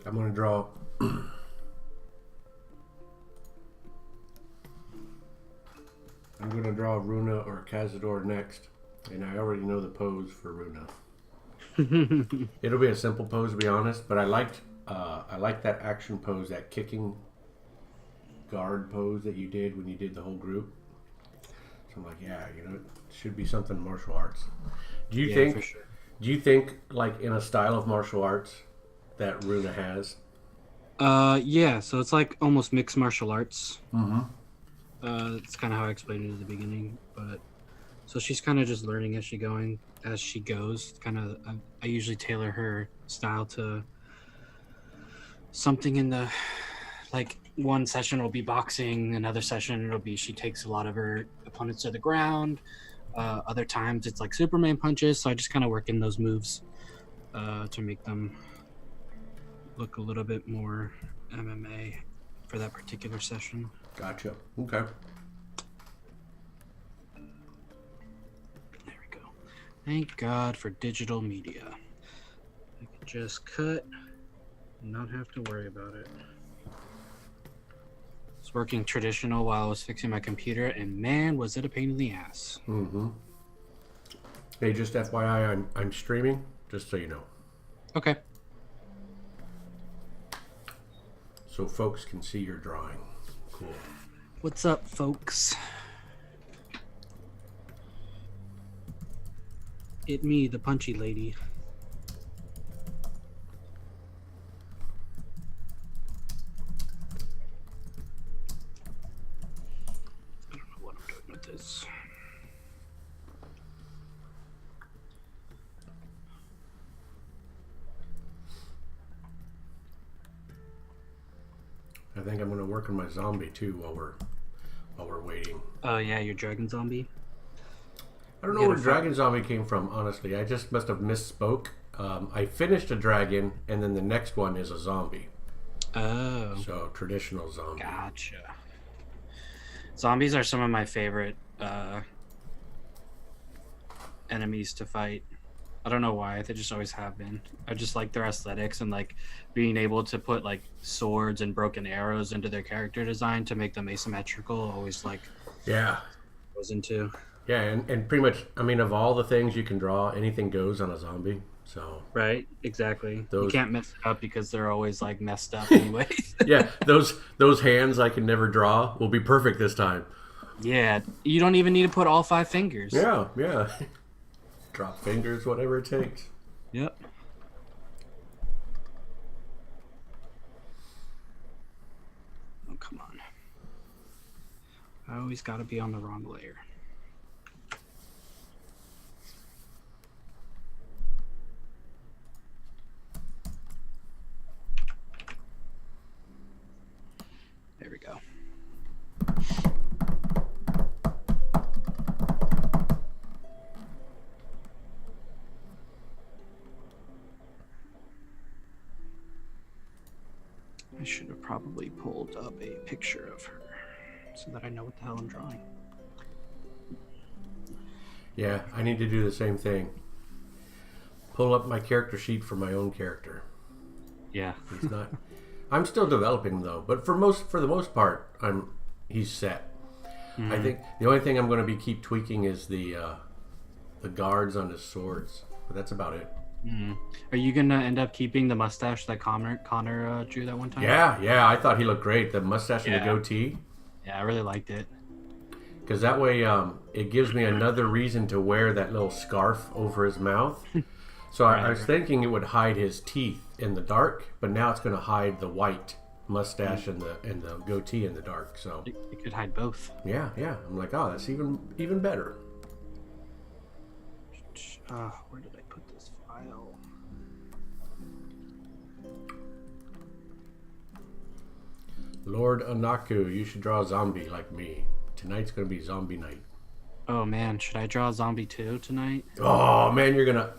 I'm going to draw. I'm going to draw Runa or Cazador next, and I already know the pose for Runa. It'll be a simple pose, to be honest, but I liked that action pose, that kicking guard pose that you did when you did the whole group. So I'm like, yeah, you know, it should be something martial arts. Do you think? For sure. Do you think, like, in a style of martial arts that Runa has? Yeah. So it's like almost mixed martial arts. Mm-hmm. It's kind of how I explained it at the beginning, but so she's kind of just learning as she goes. Kind of, I usually tailor her style to something in the, like, one session will be boxing, another session it'll be she takes a lot of her opponents to the ground. Other times it's like Superman punches, so I just kind of work in those moves to make them look a little bit more MMA for that particular session. Gotcha. Okay. There we go. Thank God for digital media. I can just cut and not have to worry about it. I was working traditional while I was fixing my computer, and man, was it a pain in the ass. Mm-hmm. Hey, just FYI, I'm streaming, just so you know. Okay. So folks can see your drawing. Cool. What's up, folks? It me, the punchy lady. I don't know what I'm doing with this. I think I'm going to work on my zombie too while we're waiting. Oh yeah, your dragon zombie. I don't know where dragon zombie came from. Honestly, I just must have misspoke. I finished a dragon, and then the next one is a zombie. Oh. So traditional zombie. Gotcha. Zombies are some of my favorite enemies to fight. I don't know why, they just always have been. I just like their aesthetics and like being able to put like swords and broken arrows into their character design to make them asymmetrical. Always like goes into. Yeah, and pretty much, I mean, of all the things you can draw, anything goes on a zombie. So right, exactly. You can't mess it up because they're always like messed up anyway. Yeah, those hands I can never draw will be perfect this time. Yeah, you don't even need to put all 5 fingers. Yeah. Drop fingers, whatever it takes. Yep. Oh, come on. I always got to be on the wrong layer. There we go. I should have probably pulled up a picture of her so that I know what the hell I'm drawing. Yeah, I need to do the same thing. Pull up my character sheet for my own character. Yeah. He's not. I'm still developing though, but for the most part, he's set. Mm-hmm. I think the only thing I'm going to be keep tweaking is the guards on his swords, but that's about it. Mm. Are you gonna end up keeping the mustache that Connor drew that one time? Yeah, I thought he looked great. The mustache and the goatee. Yeah, I really liked it. Because that way, it gives me another reason to wear that little scarf over his mouth. So I was thinking it would hide his teeth in the dark, but now it's going to hide the white mustache and the goatee in the dark. So You could hide both. yeah. I'm like, oh, that's even better. Where did I put this file? Lord Anaku, you should draw a zombie like me. Tonight's gonna be zombie night. Oh man, should I draw a zombie 2 tonight? Oh man, you're gonna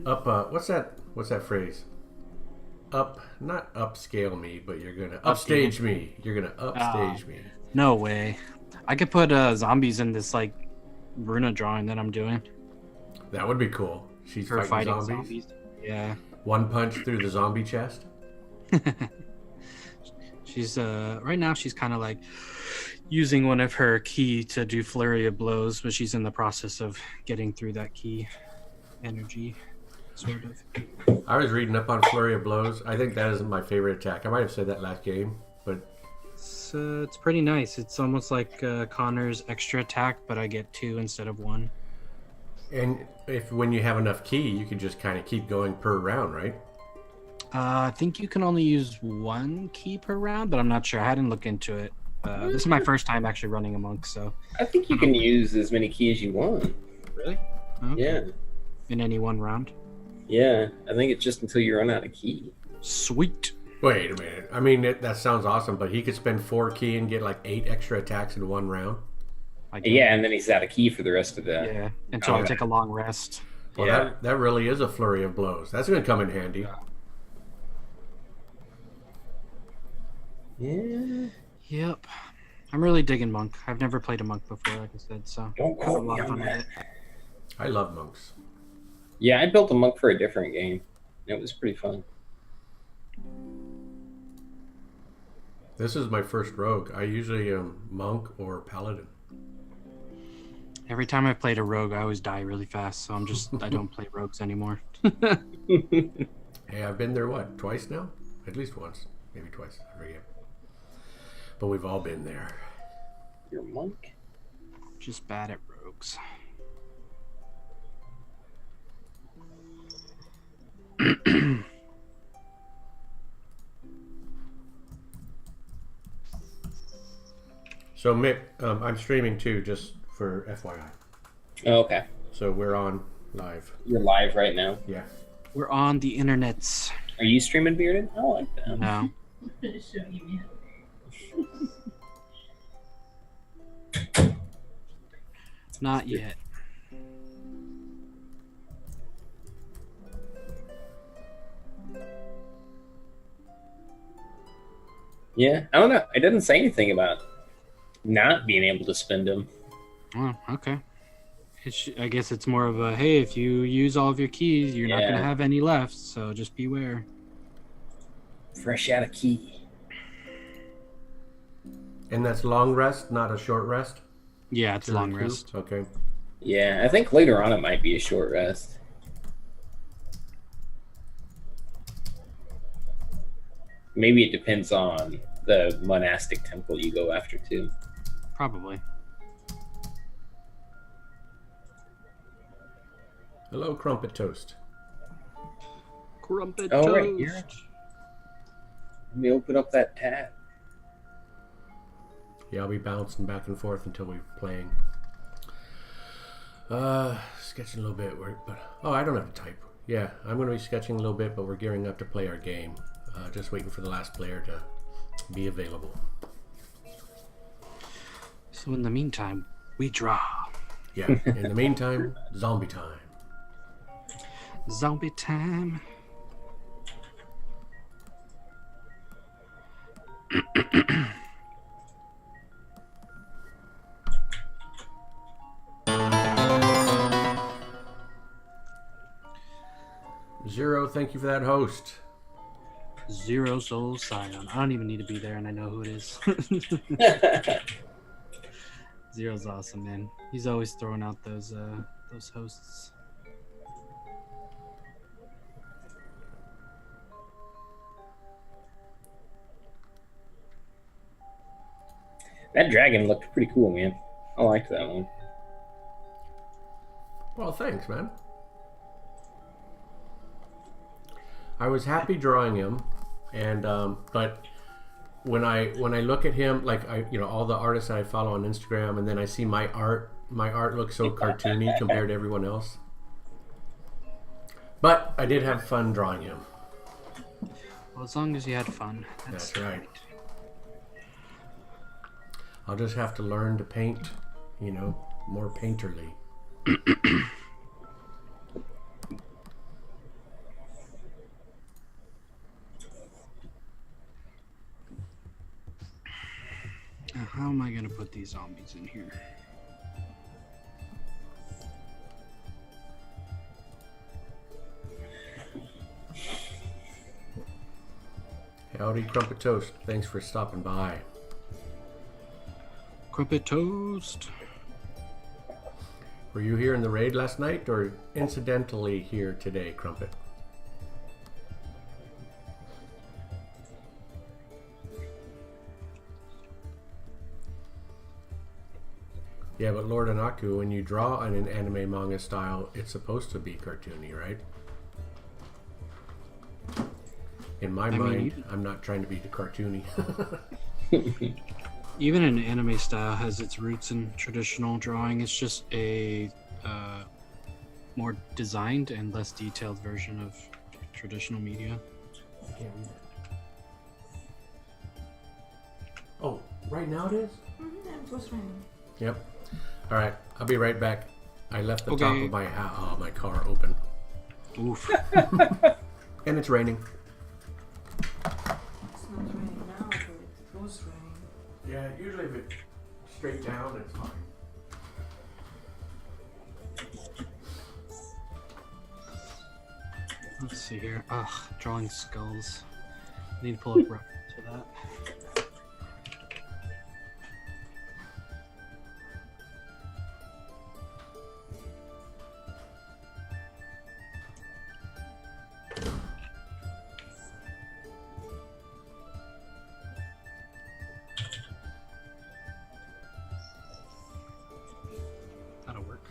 up what's that phrase? Not upscale me, but you're gonna upstage me. You're gonna upstage me. No way. I could put zombies in this like Runa drawing that I'm doing. That would be cool. She's Her fighting zombies. Yeah. One punch through the zombie chest. She's right now she's kind of like using one of her key to do flurry of blows, but she's in the process of getting through that key energy, sort of. I was reading up on flurry of blows. I think that is my favorite attack. I might have said that last game, but It's pretty nice. It's almost like Connor's extra attack, but I get 2 instead of 1. and when you have enough key, you can just kind of keep going per round, right? I think you can only use 1 key per round, but I'm not sure. I hadn't looked into it. This is my first time actually running a monk, so. I think you can use as many keys as you want. Really? Okay. Yeah. In any one round? Yeah. I think it's just until you run out of key. Sweet. Wait a minute. I mean, that sounds awesome, but he could spend 4 key and get like 8 extra attacks in one round. Yeah, and then he's out of key for the rest of the. Yeah, until I Okay. take a long rest. Well, Yeah. that really is a flurry of blows. That's going to come in handy. Yeah. Yep. I'm really digging monk. I've never played a monk before, like I said, so. Don't I have a quote lot me of on fun with that. it. I love monks. Yeah, I built a monk for a different game. It was pretty fun. This is my first rogue. I usually am monk or paladin. Every time I've played a rogue, I always die really fast, so I don't play rogues anymore. Hey, I've been there, what, twice now? At least once. Maybe twice. I forget. But we've all been there. You're a monk? Just bad at rogues. So, Mick, I'm streaming too, just for FYI. Oh, okay. So we're on live. You're live right now. Yeah. We're on the internets. Are you streaming Bearded? I like that. No. Not yet. Yeah, I don't know. It doesn't say anything about not being able to spend them. Oh, okay. I guess it's more of a, hey, if you use all of your keys, you're not going to Yeah. have any left, so just beware. Fresh out of key. And that's long rest, not a short rest? Yeah, it's To the long coup? rest. Okay. Yeah, I think later on it might be a short rest. Maybe it depends on the monastic temple you go after too. Probably. Hello, Crumpet Toast. Crumpet Oh, toast. right here. Let me open up that tab. Yeah, I'll be bouncing back and forth until we're playing. Sketching a little bit, but I don't have to type. Yeah, I'm going to be sketching a little bit, but we're gearing up to play our game. Just waiting for the last player to be available. So in the meantime, we draw. Yeah. In the meantime, zombie time. Zombie time. Zero, thank you for that host. Zero Soul Scion. I don't even need to be there, and I know who it is. Zero's awesome, man. He's always throwing out those hosts. That dragon looked pretty cool, man. I liked that one. Well, thanks, man. I was happy drawing him, And but when I look at him, like all the artists that I follow on Instagram, and then I see my art looks so cartoony compared to everyone else. But I did have fun drawing him. Well, as long as you had fun. That's right. I'll just have to learn to paint, more painterly. Now, how am I going to put these zombies in here? Howdy, Crumpet Toast. Thanks for stopping by. Crumpet Toast. Were you here in the raid last night or incidentally here today, Crumpet? Yeah, but Lord Anaku, when you draw in an anime manga style, it's supposed to be cartoony, right? In my mind, I'm not trying to be cartoony. Even an anime style has its roots in traditional drawing. It's just a more designed and less detailed version of traditional media. I can't read it. Oh, right now it is? It was raining. Yep. All right, I'll be right back. I left the Okay. top of my car open. Oof. And it's raining. It's not raining now, but it was raining. Yeah, usually if it's straight down, it's fine. Let's see here. Ugh, drawing skulls. I need to pull up reference for that. That'll work.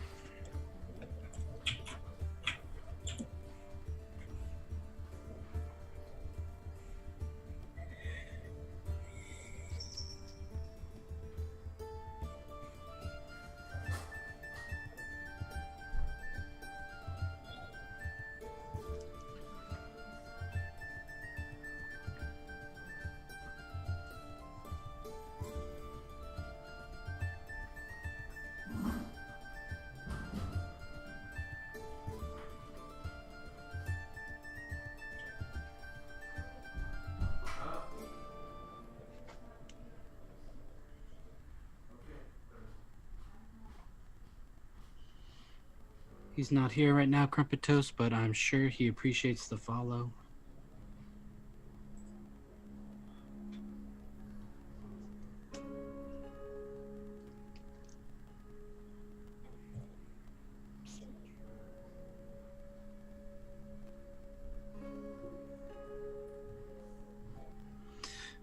He's not here right now, Crumpet Toast, but I'm sure he appreciates the follow.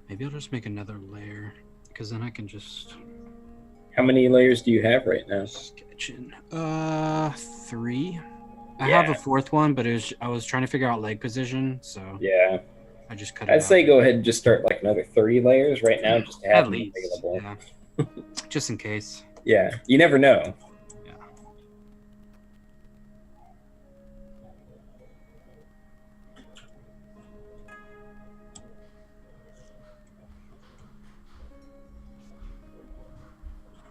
Maybe I'll just make another layer, because then I can just How many layers do you have right now? sketch in. 3. I have a fourth one, but I was trying to figure out leg position, so Yeah. I just cut it I'd out. say go ahead and just start like another 3 layers right now just to have At them least, available. yeah. Just in case. Yeah. You never know. Yeah.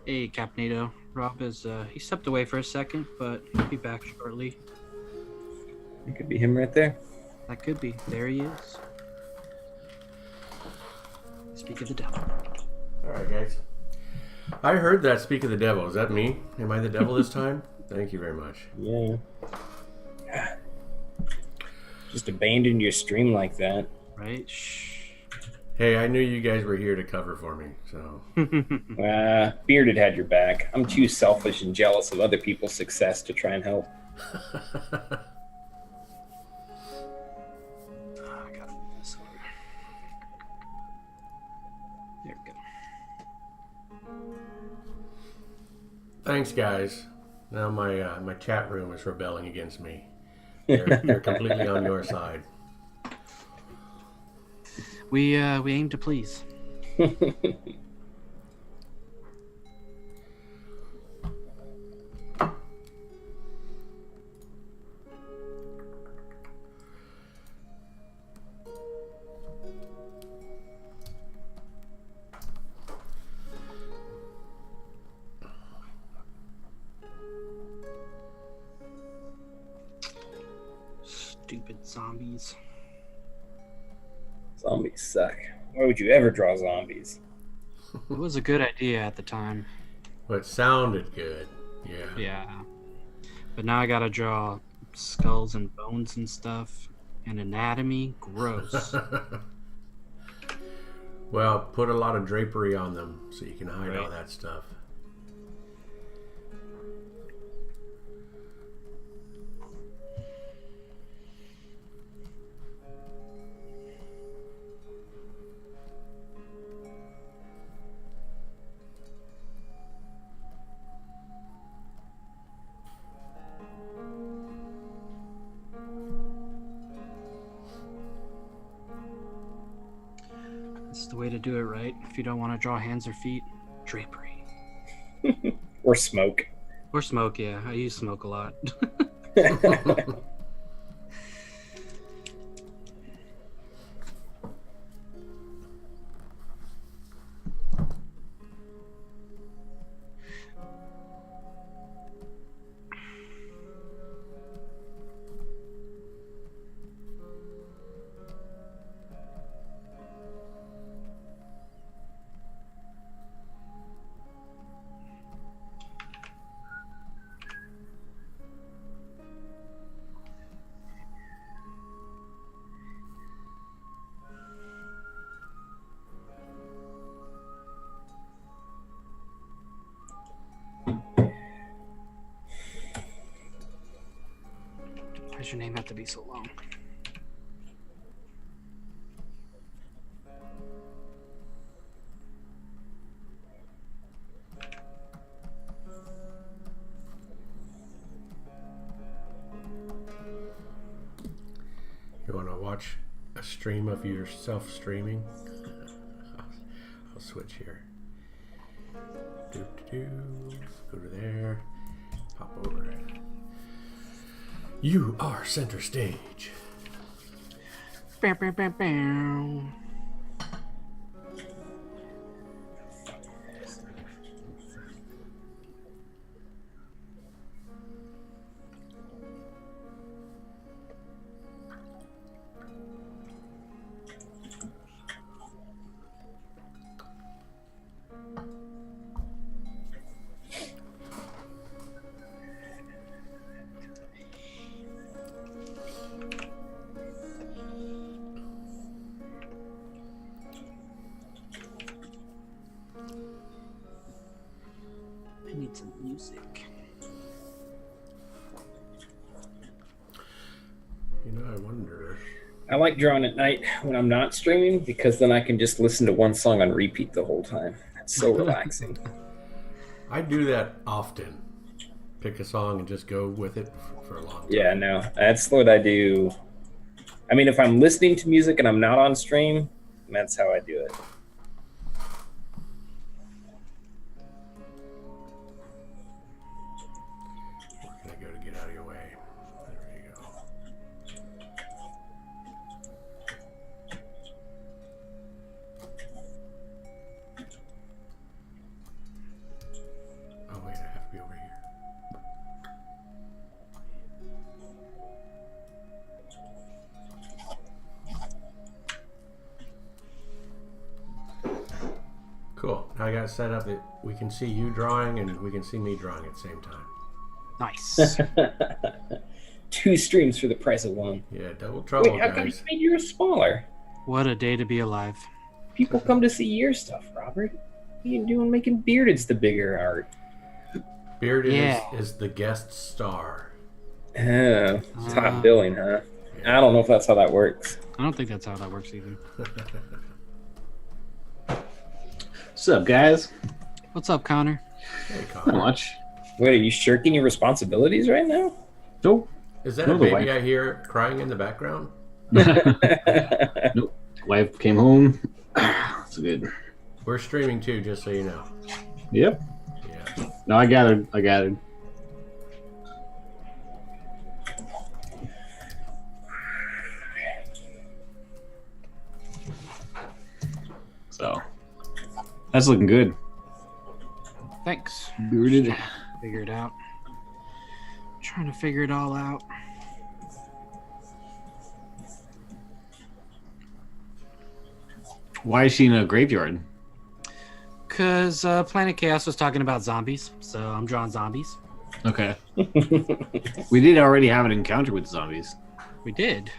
Hey, Capnado. Rob is he stepped away for a second, but he'll be back shortly. It could be him right there. That could be. There he is. Speak of the devil. All right, guys. I heard that. Speak of the devil. Is that me? Am I the devil this time? Thank you very much. Yeah. Just abandon your stream like that. Right? Shh. Hey, I knew you guys were here to cover for me, so. Bearded had your back. I'm too selfish and jealous of other people's success to try and help. I gotta move this over. There we go. Thanks, guys. Now my chat room is rebelling against me. They're completely on your side. We aim to please. Stupid zombies. Zombies suck. Why would you ever draw zombies? It was a good idea at the time. But it sounded good. Yeah. Yeah. But now I gotta draw skulls and bones and stuff. And anatomy. Gross. Well, put a lot of drapery on them so you can hide all Right. that stuff. That's the way to do it, right? If you don't want to draw hands or feet, drapery. Or smoke. Or smoke, yeah. I use smoke a lot. Why's your name have to be so long? You want to watch a stream of yourself streaming? I'll switch here. Go to there. Pop over. You are center stage. Bow, bow, bow, bow. I need some music. You know, I wonder. I like drawing at night when I'm not streaming because then I can just listen to one song on repeat the whole time. It's so relaxing. I do that often. Pick a song and just go with it for a long time. Yeah, no, that's what I do. I mean, if I'm listening to music and I'm not on stream, that's how I do it. Where can I go to get out of your way? There you go. Oh wait, I have to be over here. Cool. Now I got it set up that we can see you drawing and we can see me drawing at the same time. Nice. 2 streams for the price of 1. Yeah, double trouble, Wait, how come you guys. made yours smaller? What a day to be alive. People come to see your stuff, Robert. What are you doing making Bearded's the bigger art? Bearded Yeah. is the guest star. Oh, top billing, huh? I don't know if that's how that works. I don't think that's how that works either. What's up, guys? What's up, Connor? Hey, Not Connor. much. Wait, are you shirking your responsibilities right now? Nope. Is that No, a the baby wife. I hear crying in the background? Nope. Wife came home. That's good. We're streaming too, just so you know. Yep. Yeah. No, I gathered. So that's looking good. Thanks. Good. Figure it out. Trying to figure it all out. Why is she in a graveyard? Because Planet Chaos was talking about zombies, so I'm drawing zombies. Okay. We did already have an encounter with zombies, We did.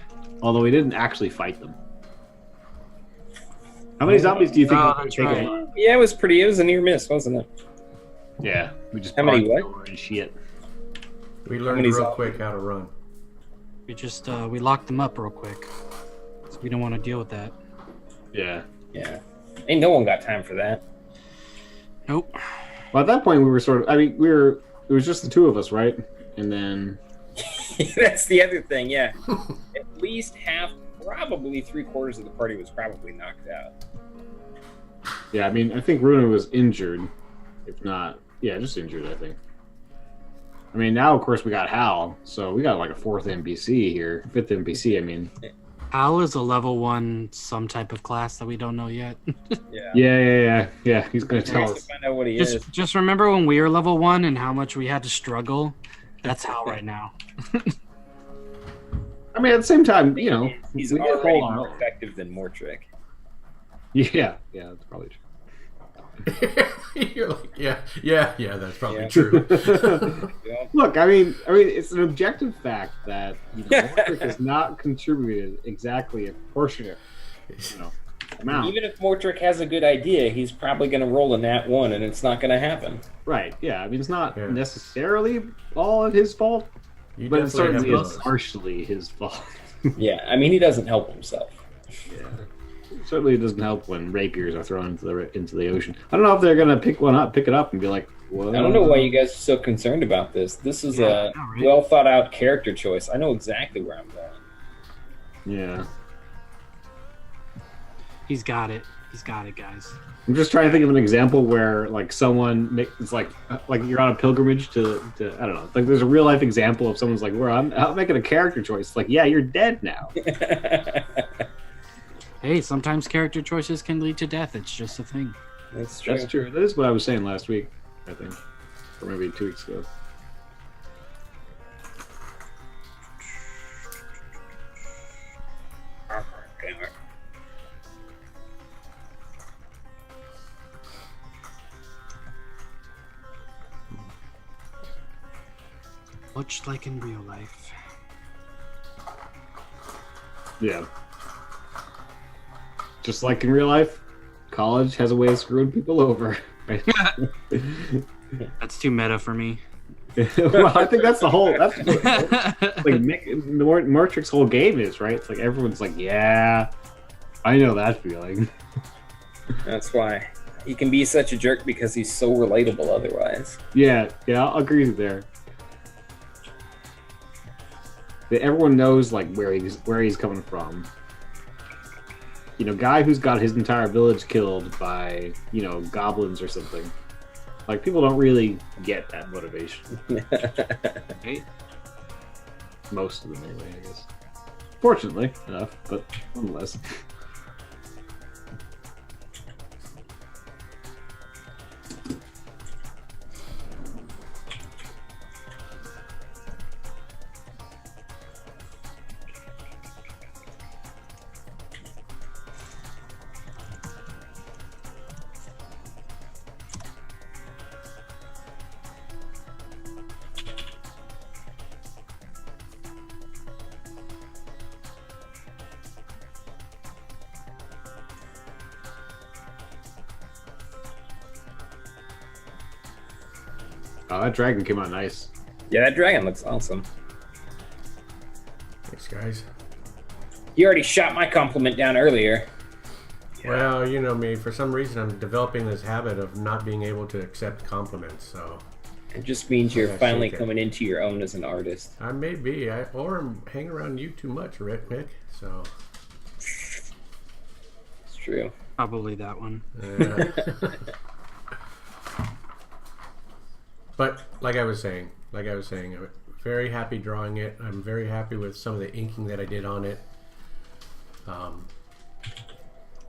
although we didn't actually fight them. How many zombies do you think? Oh, we that's could take right. on? Yeah, it was pretty. It was a near miss, wasn't it? Yeah, we just How many parked what? over and shit. We learned many real zombies? quick how to run. We just we locked them up real quick. So we don't want to deal with that. Yeah. Yeah. Ain't no one got time for that. Nope. Well, at that point, we were sort of. I mean, it was just the two of us, right? And then. That's the other thing. Yeah. At least half, probably 3/4 of the party was probably knocked out. Yeah, I mean, I think Runa was injured. If not, yeah, just injured, I think. I mean, now, of course, we got Hal, so we got like a fifth NPC, I mean. Hal is a level 1 some type of class that we don't know yet. Yeah. Yeah, he's going to tell Curious us. to find out what he is. Just remember when we were level 1 and how much we had to struggle? That's Hal right now. I mean, at the same time, you know, He's we did already hold more on. effective than Mortrick. Yeah, that's probably You're like, yeah, that's probably Yeah. true. Yeah. Look, I mean, it's an objective fact that Mortrick has not contributed exactly a proportionate, amount. Even if Mortrick has a good idea, he's probably going to roll a nat 1, and it's not going to happen. Right? Yeah, I mean, it's not Yeah. necessarily all of his fault, You but it definitely certainly have is those. partially his fault. Yeah, I mean, he doesn't help himself. Yeah. Certainly, it doesn't help when rapiers are thrown into the ocean. I don't know if they're gonna pick it up, and be like, "Well, I don't know why you guys are so concerned about this. This is Yeah, a I know, right? well thought out character choice. I know exactly where I'm going. Yeah, He's got it. He's got it, guys. I'm just trying to think of an example where like it's like you're on a pilgrimage to I don't know. Like there's a real life example of someone's like, "Where I'm making a character choice." It's like, yeah, you're dead now. Hey, sometimes character choices can lead to death. It's just a thing. That's true. That's true. That is what I was saying last week, I think, or maybe 2 weeks ago. Much like in real life. Yeah. Just like in real life, college has a way of screwing people over. Right? That's too meta for me. Well, I think that's the whole. That's like Mortrick's whole game is, right? It's like everyone's like, yeah, I know that feeling. That's why he can be such a jerk because he's so relatable otherwise. Yeah, I'll agree with there. Everyone knows like where he's coming from. You know, guy who's got his entire village killed by goblins or something. Like people don't really get that motivation. Right? Most of them, anyway, I guess. Fortunately enough, but nonetheless. Oh, that dragon came out nice. Yeah, that dragon looks awesome. Thanks, guys. You already shot my compliment down earlier. Well, you know me. For some reason, I'm developing this habit of not being able to accept compliments. So It just means you're Yeah, finally shake it. coming into your own as an artist. I may be, or I'm hanging around you too much, Nick. So true. Probably that one. But like I was saying, I'm very happy drawing it. I'm very happy with some of the inking that I did on it.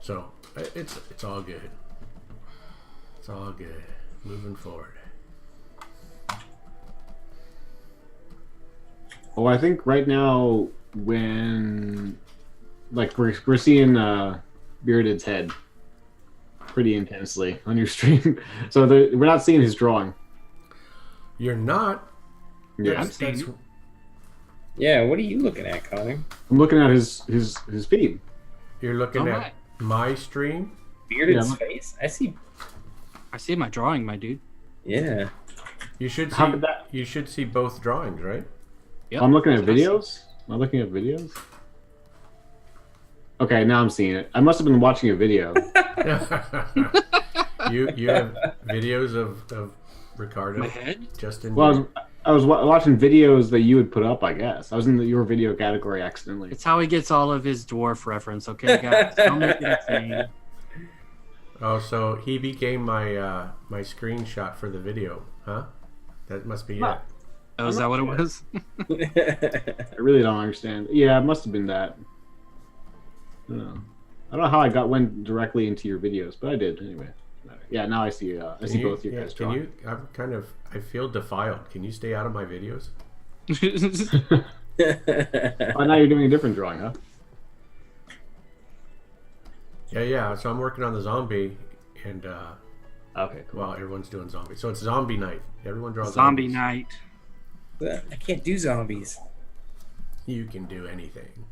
So it's all good. It's all good. Moving forward. Well, I think right now when like we're seeing Bearded's head pretty intensely on your stream, so we're not seeing his drawing. You're not. Yeah, I'm seeing it. Yeah, what are you looking at, Connor? I'm looking at his feed. You're looking Oh, at my stream. Bearded's Yeah. face? I see. I see my drawing, my dude. Yeah. You should see. How did that- You should see both drawings, right? Yep. I'm looking at videos. Am I looking at videos? Okay, now I'm seeing it. I must have been watching a video. you have videos of Ricardo, My head? Justin. Well, I was watching videos that you had put up. I guess I was in your video category accidentally. It's how he gets all of his dwarf reference, okay, guys? Don't make it a thing. Oh, so he became my my screenshot for the video, huh? That must be it. Oh, is that what it was? I really don't understand. Yeah, it must have been that. I don't know how I went directly into your videos, but I did anyway. Yeah, now I see. I see both your guys Can drawing. you? I feel defiled. Can you stay out of my videos? Oh, now you're doing a different drawing, huh? Yeah. So I'm working on the zombie, and Okay, cool. well, everyone's doing zombie. So it's zombie night. Everyone draws Zombie zombies. night. I can't do zombies. You can do anything.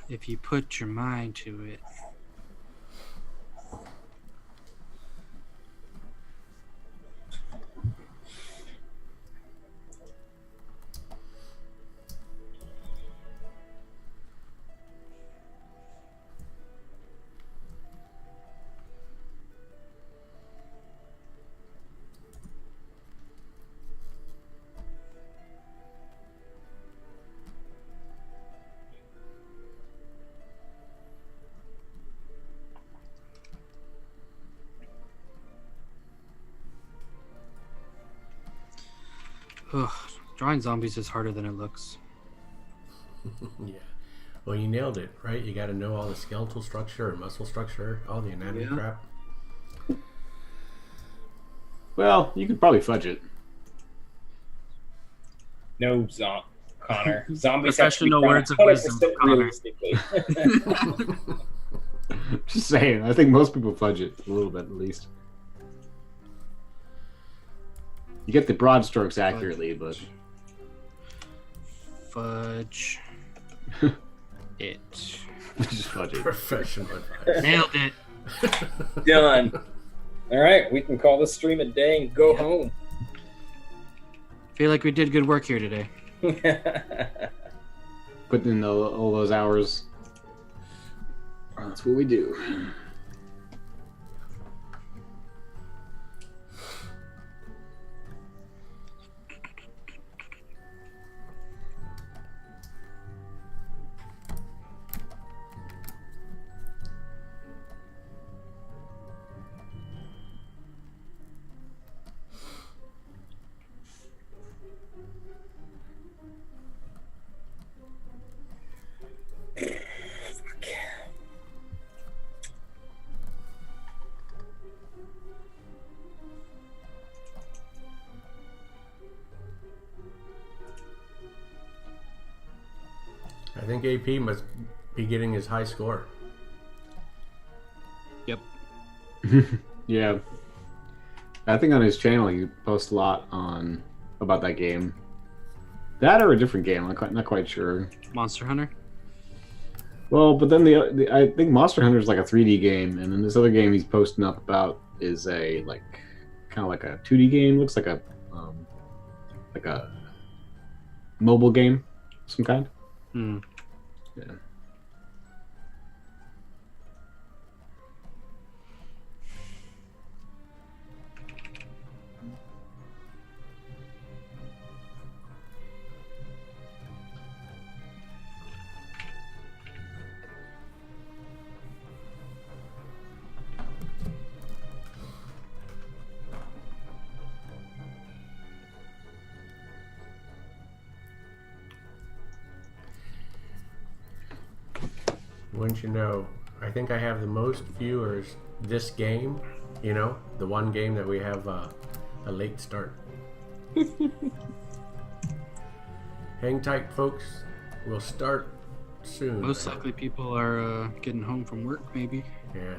If you put your mind to it. Ugh, drawing zombies is harder than it looks. Yeah. Well, you nailed it, right? You got to know all the skeletal structure or muscle structure, all the anatomy Yeah. crap. Well, you could probably fudge it. No, Connor. Zombies have to be Professional drawn words of 100% wisdom, Connor. realistically. Just saying. I think most people fudge it a little bit at least. You get the broad strokes accurately, but Fudge. It. just fudge it. Professional advice. Nailed it. Done. All right, we can call this stream a day and go home. Feel like we did good work here today. Putting in all those hours. That's what we do. I think AP must be getting his high score. Yep. Yeah. I think on his channel he posts a lot about that game. That or a different game, I'm not quite sure. Monster Hunter. Well, but then I think Monster Hunter is like a 3D game, and then this other game he's posting up about is a kind of like a 2D game. Looks like a mobile game, of some kind. Hmm. Yeah. Wouldn't you know? I think I have the most viewers this game. You know, the one game that we have a late start. Hang tight, folks. We'll start soon. Most likely people are getting home from work, maybe. Yeah.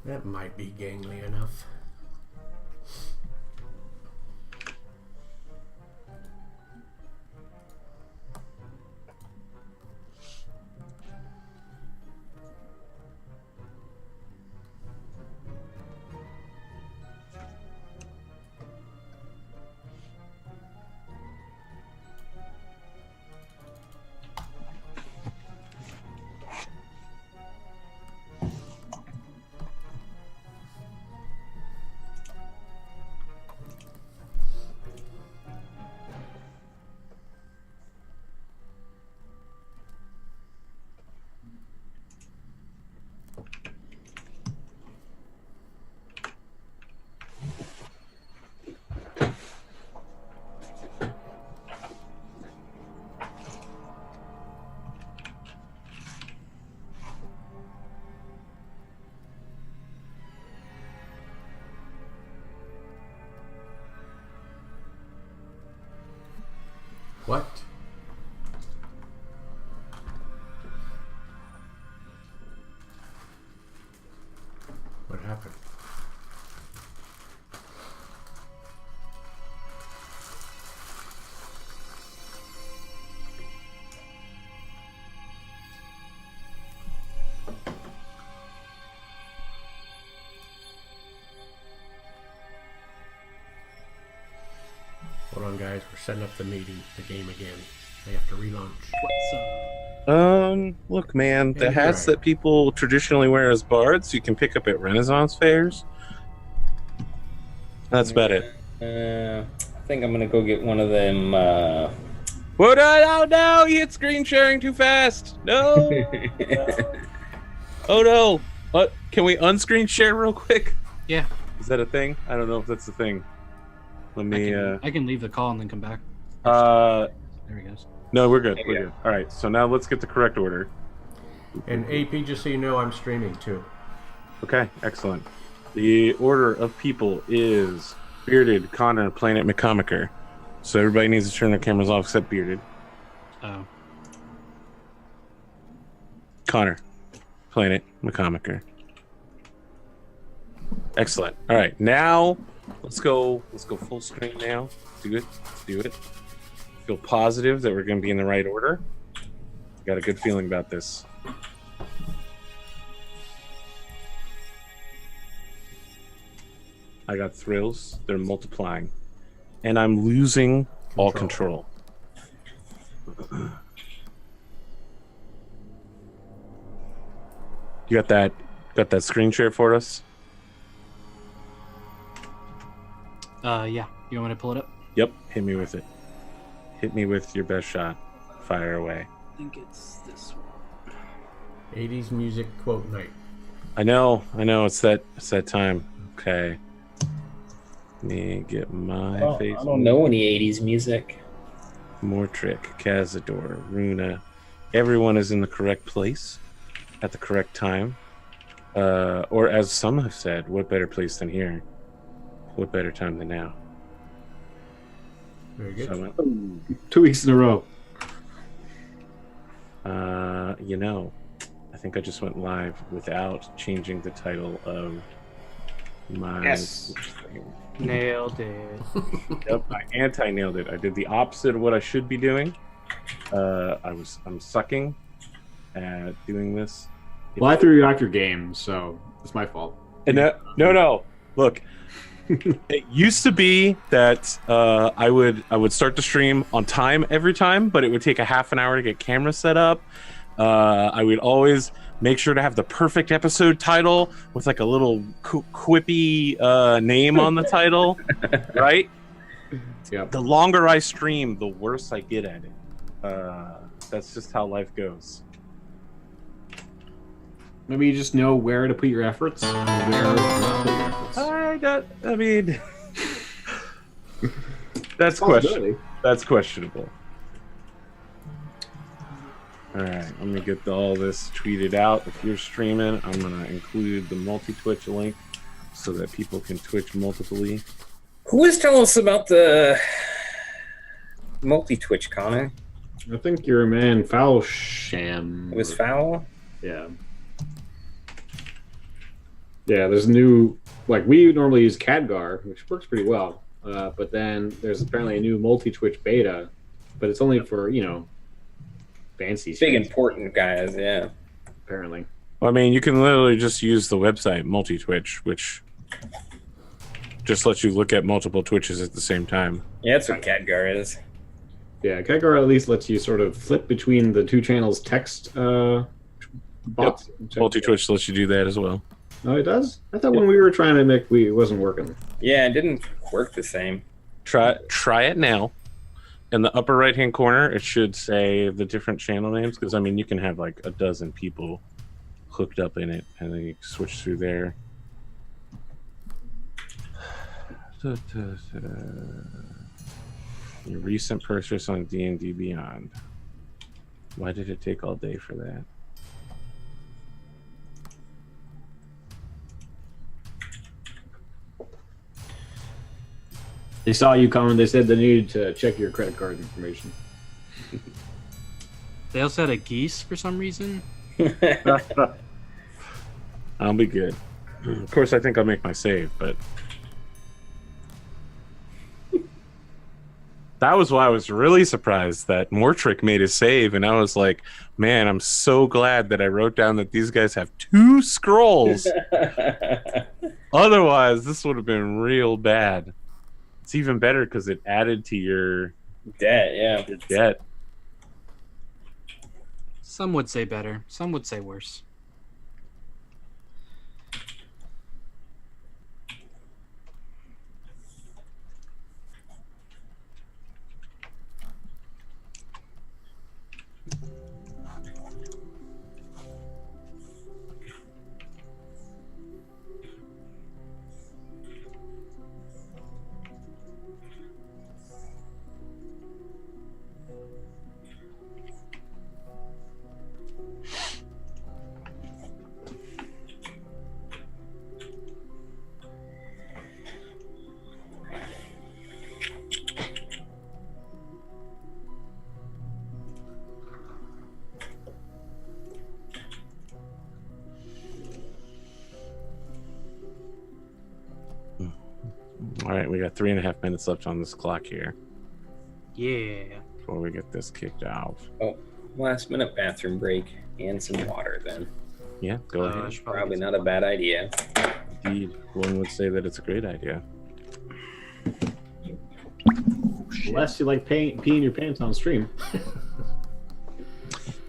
That might be gangly enough. What? What happened? Hold on, guys. We're setting up the game again. They have to relaunch. What's up? Look, man, the Yeah, hats right. that people traditionally wear as bards, you can pick up at Renaissance fairs. That's about it. I think I'm gonna go get one of them. What? Oh no! You hit screen sharing too fast. No. Oh no! What? Can we unscreen share real quick? Yeah. Is that a thing? I don't know if that's a thing. Let me. I can leave the call and then come back. There There he goes. No, we're good. Yeah. We're good. All right. So now let's get the correct order. And AP, just so you know, I'm streaming too. Okay, excellent. The order of people is Bearded, Connor, Planet, McComicker. So everybody needs to turn their cameras off except Bearded. Oh. Connor, Planet, McComicker. Excellent. All right, now let's go full screen now. Let's do it. Feel positive that we're going to be in the right order. Got a good feeling about this. I got thrills. They're multiplying. And I'm losing all control. You got that screen share for us? Yeah. You want me to pull it up? Yep, hit me with it. Hit me with your best shot. Fire away. I think it's this one. 80s music quote night. I know, it's that time. Okay. Let me get my face. I don't know any 80s music. Mortrick, Cazador, Runa. Everyone is in the correct place at the correct time. Or as some have said, what better place than here? What better time than now? Very good. So, 2 weeks in a row. I think I just went live without changing the title of my Yes. Nailed it. Yep, I anti-nailed it. I did the opposite of what I should be doing. I'm sucking at doing this. Well, I threw you off your game, so it's my fault. And no. Look, it used to be that I would start the stream on time every time, but it would take a half an hour to get camera set up. I would always Make sure to have the perfect episode title with like a little quippy name on the title, right? Yep. The longer I stream, the worse I get at it. That's just how life goes. Maybe you just know where to put your efforts and where not to put your efforts. I mean, that's Possibility. That's questionable. All right, I'm gonna get all this tweeted out. If you're streaming, I'm gonna include the multi-Twitch link so that people can Twitch multiply. Who was telling us about the multi-Twitch, Connor? I think your man Foulsham. It was Foul? Yeah. Yeah, there's a new, like, we normally use Khadgar, which works pretty well. But then there's apparently a new multi-Twitch beta, but it's only for, fancy Big streams, important guys, yeah. apparently. Well, I mean, you can literally just use the website multi-Twitch, which just lets you look at multiple Twitches at the same time. Yeah, that's what Khadgar is. Yeah, Khadgar at least lets you sort of flip between the two channels' text box. Multi-Twitch lets you do that as well. Oh, it does? I thought when we were trying to make, it wasn't working. Yeah, it didn't work the same. Try it now. In the upper right-hand corner, it should say the different channel names, because, I mean, you can have, like, a dozen people hooked up in it, and then you switch through there. Your recent purchase on D&D Beyond. Why did it take all day for that? They saw you coming. They said they needed to check your credit card information. They also had a geese for some reason. I'll be good. Of course, I think I'll make my save, but that was why I was really surprised that Mortrick made a save, and I was like, man, I'm so glad that I wrote down that these guys have 2 scrolls. Otherwise, this would have been real bad. It's even better because it added to your Debt, yeah. debt. Some would say better. Some would say worse. All right, we got 3.5 minutes left on this clock here Yeah. before we get this kicked off. Oh, last minute bathroom break and some water then. Yeah, go I ahead. should Probably get not some a bad idea. Indeed, one would say that it's a great idea. Unless you like peeing your pants on stream.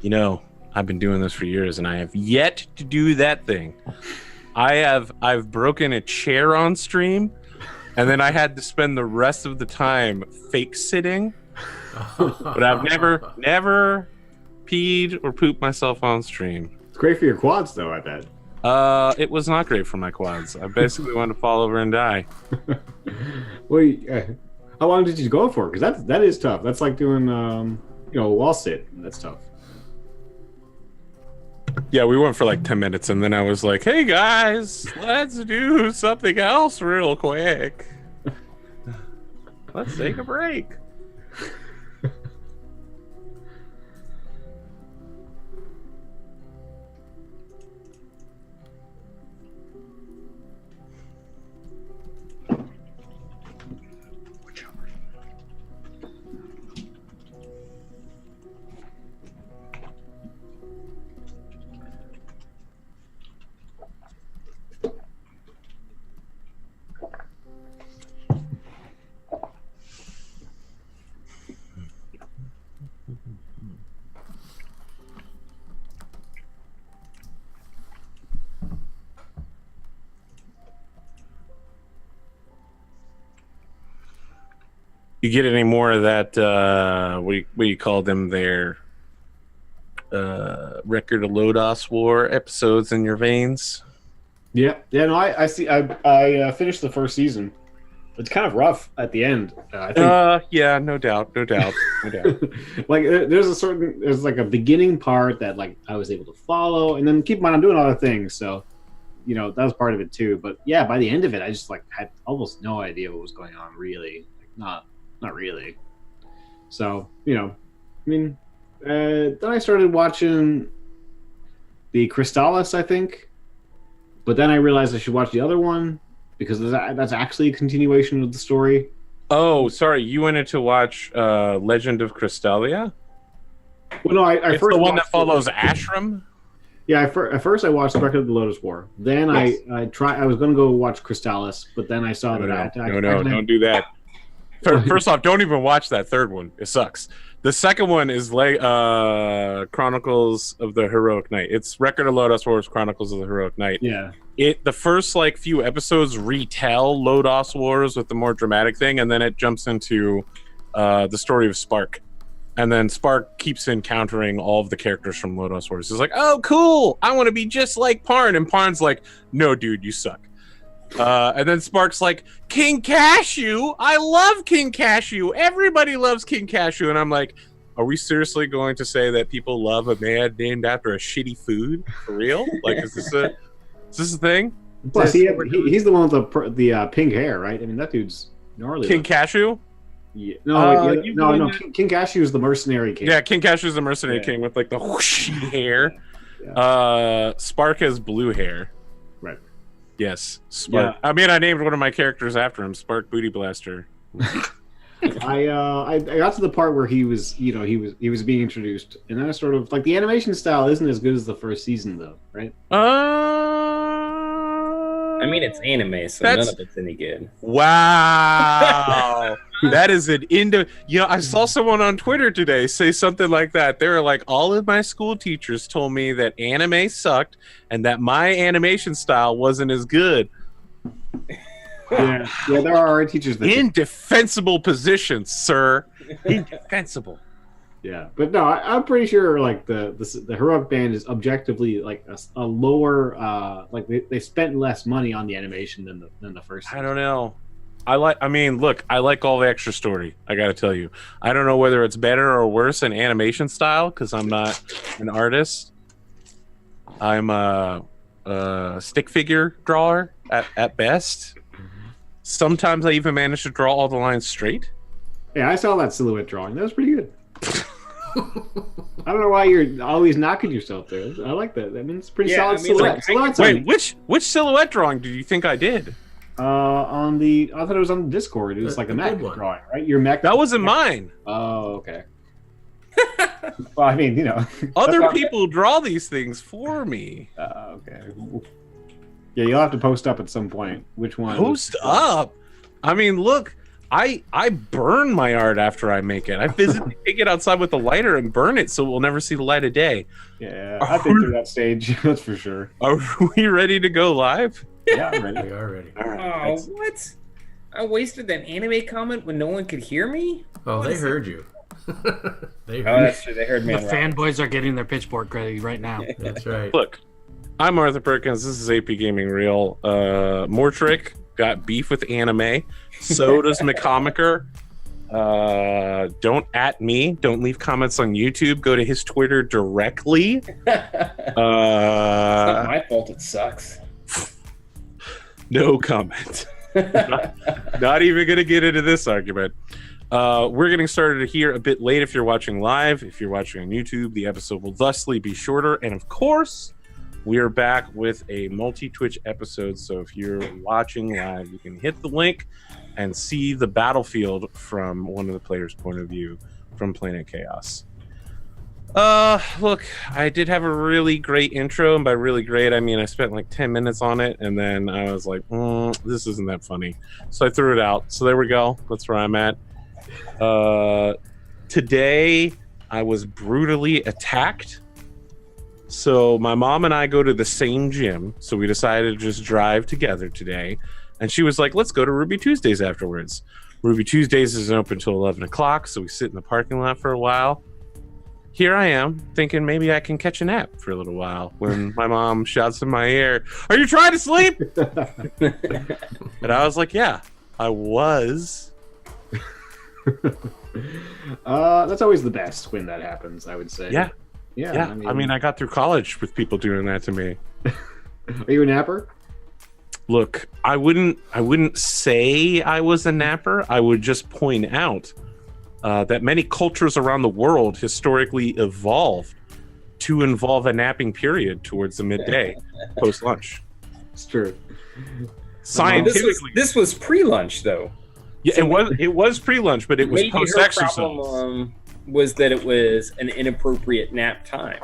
You know, I've been doing this for years, and I have yet to do that thing. I've broken a chair on stream, and then I had to spend the rest of the time fake sitting. But I've never peed or pooped myself on stream. It's great for your quads, though, I bet. It was not great for my quads. I basically wanted to fall over and die. Well, how long did you go for? Because that is tough. That's like doing, a wall sit. That's tough. Yeah, we went for like 10 minutes, and then I was like, hey guys, let's do something else real quick. Let's take a break. You get any more of that? What do you call them? Their Record of Lodos War episodes in your veins? Yeah. No, I see. I finished the first season. It's kind of rough at the end. I think. Yeah, no doubt. Like there's like a beginning part that like I was able to follow, and then keep in mind I'm doing other things, so that was part of it too. But yeah, by the end of it, I just like had almost no idea what was going on. Really, like, not really. So then I started watching the Crystallis, I think, but then I realized I should watch the other one because that's actually a continuation of the story. Oh, sorry. You wanted to watch Legend of Crystallia? Well, no, I It's first the one that watched follows Ashram? Yeah, at first I watched Record of the Lotus War. Then Yes. I was going to go watch Crystallis, but then I saw that No, don't do that. First off, don't even watch that third one. It sucks. The second one is like Chronicles of the Heroic Knight. It's Record of Lodos Wars, Chronicles of the Heroic Knight. Yeah. The first like few episodes retell Lodos Wars with the more dramatic thing, and then it jumps into the story of Spark. And then Spark keeps encountering all of the characters from Lodos Wars. It's like, oh, cool! I want to be just like Parn. And Parn's like, no, dude, you suck. And then Spark's like, King Cashew? I love King Cashew. Everybody loves King Cashew. And I'm like, are we seriously going to say that people love a man named after a shitty food? For real? Like, is this a thing? Plus, he's the one with the pink hair, right? I mean, that dude's gnarly. King Cashew? Yeah. No. King Cashew is the mercenary king. Yeah, King Cashew is the mercenary king with like the whooshy hair. Yeah. Spark has blue hair. Right. Yes, Spark. Yeah. I mean, I named one of my characters after him, Spark Booty Blaster. I got to the part where he was being introduced, and then I sort of like the animation style isn't as good as the first season though, right? I mean, it's anime, so none of it's any good. Wow. That is an I saw someone on Twitter today say something like that. They were like, all of my school teachers told me that anime sucked and that my animation style wasn't as good. Yeah, there are teachers that indefensible positions, sir. Indefensible. Yeah, but no, I'm pretty sure like the Heroic Band is objectively like a lower like they spent less money on the animation than the first season. I don't know. I like all the extra story. I got to tell you, I don't know whether it's better or worse in animation style because I'm not an artist. I'm a stick figure drawer at best. Sometimes I even manage to draw all the lines straight. Yeah, I saw that silhouette drawing. That was pretty good. I don't know why you're always knocking yourself there. I like that. I mean, it's pretty solid silhouette. Wait, which silhouette drawing do you think I did? I thought it was on the Discord. It was like a mech drawing, right? Your mech. That wasn't mine. Oh, okay. Well, I mean, other people draw these things for me. Okay. Yeah, you'll have to post up at some point. Which one? Post up. I mean, look. I burn my art after I make it. I physically take it outside with a lighter and burn it so it will never see the light of day. Yeah, I've been through that stage. That's for sure. Are we ready to go live? Yeah, I'm ready. We are ready. All right. What? I wasted that anime comment when no one could hear me? Oh, they heard you. They heard that's true. They heard me. The fanboys are getting their pitchfork ready right now. That's right. Look, I'm Arthur Perkins. This is AP Gaming Real. Mortrick got beef with anime. So does McComicker. Don't at me. Don't leave comments on YouTube. Go to his Twitter directly. It's not my fault. It sucks. No comment. Not even going to get into this argument. We're getting started here a bit late if you're watching live. If you're watching on YouTube, the episode will thusly be shorter. And of course, we are back with a multi-Twitch episode. So if you're watching live, you can hit the link and see the battlefield from one of the players' point of view from Planet Chaos. Look, I did have a really great intro, and by really great, I mean I spent like 10 minutes on it, and then I was like, this isn't that funny. So I threw it out. So there we go. That's where I'm at. Today, I was brutally attacked. So my mom and I go to the same gym, so we decided to just drive together today. And she was like, let's go to Ruby Tuesdays afterwards. Ruby Tuesdays isn't open until 11 o'clock, so we sit in the parking lot for a while. Here I am, thinking maybe I can catch a nap for a little while when my mom shouts in my ear, "Are you trying to sleep?" And I was like, yeah, I was. That's always the best when that happens, I would say. Yeah. Yeah. I mean, I got through college with people doing that to me. Are you a napper? Look, I wouldn't say I was a napper. I would just point out that many cultures around the world historically evolved to involve a napping period towards the midday, post lunch. It's true. Scientifically, This was pre-lunch, though. yeah, it was pre-lunch, but it was Maybe her post-exercise. problem was that it was an inappropriate nap time.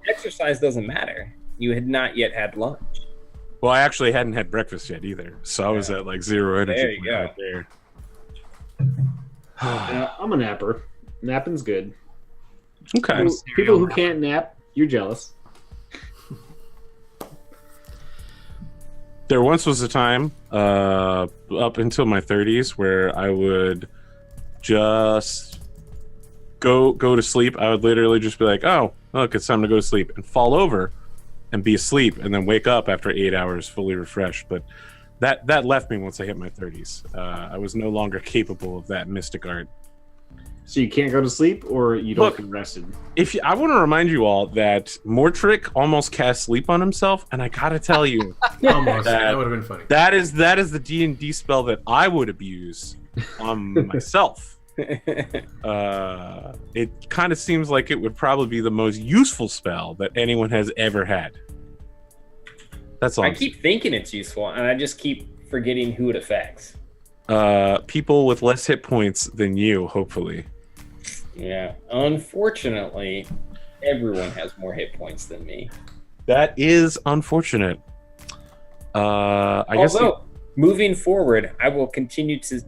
Exercise doesn't matter. You had not yet had lunch. Well, I actually hadn't had breakfast yet either, so I was at like zero energy. There you go. Right there. I'm a napper. Napping's good. Okay. People who can't nap, you're jealous. There once was a time, up until my 30s, where I would just go to sleep. I would literally just be like, "Oh, look, it's time to go to sleep," and fall over and be asleep, and then wake up after 8 hours fully refreshed. But that left me once I hit my 30s. I was no longer capable of that mystic art. So you can't go to sleep, or you don't Look, feel rested. I want to remind you all that Mortrick almost cast sleep on himself, and I gotta tell you, Almost. That would have been funny. that is the D&D spell that I would abuse on myself. It kind of seems like it would probably be the most useful spell that anyone has ever had. That's all. I keep thinking it's useful, and I just keep forgetting who it affects. People with less hit points than you, hopefully. Yeah, unfortunately, everyone has more hit points than me. That is unfortunate. I guess. Although, moving forward, I will continue to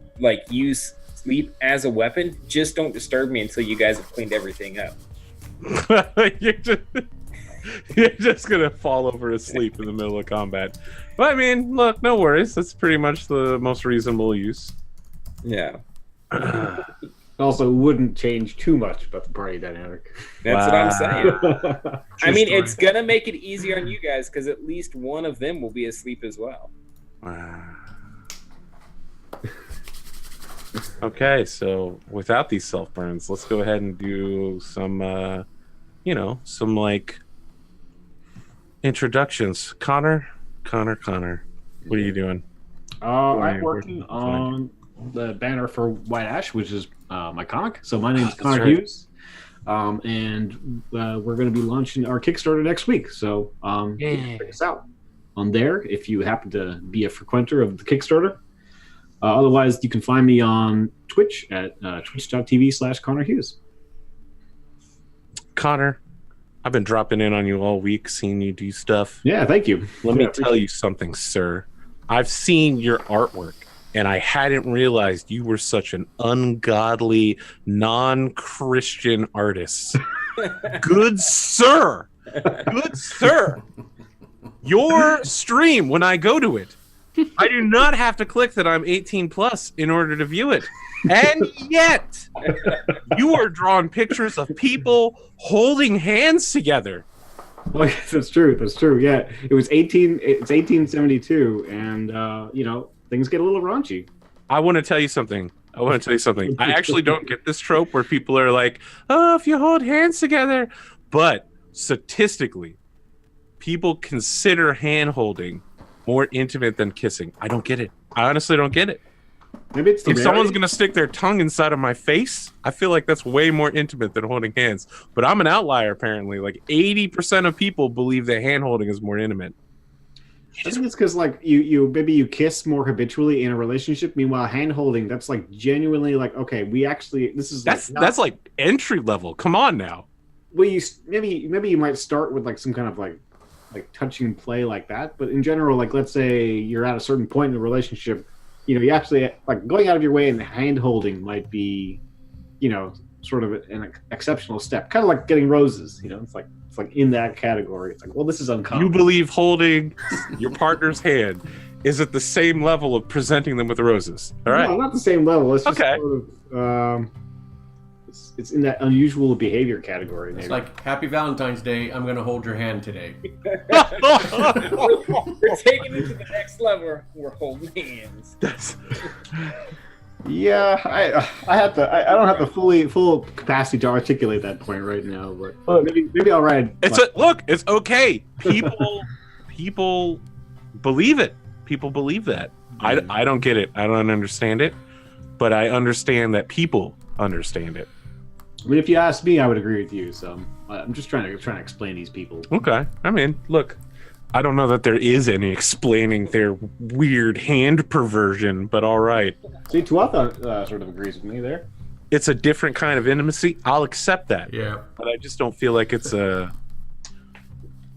use sleep as a weapon. Just don't disturb me until you guys have cleaned everything up. You're just gonna fall over asleep in the middle of combat. But I mean, look, no worries. That's pretty much the most reasonable use. Yeah, Also, wouldn't change too much about the party dynamic. that's what I'm saying. I mean, story. it's gonna make it easier on you guys because at least one of them will be asleep as well. Okay, so without these self burns, let's go ahead and do some, some like introductions. Connor, what are you doing? I'm working on the banner for White Ash, which is my comic. So my name's Connor right. Hughes, and we're going to be launching our Kickstarter next week. So Yeah. check us out on there if you happen to be a frequenter of the Kickstarter. Otherwise, you can find me on Twitch at twitch.tv/Connor Hughes. Connor, I've been dropping in on you all week, seeing you do stuff. Yeah, thank you. Let me Yeah, tell you something, sir. I've seen your artwork, and I hadn't realized you were such an ungodly, non-Christian artist. Good sir. Good sir. Your stream, when I go to it, I do not have to click that I'm 18 plus in order to view it. And yet, you are drawing pictures of people holding hands together. Well, yes, that's true. That's true. Yeah, it was 18. It's 1872, and things get a little raunchy. I want to tell you something. I actually don't get this trope where people are like, "Oh, if you hold hands together," but statistically, people consider hand holding more intimate than kissing. I don't get it. I honestly don't get it. Maybe it's the If someone's rarity. gonna stick their tongue inside of my face, I feel like that's way more intimate than holding hands. But I'm an outlier apparently. Like 80% of people believe that hand holding is more intimate. I think it's because you maybe you kiss more habitually in a relationship. Meanwhile, hand holding, that's like genuinely like, okay, we actually this is That's like entry level. Come on now. well, maybe you might start with like some kind of like touching play like that. But in general, like let's say you're at a certain point in the relationship, you actually like going out of your way and hand holding might be, sort of an exceptional step, kind of like getting roses. It's like in that category. It's like, well, this is uncommon. You believe holding your partner's hand is at the same level of presenting them with roses. All right. No, not the same level. It's just Okay. sort of, it's in that unusual behavior category. Maybe. It's like Happy Valentine's Day. I'm gonna hold your hand today. We're taking it to the next level. We're holding hands. Yeah, I have to. I don't have the full capacity to articulate that point right now, but maybe I'll write. It's okay. People believe it. People believe that. I don't get it. I don't understand it, but I understand that people understand it. I mean, if you ask me, I would agree with you. So I'm just trying to explain these people. Okay. I mean, look, I don't know that there is any explaining their weird hand perversion, but all right. See, Tuatha sort of agrees with me there. It's a different kind of intimacy. I'll accept that. Yeah. But I just don't feel like it's a.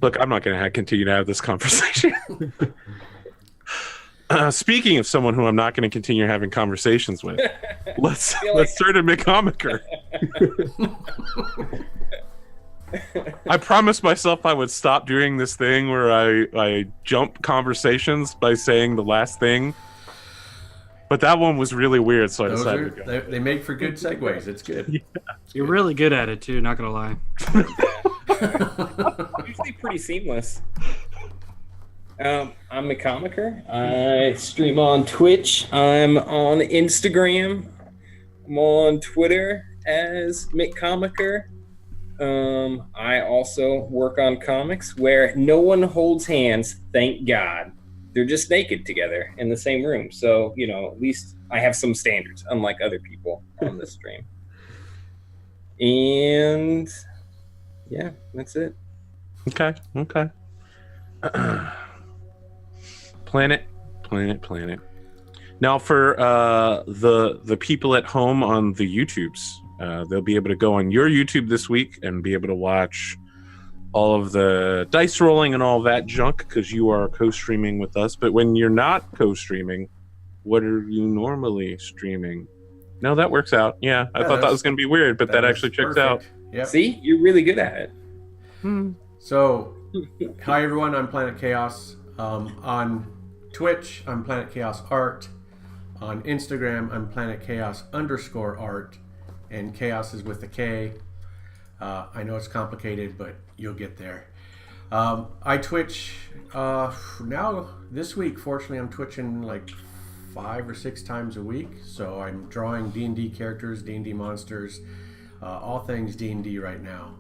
Look, I'm not going to continue to have this conversation. Speaking of someone who I'm not going to continue having conversations with, let's turn to McComicker. I promised myself I would stop doing this thing where I jump conversations by saying the last thing. But that one was really weird, so I decided to go. They make for good segues. It's good. Yeah. You're really good at it too. Not gonna lie. Usually pretty seamless. I'm McComicker. I stream on Twitch. I'm on Instagram. I'm on Twitter as McComicker. I also work on comics where no one holds hands, thank God. They're just naked together in the same room. So, at least I have some standards, unlike other people on this stream. And yeah, that's it. Okay. Planet. Now, for the people at home on the YouTubes, they'll be able to go on your YouTube this week and be able to watch all of the dice rolling and all that junk because you are co-streaming with us. But when you're not co-streaming, what are you normally streaming? No, that works out. Yeah, I thought that was going to be weird, but that actually checks out. Yeah. See, you're really good at it. So, hi everyone. I'm Planet Chaos. On Twitch, I'm Planet Chaos Art. On Instagram, I'm Planet Chaos _art, and Chaos is with a K. I know it's complicated, but you'll get there. I Twitch now this week. Fortunately, I'm twitching like 5 or 6 times a week. So I'm drawing D&D characters, D&D monsters, all things D&D right now.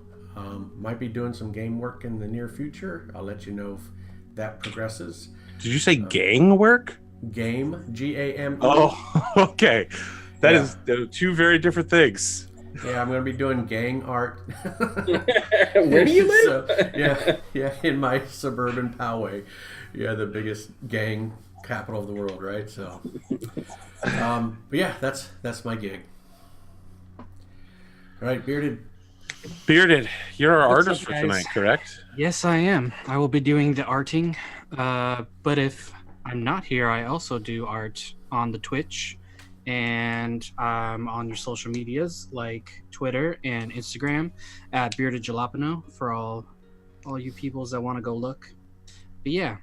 Might be doing some game work in the near future. I'll let you know if that progresses. Did you say gang work? Game, Game. Oh, okay. That is 2 very different things. Yeah, I'm going to be doing gang art. Where do you live? So, yeah, in my suburban Poway. Yeah, the biggest gang capital of the world, right? So, but yeah, that's my gig. All right, Bearded, you're our What's artist up, for guys? tonight, correct? Yes, I am. I will be doing the arting. But if I'm not here, I also do art on the Twitch, and I'm on your social medias like Twitter and Instagram at Bearded Jalapeno for all you peoples that want to go look. But yeah,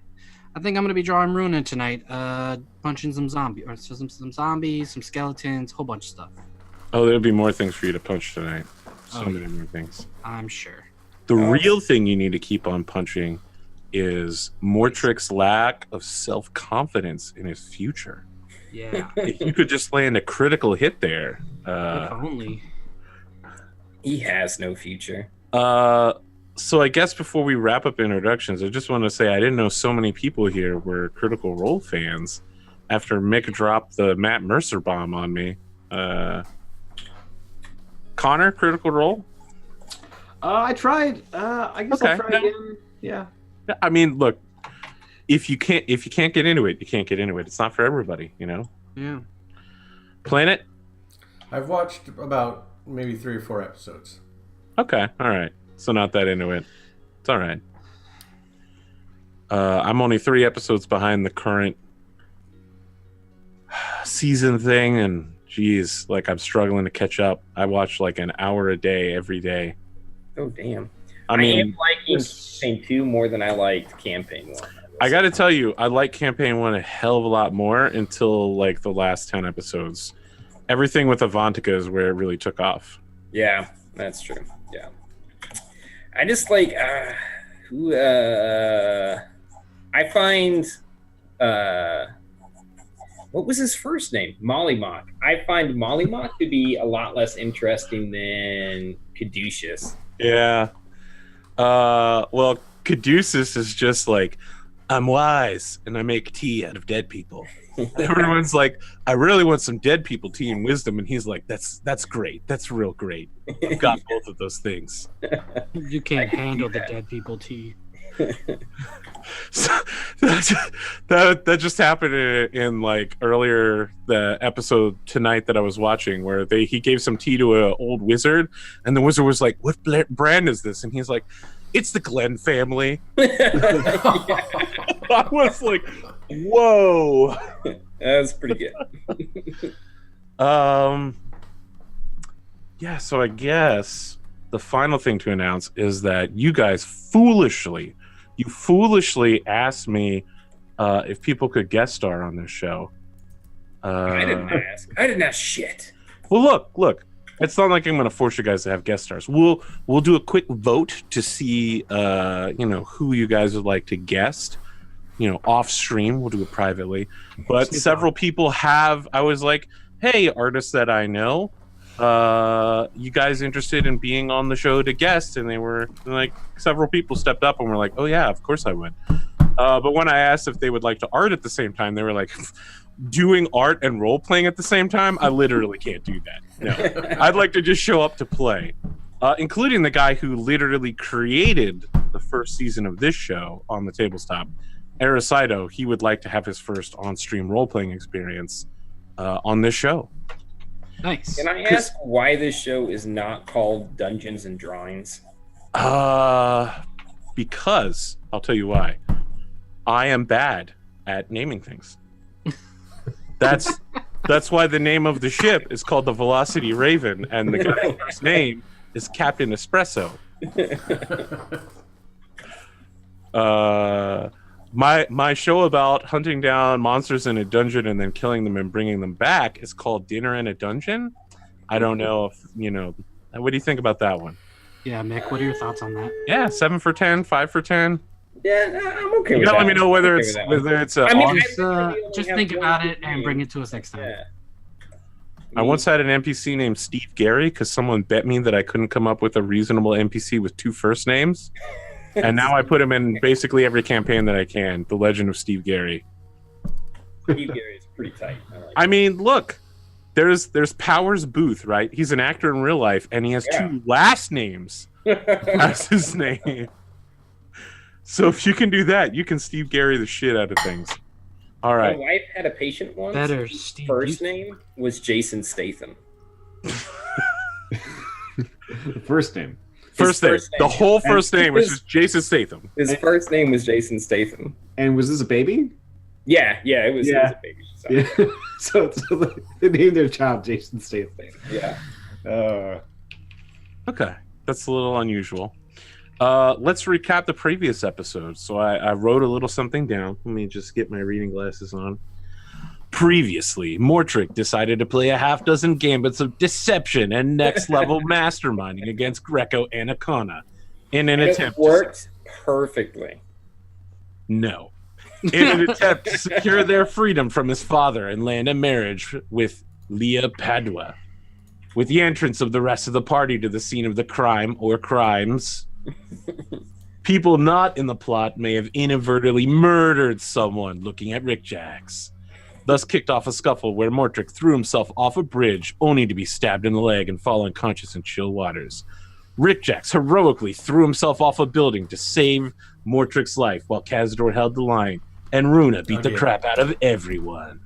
I think I'm gonna be drawing Runa tonight. Punching some zombies, some zombies, some skeletons, whole bunch of stuff. Oh, there'll be more things for you to punch tonight. So Oh, many more things. I'm sure. The real thing you need to keep on punching is Mortrick's lack of self-confidence in his future. Yeah. If you could just land a critical hit there. If only. He has no future. So I guess before we wrap up introductions, I just want to say I didn't know so many people here were Critical Role fans after Mick dropped the Matt Mercer bomb on me. Connor, Critical Role? I tried. I guess I'll try again. Yeah. I mean, look, if you can't get into it, you can't get into it. It's not for everybody, Yeah. Planet? I've watched about maybe 3 or 4 episodes. Okay, all right. So not that into it. It's all right. I'm only 3 episodes behind the current season thing, and geez, like I'm struggling to catch up. I watch like an hour a day every day. Oh, damn. I I mean, am liking Campaign 2 more than I liked Campaign 1. I got to tell you, I like campaign 1 a hell of a lot more until like the last 10 episodes. Everything with Avantika is where it really took off. Yeah, that's true. Yeah. I just like I find what was his first name? Mollymock. I find Mollymock to be a lot less interesting than Caduceus. Yeah. Well, Caduceus is just like, I'm wise and I make tea out of dead people. Everyone's like, I really want some dead people tea and wisdom, and he's like, that's great. That's real great. I've got both of those things. You can't handle the dead people tea. So, that just happened in like earlier the episode tonight that I was watching, where he gave some tea to an old wizard, and the wizard was like, "What brand is this?" And he's like, "It's the Glenn family." I was like, "Whoa." That's pretty good. Yeah, so I guess the final thing to announce is that you guys foolishly asked me if people could guest star on this show. I didn't ask. I didn't ask shit. Well, look. It's not like I'm going to force you guys to have guest stars. We'll do a quick vote to see, who you guys would like to guest. Off stream. We'll do it privately. But several people have. I was like, hey, artists that I know, you guys interested in being on the show to guest? And they were like, several people stepped up and were like, oh yeah, of course I would. But when I asked if they would like to art at the same time, they were like, doing art and role playing at the same time, I literally can't do that. No, I'd like to just show up to play, including the guy who literally created the first season of this show on the tabletop, Aricido. He would like to have his first on-stream role-playing experience on this show. Nice. Can I ask why this show is not called Dungeons and Drawings? Because I'll tell you why. I am bad at naming things. That's why the name of the ship is called the Velocity Raven, and the guy's name is Captain Espresso. My show about hunting down monsters in a dungeon and then killing them and bringing them back is called Dinner in a Dungeon. I don't know if what do you think about that one? Yeah, Mick, what are your thoughts on that? Yeah, 7 for 10, 5 for 10. Yeah, I'm okay with that. You gotta let me know whether Okay it's I mean, Just think about it and bring it to us next time. Yeah. I once had an NPC named Steve Gary because someone bet me that I couldn't come up with a reasonable NPC with 2 first names. And now I put him in basically every campaign that I can. The Legend of Steve Gary. Steve Gary is pretty tight. I mean, look, there's Powers Booth, right? He's an actor in real life, and he has 2 last names as his name. So if you can do that, you can Steve Gary the shit out of things. All right. My wife had a patient once. Better, His Steve. first name was Jason Statham. First name. First name. The whole first name was just Jason Statham. His first name was Jason Statham. And was this a baby? Yeah, it was a baby. So. Yeah. so they named their child Jason Statham. Yeah. Okay. That's a little unusual. Let's recap the previous episode. So I wrote a little something down. Let me just get my reading glasses on. Previously, Mortrick decided to play a half dozen gambits of deception and next level masterminding against Greco and Akana in an attempt. It worked perfectly. No. In an attempt to secure their freedom from his father and land a marriage with Leah Padua. With the entrance of the rest of the party to the scene of the crime or crimes, people not in the plot may have inadvertently murdered someone looking at Rick Jacks. Thus kicked off a scuffle where Mortrick threw himself off a bridge only to be stabbed in the leg and fall unconscious in chill waters. Rick Jacks heroically threw himself off a building to save Mortrick's life while Cazador held the line, and Runa beat the crap out of everyone.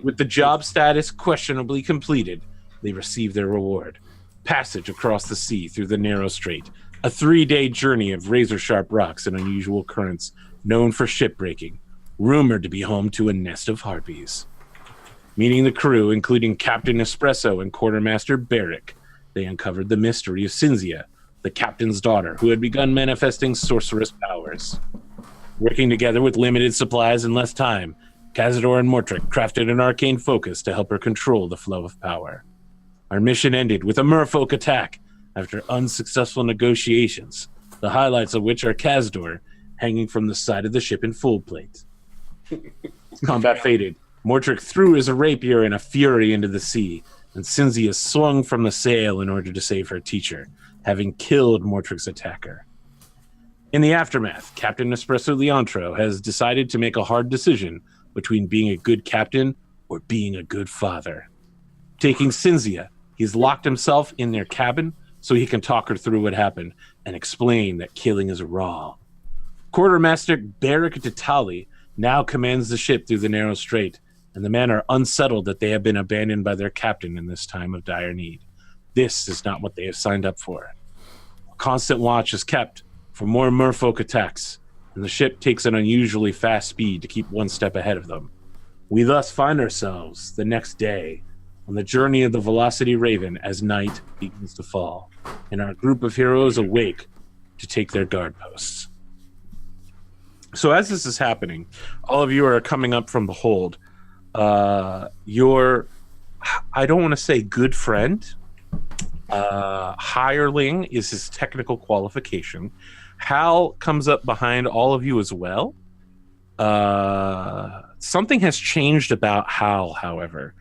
With the job status questionably completed, they received their reward. Passage across the sea through the narrow strait, a 3-day journey of razor-sharp rocks and unusual currents, known for shipbreaking, rumored to be home to a nest of harpies. Meeting the crew, including Captain Espresso and Quartermaster Barrick, they uncovered the mystery of Cinzia, the captain's daughter, who had begun manifesting sorceress powers. Working together with limited supplies and less time, Cazador and Mortrick crafted an arcane focus to help her control the flow of power. Our mission ended with a merfolk attack after unsuccessful negotiations, the highlights of which are Cazador hanging from the side of the ship in full plate. Combat faded. Mortrick threw his rapier in a fury into the sea, and Cynthia swung from the sail in order to save her teacher, having killed Mortrick's attacker. In the aftermath, Captain Espresso Leandro has decided to make a hard decision between being a good captain or being a good father. Taking Cynthia, he's locked himself in their cabin so he can talk her through what happened and explain that killing is raw. Quartermaster Beric Ditali now commands the ship through the narrow strait, and the men are unsettled that they have been abandoned by their captain in this time of dire need. This is not what they have signed up for. A constant watch is kept for more merfolk attacks, and the ship takes an unusually fast speed to keep one step ahead of them. We thus find ourselves, the next day, on the journey of the Velocity Raven as night begins to fall, and our group of heroes awake to take their guard posts. So as this is happening, all of you are coming up from the hold. Your, I don't want to say good friend, hireling is his technical qualification. Hal comes up behind all of you as well. Something has changed about Hal, however.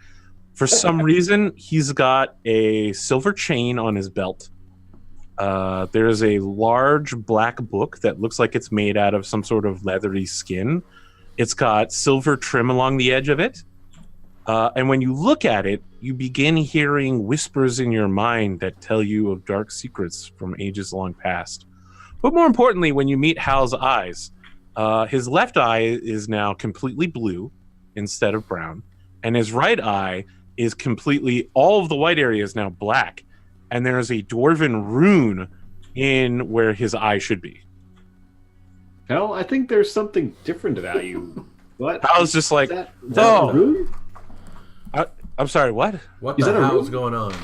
For some reason, he's got a silver chain on his belt. There's a large black book that looks like it's made out of some sort of leathery skin. It's got silver trim along the edge of it. And when you look at it, you begin hearing whispers in your mind that tell you of dark secrets from ages long past. But more importantly, when you meet Hal's eyes, his left eye is now completely blue instead of brown. And his right eye is completely, all of the white area is now black. And there's a dwarven rune in where his eye should be. Hell, I think there's something different about you. What? I was just like, Is that oh. a rune? I'm sorry, what? What Is the that a hell's rune? going on?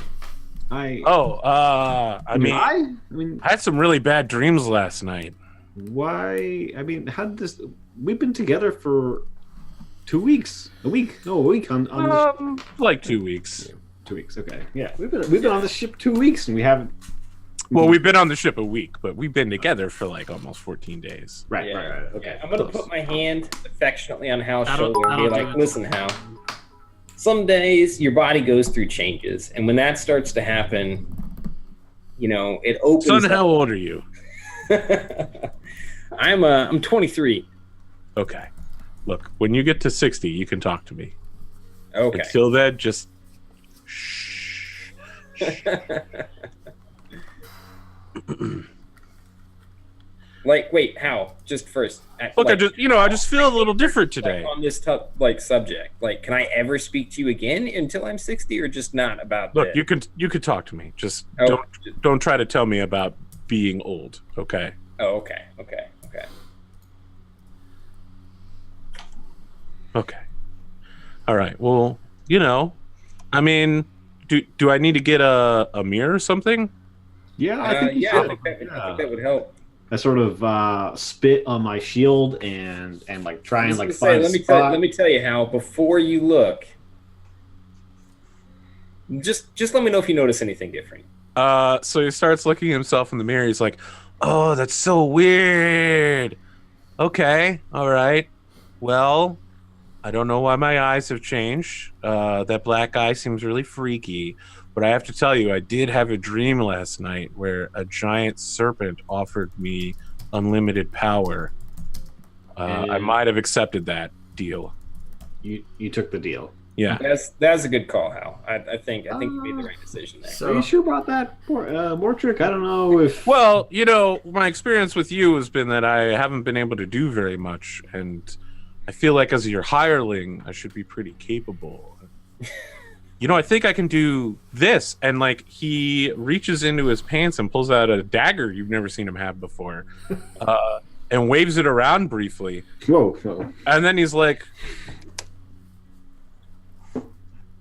I mean, I had some really bad dreams last night. why? I mean, how did this? We've been together for 2 weeks. A week? No, a week on the Like 2 weeks. 2 weeks. Okay, yeah, we've been on the ship 2 weeks and we haven't. Well, we've been on the ship a week, but we've been together for like almost 14 days. Right. Yeah. Right. Okay. Yeah, I'm gonna put my hand affectionately on Hal's That'll- shoulder and be that'll like, do it. "Listen, Hal. Some days your body goes through changes, and when that starts to happen, you know it opens." Son, up- how old are you? I'm 23. Okay. Look, when you get to 60, you can talk to me. Okay. Until then, just shh. Like, wait, Hal? Just first. Look, like, I just feel a little different today. on this subject. Like, can I ever speak to you again until I'm 60, or just not about Look, that? you could talk to me. Just Oh, don't try to tell me about being old, okay? okay. Okay. All right. Well, I mean, do I need to get a mirror or something? Yeah, I think you yeah, I should. think that, Yeah. I think that would help. I sort of spit on my shield and like try and I like was gonna find say, a spot. let me tell you, Hal. Before you look, just let me know if you notice anything different. So he starts looking at himself in the mirror. He's like, "Oh, that's so weird." Okay, all right. Well, I don't know why my eyes have changed. That black eye seems really freaky. But I have to tell you, I did have a dream last night where a giant serpent offered me unlimited power. I might have accepted that deal. You took the deal. Yeah. That's a good call, Hal. I think you made the right decision there. Are you sure about that, Mortrick? I don't know if. Well, my experience with you has been that I haven't been able to do very much, and I feel like as your hireling, I should be pretty capable. I think I can do this. And like he reaches into his pants and pulls out a dagger you've never seen him have before, and waves it around briefly. Whoa. And then he's like,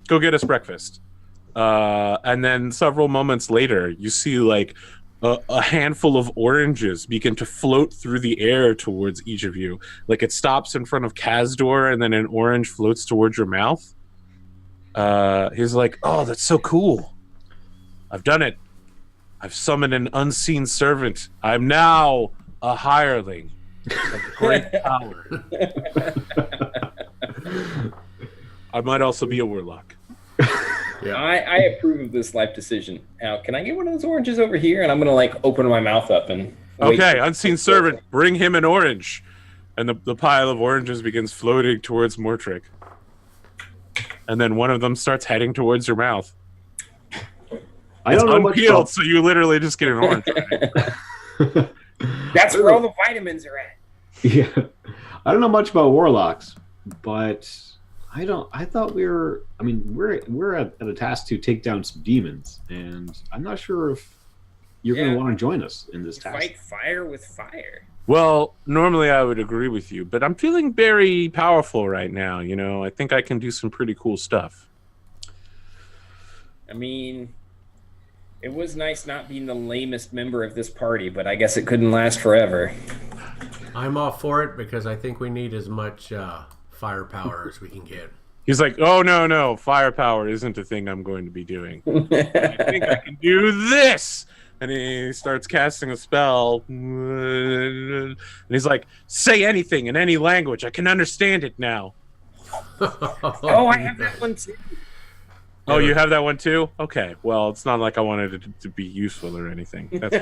"Go get us breakfast." And then several moments later, you see like a handful of oranges begin to float through the air towards each of you. Like it stops in front of Kazdor, and then an orange floats towards your mouth. He's like, "Oh, that's so cool! I've done it. I've summoned an unseen servant. I'm now a hireling of great power. I might also be a warlock." Yeah. I approve of this life decision. Now, can I get one of those oranges over here? And I'm gonna like open my mouth up and wait. Okay, unseen servant, bring him an orange. And the pile of oranges begins floating towards Mortrick. And then one of them starts heading towards your mouth. I It's don't know much unpeeled, about, so you literally just get an orange. That's where all the vitamins are at. yeah, I don't know much about warlocks, but I thought we're at a task to take down some demons, and I'm not sure if you're going Yeah. to want to join us in this task. Fight fire with fire. Well, normally I would agree with you, but I'm feeling very powerful right now, you know? I think I can do some pretty cool stuff. I mean, it was nice not being the lamest member of this party, but I guess it couldn't last forever. I'm all for it because I think we need as much firepower as we can get. He's like, "Oh, no, firepower isn't a thing I'm going to be doing. I think I can do this!" And he starts casting a spell. And he's like, "Say anything in any language. I can understand it now." Oh, I have that one too. Oh, you have that one too? Okay. Well, it's not like I wanted it to be useful or anything. That's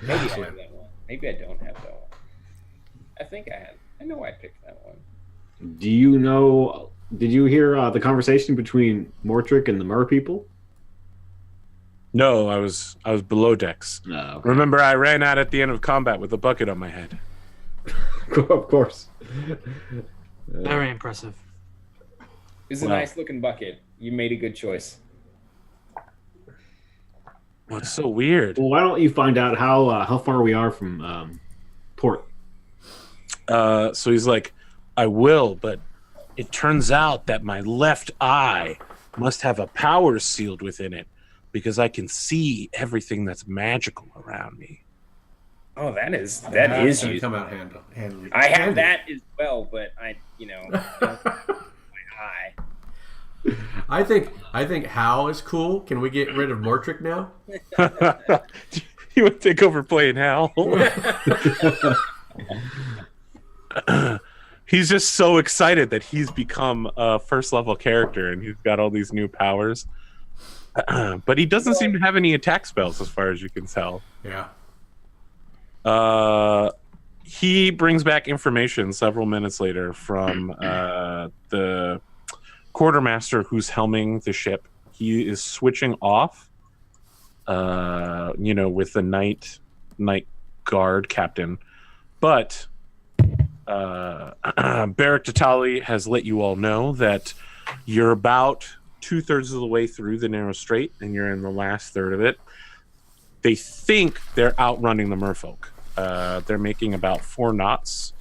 Maybe I have that one. Maybe I don't have that one. I think I had. I know I picked that one. Do you know? Did you hear the conversation between Mortrick and the Mer people? No, I was below decks. No. Okay. Remember, I ran out at the end of combat with a bucket on my head. Of course. Very impressive. It's a Wow. nice looking bucket. You made a good choice. Well, it's so weird. Well, why don't you find out how far we are from port? So he's like, "I will, but it turns out that my left eye must have a power sealed within it because I can see everything that's magical around me." Oh, that is That's useful. gonna come out handy. I have that as well, but I don't my eye. I think Hal is cool. Can we get rid of Mortrick now? You would take over playing Hal. He's just so excited that he's become a first level character and he's got all these new powers. But he doesn't seem to have any attack spells as far as you can tell. Yeah. He brings back information several minutes later from the quartermaster who's helming the ship. He is switching off, with the night guard captain. But Barrack Tatali has let you all know that you're about 2/3 of the way through the narrow strait and you're in the last third of it. They think they're outrunning the merfolk. They're making about 4 knots,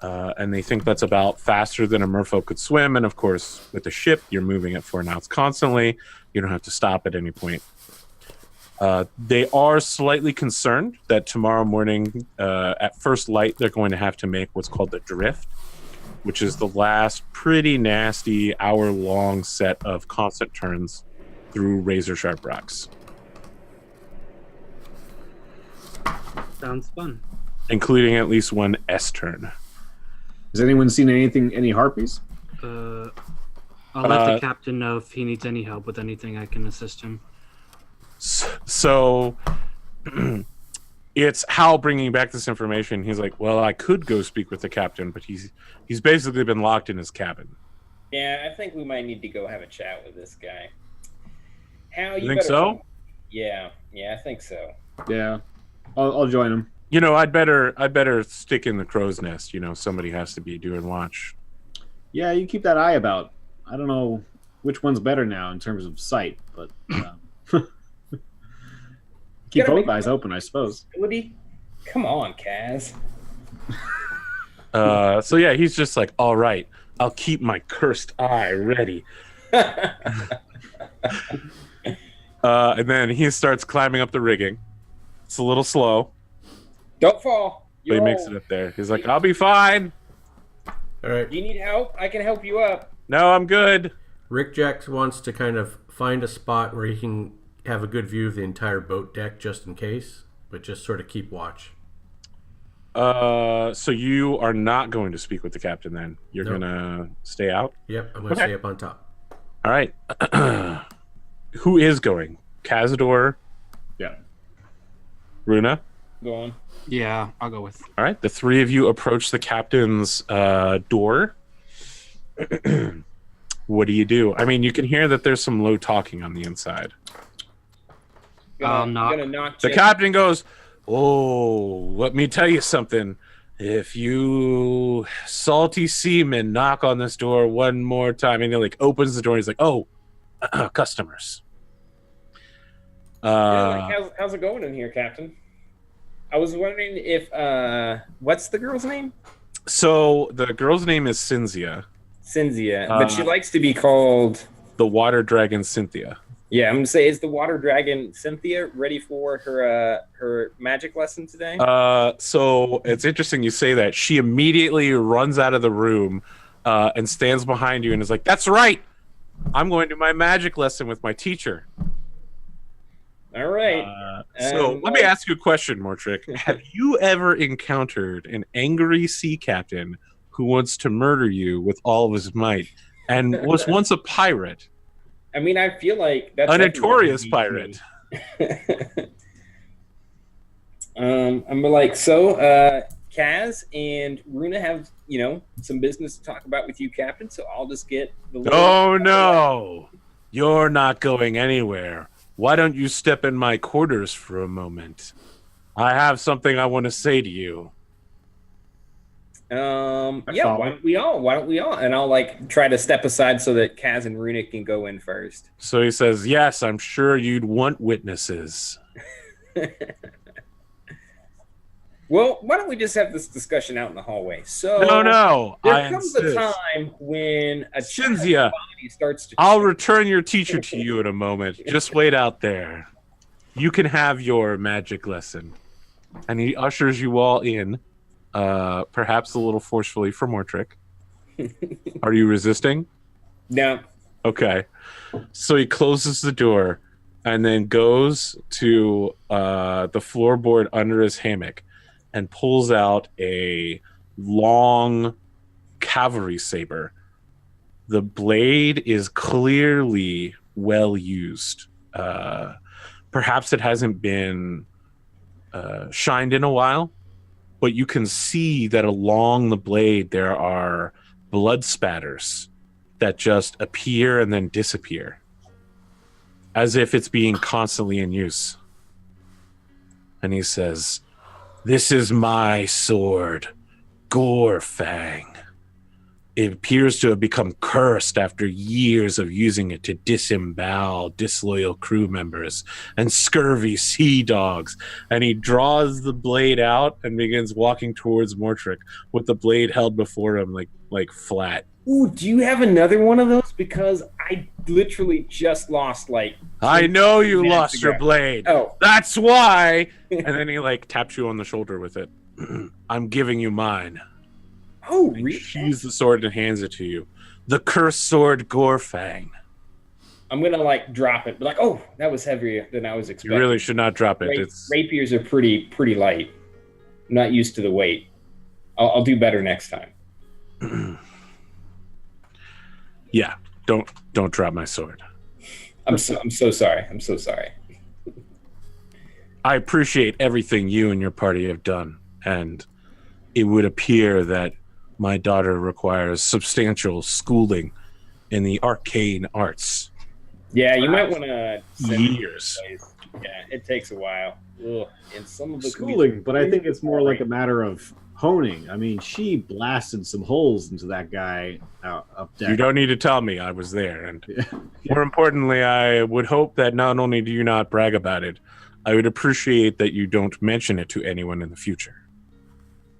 and they think that's about faster than a merfolk could swim. And of course, with the ship, you're moving at 4 knots constantly. You don't have to stop at any point. They are slightly concerned that tomorrow morning, at first light, they're going to have to make what's called the drift, which is the last pretty nasty hour-long set of constant turns through razor-sharp rocks, Sounds fun. including at least one S-turn. Has anyone seen any harpies? I'll let the captain know if he needs any help with anything. I can assist him. So it's Hal bringing back this information. He's like, "Well, I could go speak with the captain, but he's basically been locked in his cabin." Yeah, I think we might need to go have a chat with this guy. Hal, You think better so? come- Yeah, I think so. Yeah, I'll join him. You know, I'd better stick in the crow's nest. You know, somebody has to be doing watch. Yeah, you keep that eye about. I don't know which one's better now in terms of sight, but keep Gotta both make- eyes open, I suppose. Ability? Come on, Kaz. So yeah, he's just like, "All right, I'll keep my cursed eye ready." And then he starts climbing up the rigging. It's a little slow, Don't fall. but he You're makes old. it up there. He's like, I'll be fine. All right. Do you need help? I can help you up. No, I'm good. Rick Jacks wants to kind of find a spot where he can have a good view of the entire boat deck just in case, but just sort of keep watch. So you are not going to speak with the captain then? You're No. gonna stay out? Yep, I'm going to Okay. stay up on top. All right. Who is going? Cazador? Yeah. Runa? Go on. Yeah, I'll go with. All right. The three of you approach the captain's door. What do you do? I mean, you can hear that there's some low talking on the inside. Knock. Gonna knock. The Jake. captain goes, "Oh, let me tell you something. If you salty seamen knock on this door one more time," and he like opens the door, and he's like, "Oh, customers." Yeah, like, how's it going in here, Captain? I was wondering if what's the girl's name? So the girl's name is Cynthia, Cynthia, but she likes to be called. the water dragon Cynthia. Yeah, I'm gonna say, is the water dragon Cynthia ready for her magic lesson today? So it's interesting you say that. She immediately runs out of the room and stands behind you and is like, "That's right. I'm going to my magic lesson with my teacher." All right. So let me ask you a question, Mortrick. Have you ever encountered an angry sea captain who wants to murder you with all of his might and was once a pirate? I mean, I feel like that's A notorious everyone pirate. I'm like, so Kaz and Runa have, some business to talk about with you, Captain. So I'll just get the. Oh no, you're not going anywhere. Why don't you step in my quarters for a moment? I have something I want to say to you. Yeah. follow. Why don't we all? And I'll like try to step aside so that Kaz and Runa can go in first. So he says, "Yes, I'm sure you'd want witnesses." Well, why don't we just have this discussion out in the hallway? So No, there I comes insist. a time when a child's Cynthia, body starts to. I'll return your teacher to you in a moment. Just wait out there. You can have your magic lesson. And he ushers you all in, perhaps a little forcefully for Mortrick. Are you resisting? No. Okay. So he closes the door and then goes to the floorboard under his hammock and pulls out a long cavalry saber. The blade is clearly well used. Perhaps it hasn't been shined in a while, but you can see that along the blade there are blood spatters that just appear and then disappear, as if it's being constantly in use. And he says, "This is my sword, Gorefang. It appears to have become cursed after years of using it to disembowel disloyal crew members and scurvy sea dogs." And he draws the blade out and begins walking towards Mortrick with the blade held before him like flat. Ooh, do you have another one of those? Because I literally just lost "I know you minutes lost your ago. blade. Oh, That's why." And then he taps you on the shoulder with it. "I'm giving you mine." oh, He really? sheathes the sword and hands it to you. "The cursed sword Gorefang." I'm gonna drop it. Be like, oh, that was heavier than I was You expecting. really should not drop it. Ra- It's rapiers are pretty light. I'm not used to the weight. I'll do better next time. yeah. Don't drop my sword. I'm so sorry. I'm so sorry. I appreciate everything you and your party have done, and it would appear that my daughter requires substantial schooling in the arcane arts. Yeah, you might want to. Years. Yeah, it takes a while. Ugh. And some of it can be- Schooling, but I think it's more like a matter of honing. I mean, she blasted some holes into that guy up there. You don't need to tell me, I was there. And Yeah. more importantly, I would hope that not only do you not brag about it, I would appreciate that you don't mention it to anyone in the future.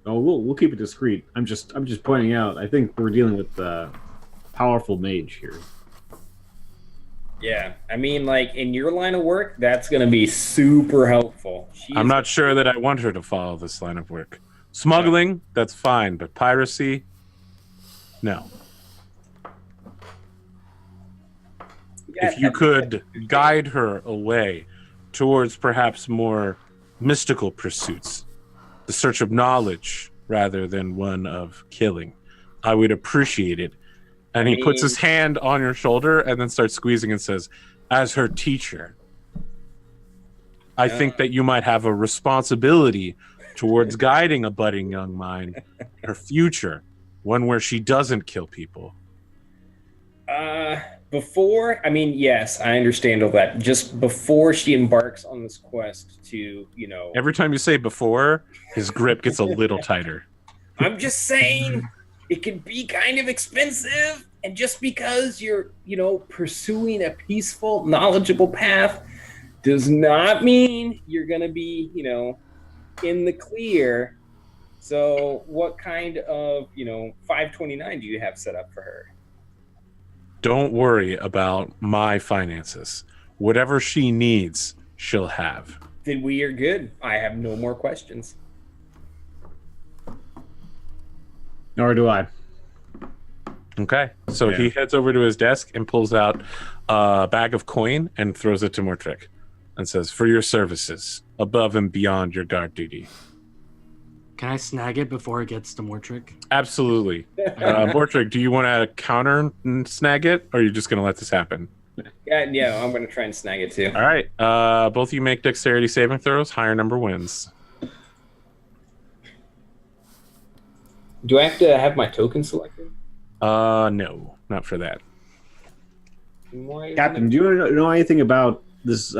Oh, we'll keep it discreet. I'm just pointing out. I think we're dealing with the powerful mage here. Yeah, I mean, like in your line of work, that's going to be super helpful. I'm not sure that I want her to follow this line of work. Smuggling, that's fine, but piracy, no. If you could guide her away towards perhaps more mystical pursuits, the search of knowledge rather than one of killing, I would appreciate it. And he puts his hand on your shoulder and then starts squeezing and says, as her teacher, I think that you might have a responsibility towards guiding a budding young mind, her future, one where she doesn't kill people. Before, I mean, yes, I understand all that. Just before she embarks on this quest to, Every time you say before, his grip gets a little tighter. I'm just saying it can be kind of expensive. And just because you're, pursuing a peaceful, knowledgeable path does not mean you're going to be, in the clear. So what kind of, 529 do you have set up for her? Don't worry about my finances. Whatever she needs, she'll have. Then we are good. I have no more questions. Nor do I. Okay. So he heads over to his desk and pulls out a bag of coin and throws it to Mortrick and says, for your services, above and beyond your guard duty. Can I snag it before it gets to Mortrick? Absolutely. Mortrick, do you want to counter and snag it, or are you just going to let this happen? Yeah, I'm going to try and snag it too. All right. Both of you make dexterity saving throws. Higher number wins. Do I have to have my token selected? No, not for that. Captain, do you know anything about this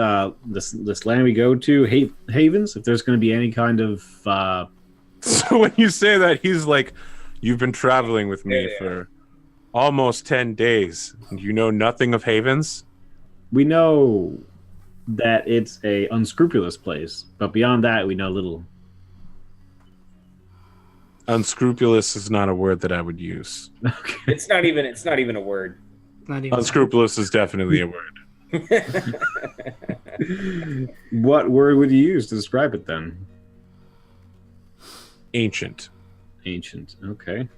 this land we go to, Havens? If there's going to be any kind of So when you say that, he's like, you've been traveling with me for almost 10 days. And you know nothing of Havens? We know that it's a unscrupulous place, but beyond that, we know little. Unscrupulous is not a word that I would use. Okay. It's not even a word. Not even. Unscrupulous is definitely a word. What word would you use to describe it then? Ancient. Ancient. Okay.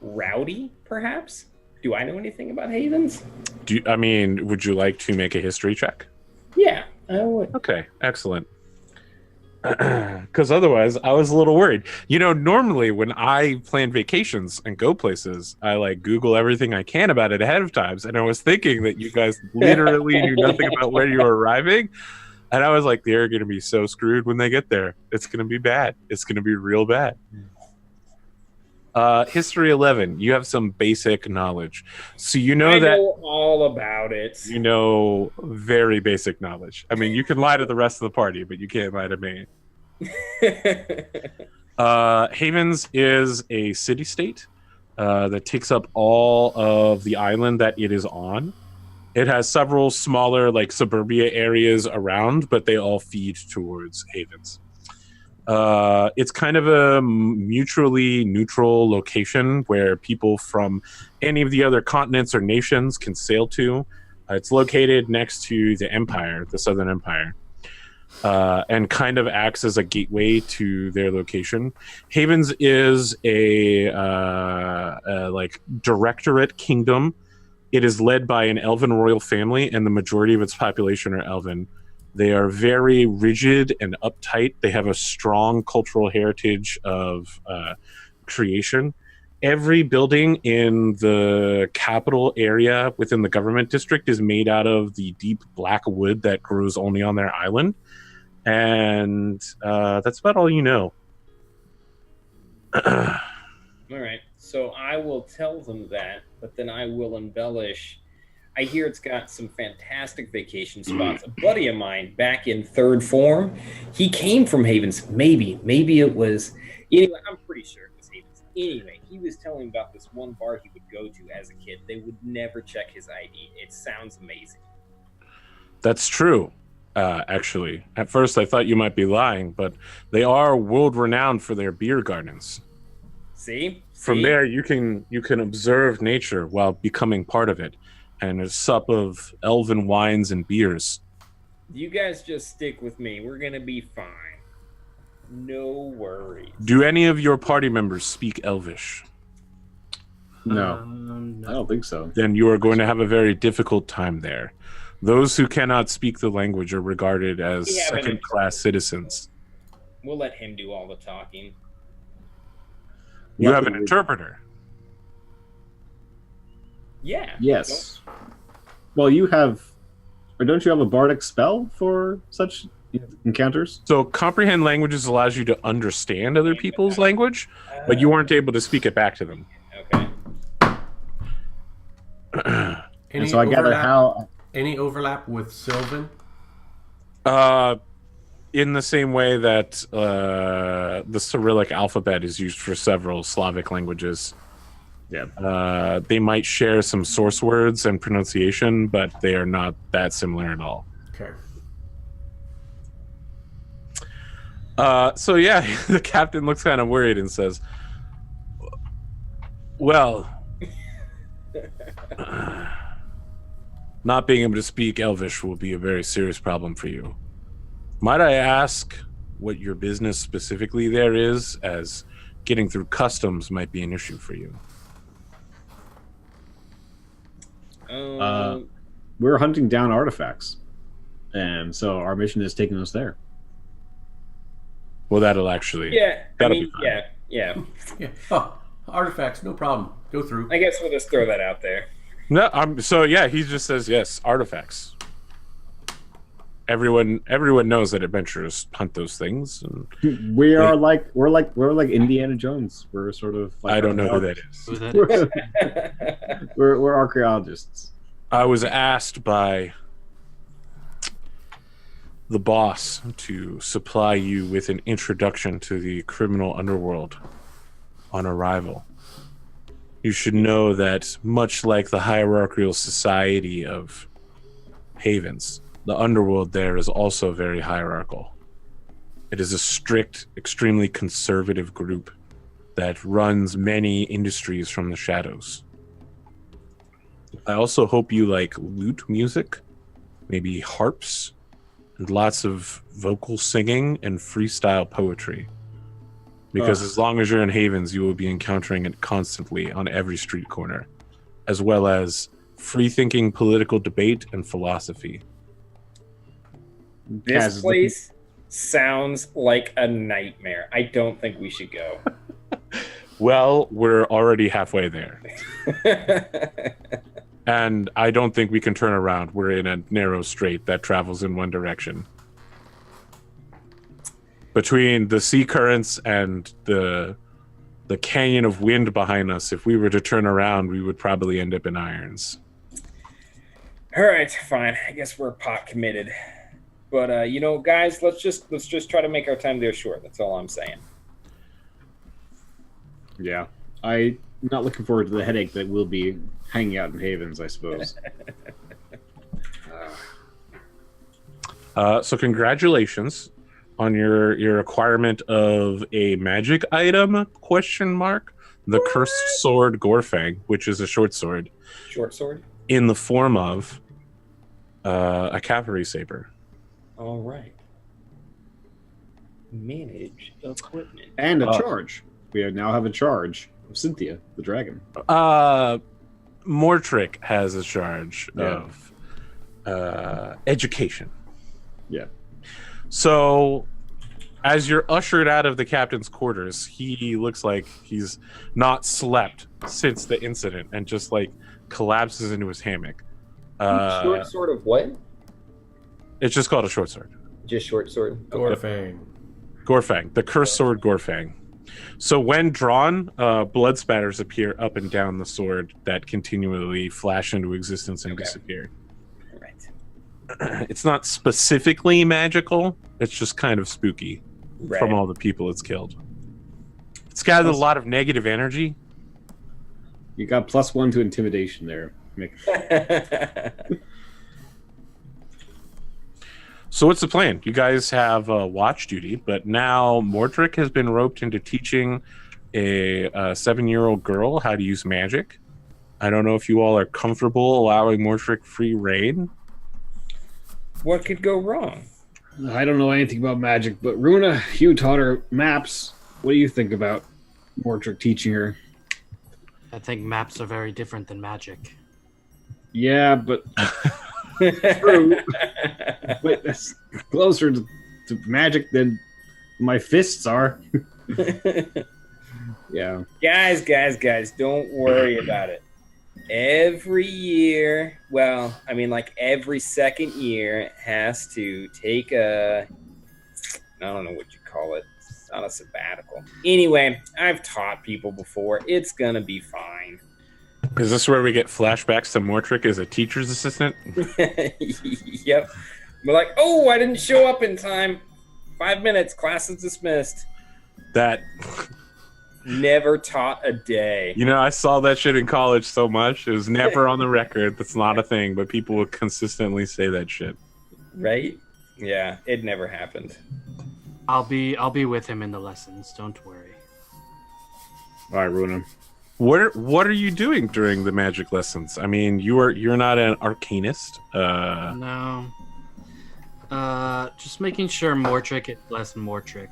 Rowdy, perhaps? Do I know anything about Havens? Would you like to make a history check? Yeah, I would. Okay, excellent. Because otherwise, I was a little worried. Normally when I plan vacations and go places, I Google everything I can about it ahead of time. And I was thinking that you guys literally knew nothing about where you were arriving. And I was like, they're going to be so screwed when they get there. It's going to be bad. It's going to be real bad. History 11. You have some basic knowledge. So I know all about it. Very basic knowledge. I mean, you can lie to the rest of the party, but you can't lie to me. Havens is a city-state that takes up all of the island that it is on. It has several smaller, suburbia areas around, but they all feed towards Havens. It's kind of a mutually neutral location where people from any of the other continents or nations can sail to. It's located next to the Empire, the Southern Empire, and kind of acts as a gateway to their location. Havens is a directorate kingdom. It is led by an elven royal family, and the majority of its population are elven. They are very rigid and uptight. They have a strong cultural heritage of creation. Every building in the capital area within the government district is made out of the deep black wood that grows only on their island. And that's about all you know. All right. So I will tell them that, but then I will embellish. I hear it's got some fantastic vacation spots. A buddy of mine back in third form, he came from Havens. Maybe it was. Anyway, I'm pretty sure it was Havens. Anyway, he was telling me about this one bar he would go to as a kid. They would never check his ID. It sounds amazing. That's true. Actually, at first I thought you might be lying, but they are world renowned for their beer gardens. See? From there, you can observe nature while becoming part of it. and a sup of elven wines and beers. You guys just stick with me. We're gonna be fine. No worries. Do any of your party members speak Elvish? No, No. I don't think so. Then you are going to have a very difficult time there. Those who cannot speak the language are regarded as We have an second-class citizens. We'll let him do all the talking. You have an Luckily- interpreter. Yeah. Yes. Well, you have, or don't you have a bardic spell for such encounters? So comprehend languages allows you to understand other people's language, but you aren't able to speak it back to them. Okay. And so I gather how. Any overlap with Sylvan? In the same way that the Cyrillic alphabet is used for several Slavic languages. Yeah. They might share some source words and pronunciation, but they are not that similar at all. Okay. So yeah, the captain looks kind of worried and says, well, not being able to speak Elvish will be a very serious problem for you. Might I ask what your business specifically there is, as getting through customs might be an issue for you? We're hunting down artifacts, and so our mission is taking us there. Well, that'll actually... Yeah. That'll be fine. Yeah. Yeah. Oh, artifacts, no problem. Go through. I guess we'll just throw that out there. No, so yeah, he just says yes, artifacts. Everyone knows that adventurers hunt those things. And We're like Indiana Jones. We're sort of like I don't know who that is. Who that is. we're archaeologists. I was asked by the boss to supply you with an introduction to the criminal underworld on arrival. You should know that, much like the hierarchical society of Havens, the underworld there is also very hierarchical. It is a strict, extremely conservative group that runs many industries from the shadows. I also hope you like lute music, maybe harps, and lots of vocal singing and freestyle poetry. Because as long as you're in Havens, you will be encountering it constantly on every street corner, as well as free-thinking political debate and philosophy. This place sounds like a nightmare. I don't think we should go. Well, we're already halfway there. And I don't think we can turn around. We're in a narrow strait that travels in one direction. Between the sea currents and the canyon of wind behind us, if we were to turn around, we would probably end up in irons. All right, fine. I guess we're pot committed. But guys, let's just try to make our time there short. That's all I'm saying. Yeah, I'm not looking forward to the headache that will be hanging out in Havens, I suppose. So congratulations on your acquirement of a magic item, ? The Cursed Sword Gorfang, which is a short sword. Short sword? In the form of a cavalry saber. All right. Manage equipment. And a charge. We now have a charge of Cynthia, the dragon. Mortrick has a charge of education. Yeah. So, as you're ushered out of the captain's quarters, he looks like he's not slept since the incident and just like collapses into his hammock. Short sword of what? It's just called a short sword. Just short sword. Gorfang. Gorfang, the cursed sword Gorfang. So when drawn, blood spatters appear up and down the sword that continually flash into existence and disappear. Right. It's not specifically magical. It's just kind of spooky Right. from all the people it's killed. It's got a lot of negative energy. You got +1 to intimidation there, Mick. So what's the plan? You guys have watch duty, but now Mortrick has been roped into teaching a 7-year-old girl how to use magic. I don't know if you all are comfortable allowing Mortrick free reign. What could go wrong? I don't know anything about magic, but Runa, you taught her maps. What do you think about Mortrick teaching her? I think maps are very different than magic. Yeah, but true. But that's closer to magic than my fists are. Yeah. Guys, don't worry about it. Every year, well, I mean, like every second year has to take I don't know what you call it. It's not a sabbatical. Anyway, I've taught people before. It's gonna be fine. Is this where we get flashbacks to Mortrick as a teacher's assistant? Yep. We're like, oh, I didn't show up in time. 5 minutes, class is dismissed. That, Never taught a day. you know, I saw that shit in college so much. It was never on the record. That's not a thing, but people would consistently say that shit. Right? Yeah, it never happened. I'll be with him in the lessons. Don't worry. All right, Runa. What are you doing during the magic lessons? I mean, you're not an arcanist. No. Just making sure Mortrick is less Mortrick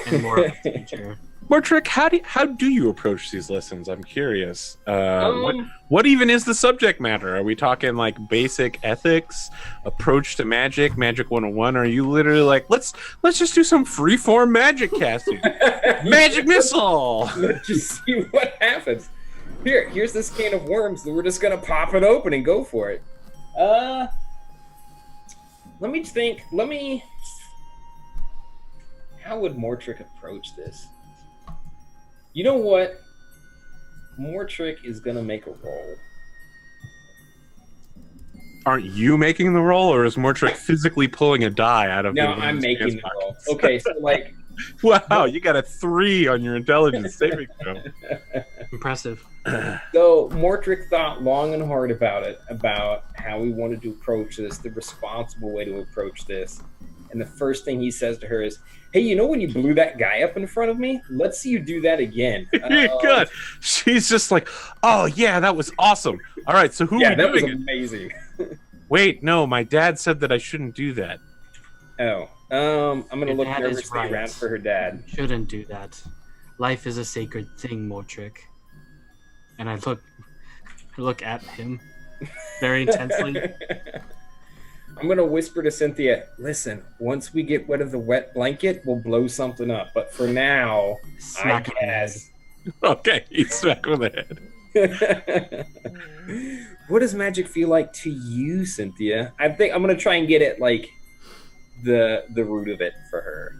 and more of a teacher. Mortrick, how do you approach these lessons? I'm curious. What even is the subject matter? Are we talking like basic ethics, approach to magic, Magic 101? Or are you literally like, let's just do some freeform magic casting, magic missile? Let's just see what happens. Here's this can of worms. We're just gonna pop it open and go for it. Let me think. How would Mortrick approach this? You know what? Mortrick is gonna make a roll. Aren't you making the roll, or is Mortrick physically pulling a die out of? No, the I'm making the roll. pockets? Okay, so like, Wow, you got a 3 on your intelligence saving throw. Impressive. so Mortrick thought long and hard about it, about how he wanted to approach this, the responsible way to approach this. And the first thing he says to her is, hey, you know when you blew that guy up in front of me? Let's see you do that again. Good. She's just like, oh yeah, that was awesome. All right, so who Yeah, are we that was doing it? amazing. Wait, no, my dad said that I shouldn't do that. Oh, I'm gonna Your look dad is nervously right. around for her dad. Shouldn't do that. Life is a sacred thing, Mortrick. And I look at him very intensely. I'm gonna whisper to Cynthia, listen, once we get rid of the wet blanket, we'll blow something up. But for now, Smack him in the head. guess. Okay, he's stuck with the head. What does magic feel like to you, Cynthia? I think I'm gonna try and get it like the root of it for her.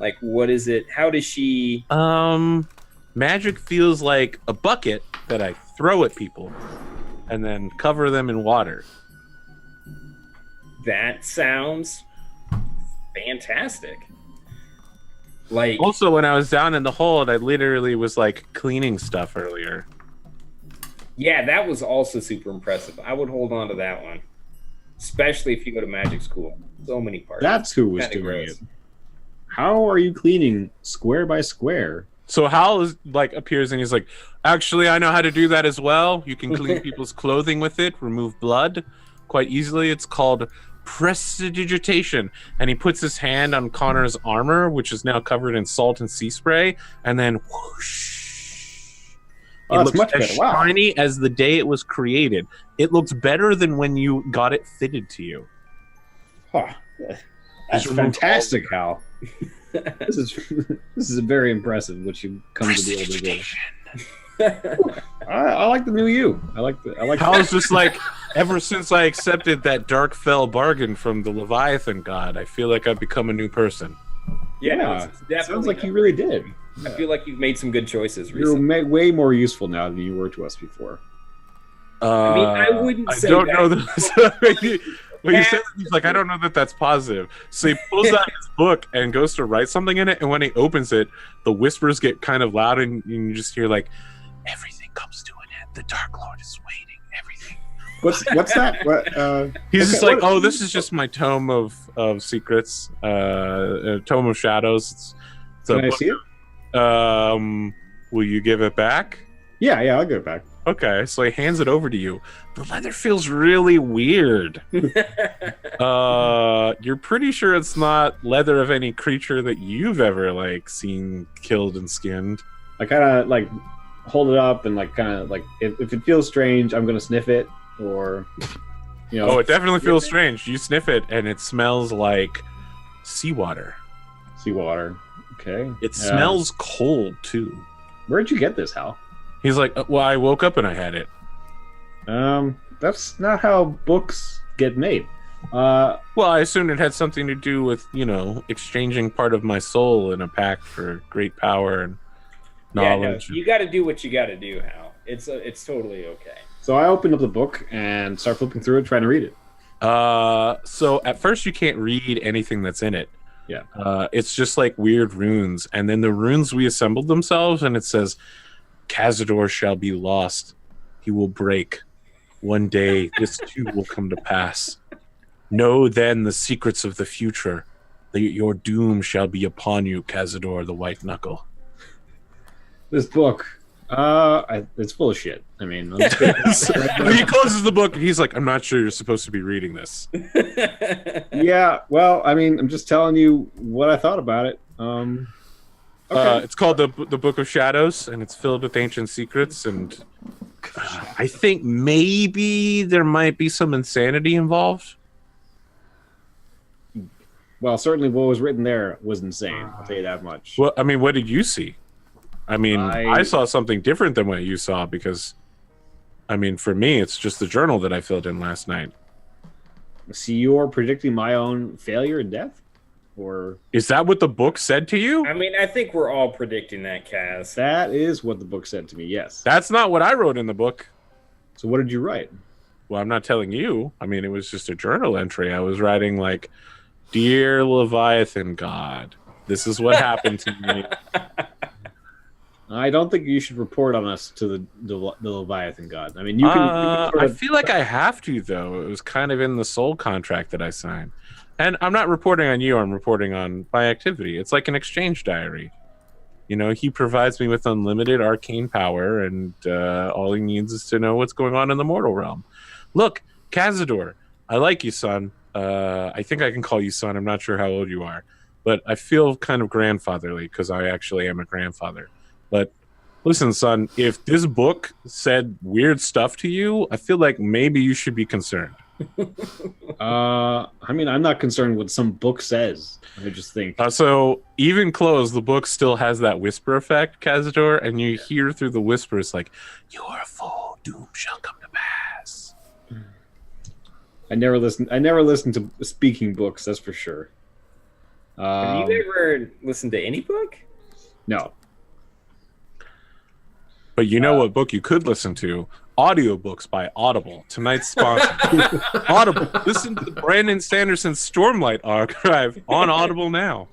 Like, what is it? How does she? Magic feels like a bucket that I throw at people and then cover them in water. That sounds fantastic. Like, Also, when I was down in the hold, I literally was like cleaning stuff earlier. yeah, that was also super impressive. I would hold on to that one, especially if you go to magic school. So many parts. That's who was Kinda doing gross. it. How are you cleaning square by square? So Hal is like appears and he's like, actually, I know how to do that as well. You can clean people's clothing with it, remove blood quite easily. It's called prestidigitation. And he puts his hand on Connor's armor, which is now covered in salt and sea spray, and then whoosh. Oh, It that's looks much as better. Wow. shiny as the day it was created. It looks better than when you got it fitted to you. Huh. That's Just remove fantastic, Hal. This is very impressive what you come to be able to do. I like the new you. I like Hal's just like, ever since I accepted that dark fell bargain from the Leviathan god, I feel like I've become a new person. Yeah, It it's sounds like definitely- you really did. I feel like you've made some good choices You're recently. way more useful now than you were to us before. I mean, I wouldn't I say don't that. know that. When you said that, he's like, I don't know that that's positive. So he pulls out his book and goes to write something in it, and when he opens it, the whispers get kind of loud, and you just hear like, everything comes to an end. The Dark Lord is waiting. Everything. What's that? What? He's Okay, just like, what- oh, this is just my tome of secrets, tome of shadows. It's a Can I book. see it? Will you give it back? Yeah, I'll give it back. Okay, so he hands it over to you. The leather feels really weird. You're pretty sure it's not leather of any creature that you've ever like seen killed and skinned. I kind of like hold it up and like kind of like if it feels strange, I'm gonna sniff it, or you know. Oh, it definitely feels strange. You sniff it and it smells like seawater. Seawater. Okay. It smells cold too. Where'd you get this, Hal? He's like, well, I woke up and I had it. That's not how books get made. Well, I assumed it had something to do with, you know, exchanging part of my soul in a pact for great power and knowledge. You got to do what you got to do, Hal. It's totally okay. So I opened up the book and start flipping through it, trying to read it. So at first you can't read anything that's in it. Yeah. It's just like weird runes, and then the runes reassembled themselves, and it says, "Cazador shall be lost. He will break. One day this too will come to pass. Know then the secrets of the future. Your doom shall be upon you, Cazador the White Knuckle." This book, it's full of shit. I mean, I'm just gonna- He closes the book and he's like, "I'm not sure you're supposed to be reading this." yeah. Well, I mean, I'm just telling you what I thought about it. Okay. It's called the Book of Shadows, and it's filled with ancient secrets. And I think maybe there might be some insanity involved. Well, certainly what was written there was insane. I'll tell you that much. Well, I mean, what did you see? I mean, I I saw something different than what you saw because, I mean, for me, it's just the journal that I filled in last night. See, you're predicting my own failure and death, or Is that what the book said to you? I mean, I think we're all predicting that, Kaz. that is what the book said to me. Yes. That's not what I wrote in the book. So what did you write? Well, I'm not telling you. I mean, it was just a journal entry. I was writing like, "Dear Leviathan God, this is what happened to me." I don't think you should report on us to the Leviathan God. I mean, you can sort I of- feel like I have to, though. It was kind of in the soul contract that I signed. And I'm not reporting on you, I'm reporting on my activity. It's like an exchange diary. You know, he provides me with unlimited arcane power, and all he needs is to know what's going on in the mortal realm. Look, Cazador, I like you, son. I think I can call you son. I'm not sure how old you are. But I feel kind of grandfatherly because I actually am a grandfather. But listen, son, if this book said weird stuff to you, I feel like maybe you should be concerned. I mean, I'm not concerned what some book says. I just think So even closed, the book still has that whisper effect, Cazador, and you hear through the whispers like, "You are a fool, doom shall come to pass." I never listened to speaking books. That's for sure. Have you ever listened to any book? No. But you know what book you could listen to? Audiobooks by Audible. Tonight's sponsor. Audible. Listen to the Brandon Sanderson's Stormlight archive on Audible now.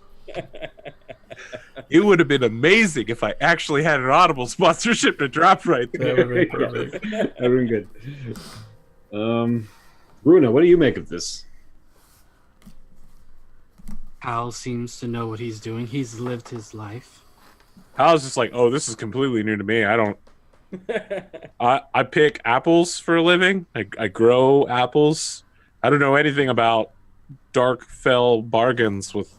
It would have been amazing if I actually had an Audible sponsorship to drop right there. That would be perfect. Everything good. Runa, what do you make of this? Hal seems to know what he's doing. He's lived his life. I was just like, oh, this is completely new to me. I don't. I pick apples for a living. I grow apples. I don't know anything about dark fell bargains with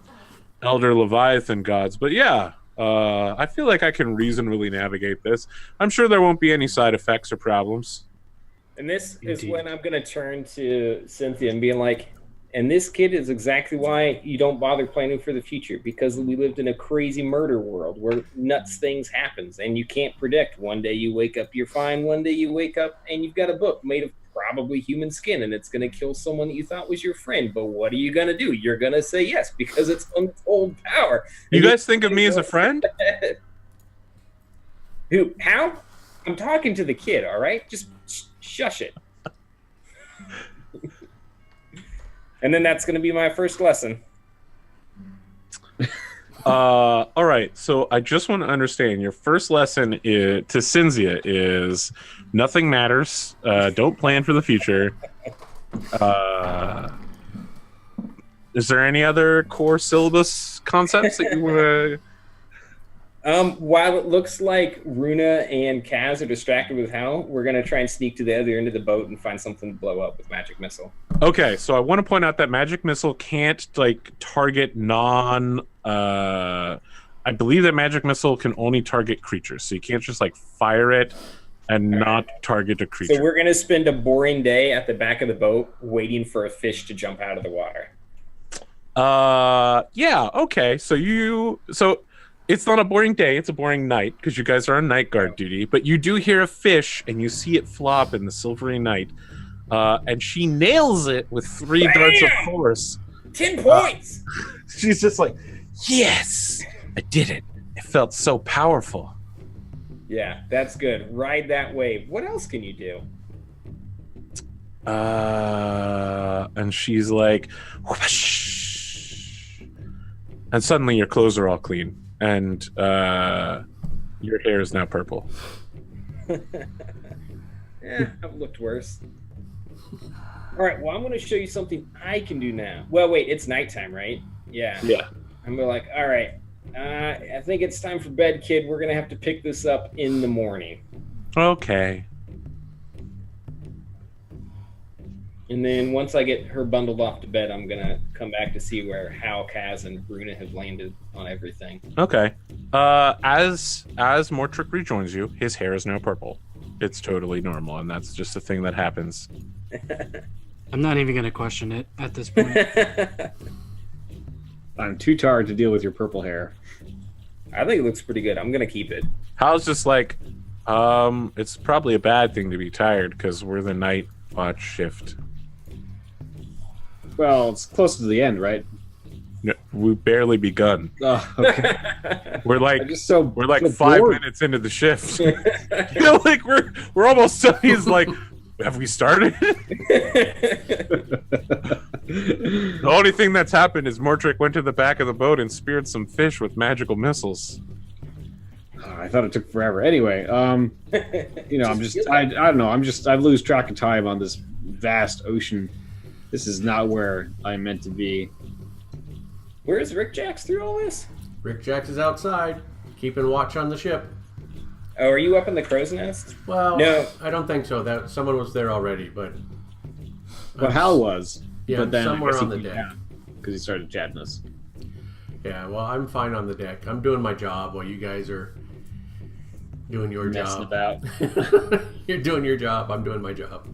elder Leviathan gods, but yeah, I feel like I can reasonably navigate this. I'm sure there won't be any side effects or problems. And this is Indeed. when I'm going to turn to Cynthia and being like, and this kid is exactly why you don't bother planning for the future, because we lived in a crazy murder world where nuts things happens and you can't predict. One day you wake up, you're fine. One day you wake up and you've got a book made of probably human skin and it's going to kill someone that you thought was your friend. But what are you going to do? You're going to say yes because it's untold power. You And guys think of me as a friend? Who? How? I'm talking to the kid, all right? Just shush it. And then that's going to be my first lesson. All right. So I just want to understand. Your first lesson to Cynthia is nothing matters. Don't plan for the future. Is there any other core syllabus concepts that you want to? While it looks like Runa and Kaz are distracted with Hal, we're gonna try and sneak to the other end of the boat and find something to blow up with magic missile. Okay, so I want to point out that magic missile can't like target I believe that magic missile can only target creatures, so you can't just like fire it and not target a creature. So we're gonna spend a boring day at the back of the boat waiting for a fish to jump out of the water. Yeah, okay. So it's not a boring day, it's a boring night because you guys are on night guard duty, but you do hear a fish and you see it flop in the silvery night. And she nails it with 3 darts of force. 10 points! She's just like, yes, I did it. It felt so powerful. Yeah, that's good. Ride that wave. What else can you do? And she's like, whoosh. And suddenly your clothes are all clean, and your hair is now purple. Yeah, I've looked worse. All right, well, I'm going to show you something I can do now. Well, wait, it's nighttime, right? Yeah. Yeah. I'm gonna like, all right, I think it's time for bed, kid. We're going to have to pick this up in the morning. Okay. And then once I get her bundled off to bed, I'm going to come back to see where Hal, Kaz, and Bruna have landed on everything. Okay. As Mortrick rejoins you, his hair is now purple. It's totally normal, and that's just a thing that happens. I'm not even going to question it at this point. I'm too tired to deal with your purple hair. I think it looks pretty good. I'm going to keep it. Hal's just like, it's probably a bad thing to be tired because we're the night watch shift. Well, it's close to the end, right? No, we barely begun. Oh, okay. We're like I'm just so we're like so 5 bored. minutes into the shift. You know, like we're almost done. He's like, have we started? The only thing that's happened is Mortrick went to the back of the boat and speared some fish with magical missiles. Oh, I thought it took forever. Anyway, you know, I don't know. I lose track of time on this vast ocean. This is not where I'm meant to be. Where's Rick Jacks through all this? Rick Jacks is outside, keeping watch on the ship. Oh, are you up in the crow's nest? Well, No. I don't think so. That someone was there already, but Well, Hal was. Yeah, but then somewhere I guess on the he deck. because he started chatting us. yeah. Well, I'm fine on the deck. I'm doing my job while you guys are doing your Messing job. about. You're doing your job. I'm doing my job.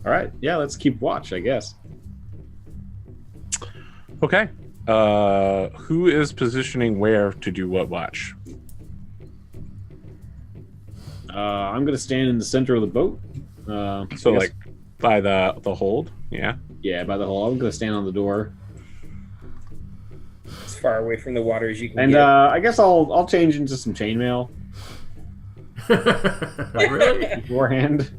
All right, yeah, let's keep watch, I guess. Okay. Who is positioning where to do what watch? I'm gonna stand in the center of the boat. So I guess- like by the hold, yeah. yeah, by the hole. I'm gonna stand on the door, As far away from the water as you can and get. I guess I'll change into some chainmail Really? beforehand.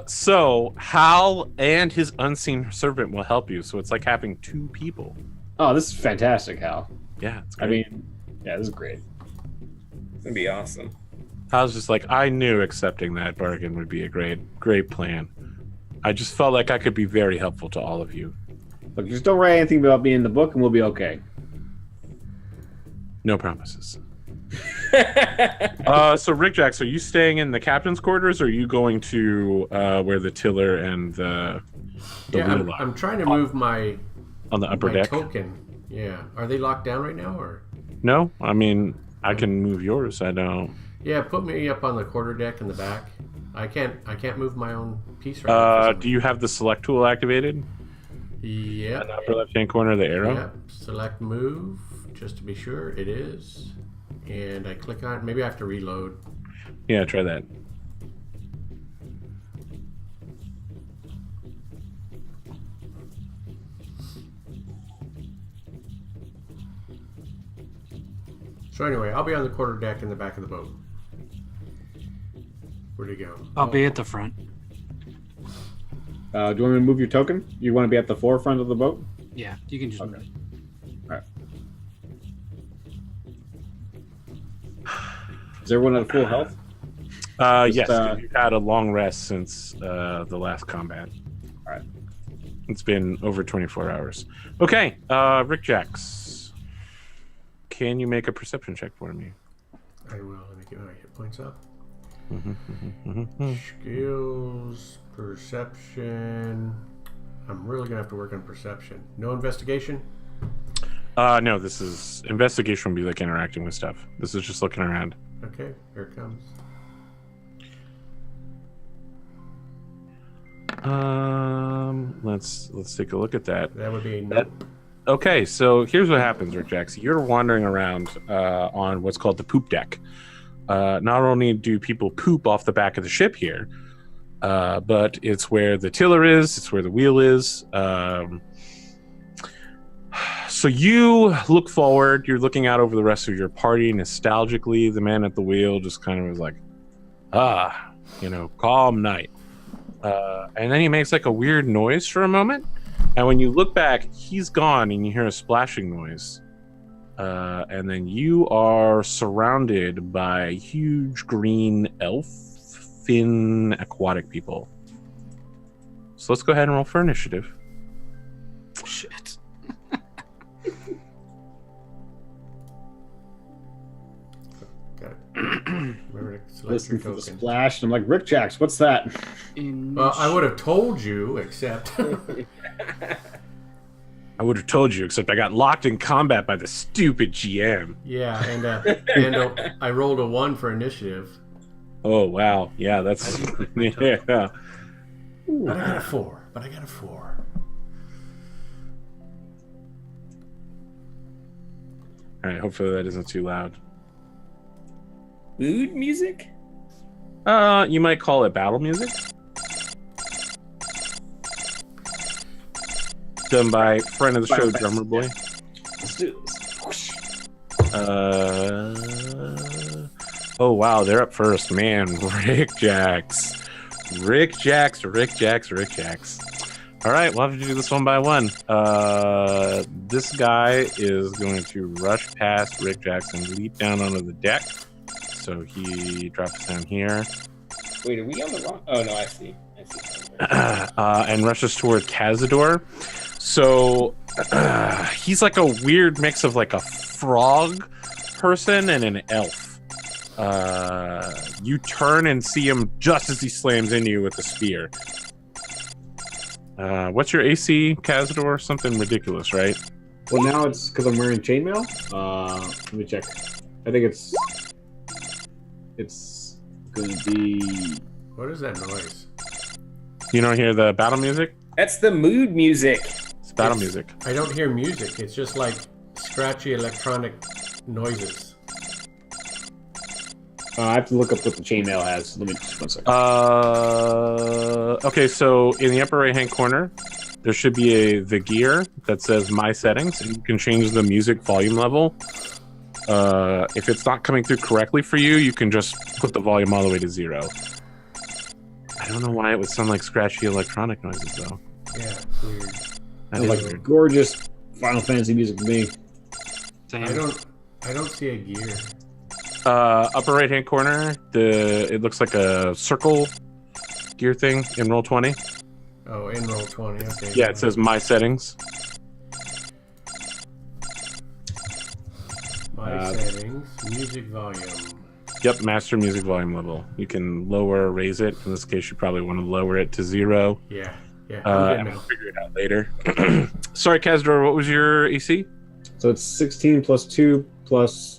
So Hal and his unseen servant will help you. So it's like having 2 people. Oh, this is fantastic, Hal. Yeah, it's I great. mean, yeah, this is great. It's going to be awesome. Hal's just like, I knew accepting that bargain would be a great plan. I just felt like I could be very helpful to all of you. Look, just don't write anything about me in the book, and we'll be okay. No promises. So Rick Jacks, are you staying in the captain's quarters, or are you going to where the tiller and the Yeah, wheel are? I'm trying to move my On the upper my deck? token. Yeah. Are they locked down right now, or? No, I mean I can move yours. I don't. Yeah, put me up on the quarter deck in the back. I can't move my own piece right now. for some Do you have the select tool activated? reason. Yep. In the upper left hand corner of the arrow. Yep. Select move, just to be sure it is. And I click on it. Maybe I have to reload. Yeah, try that. So anyway, I'll be on the quarter deck in the back of the boat. Where'd he go? I'll be at the front. Do you want me to move your token? You want to be at the forefront of the boat? Yeah, you can just move Okay. it. Is everyone at full health? Yes, 'cause you've had a long rest since the last combat. All right. It's been over 24 hours. Okay, Rick Jacks. can you make a perception check for me? I will. Let me get my hit points up. Mm-hmm. Skills, perception. I'm really gonna have to work on perception. No investigation. No, this is investigation. Would be like interacting with stuff. This is just looking around. Okay, here it comes. Let's take a look at that. That would be That- Okay, so here's what happens, Rick Jackson. You're wandering around on what's called the poop deck. Not only do people poop off the back of the ship here, but it's where the tiller is, it's where the wheel is. So you look forward, you're looking out over the rest of your party nostalgically. The man at the wheel just kind of was like, calm night. And then he makes like a weird noise for a moment. And when you look back, he's gone and you hear a splashing noise. And then you are surrounded by huge green elfin aquatic people. So let's go ahead and roll for initiative. Shit. Got it. Remember to select Listen your for the token. splash, and I'm like, Rick Jacks, what's that? Well, I would have told you, except I would have told you, except I got locked in combat by the stupid GM. yeah, and I rolled a 1 for initiative, Oh, wow. Yeah, that's... yeah. but I got a 4. But I got a 4. All right, hopefully that isn't too loud. Mood music? You might call it battle music. Done by friend of the show, Drummer Boy. Let's do this. Oh wow, they're up first, man. Rick Jacks. All right, we'll have to do this one by one. This guy is going to rush past Rick Jackson, leap down onto the deck. So he drops down here. Wait, are we on the wrong? Oh no, I see. And rushes toward Cazador. So he's like a weird mix of like a frog person and an elf. You turn and see him just as he slams into you with the spear. What's your AC, Cazador? Something ridiculous, right? Well, now it's because I'm wearing chainmail. Let me check. I think it's going to be... What is that noise? You don't hear the battle music? That's the mood music. It's battle music. I don't hear music. It's just like scratchy electronic noises. I have to look up what the chainmail has. Let me just 1 second. Okay, so in the upper right-hand corner, there should be the gear that says My Settings, and you can change the music volume level. If it's not coming through correctly for you, you can just put the volume all the way to 0. I don't know why it would sound like scratchy electronic noises, though. Yeah, it's weird. That is Like weird. gorgeous Final Fantasy music to me. Same. I don't see a gear. Upper right-hand corner, it looks like a circle gear thing in Roll20. Oh, in roll 20. Okay. Yeah, it says My Settings. My settings, music volume. Yep, master music volume level. You can lower or raise it. In this case, you probably want to lower it to 0. Yeah. I'm And good we'll now. figure it out later. Sorry, Kazdor, what was your AC? So it's 16 plus 2 plus...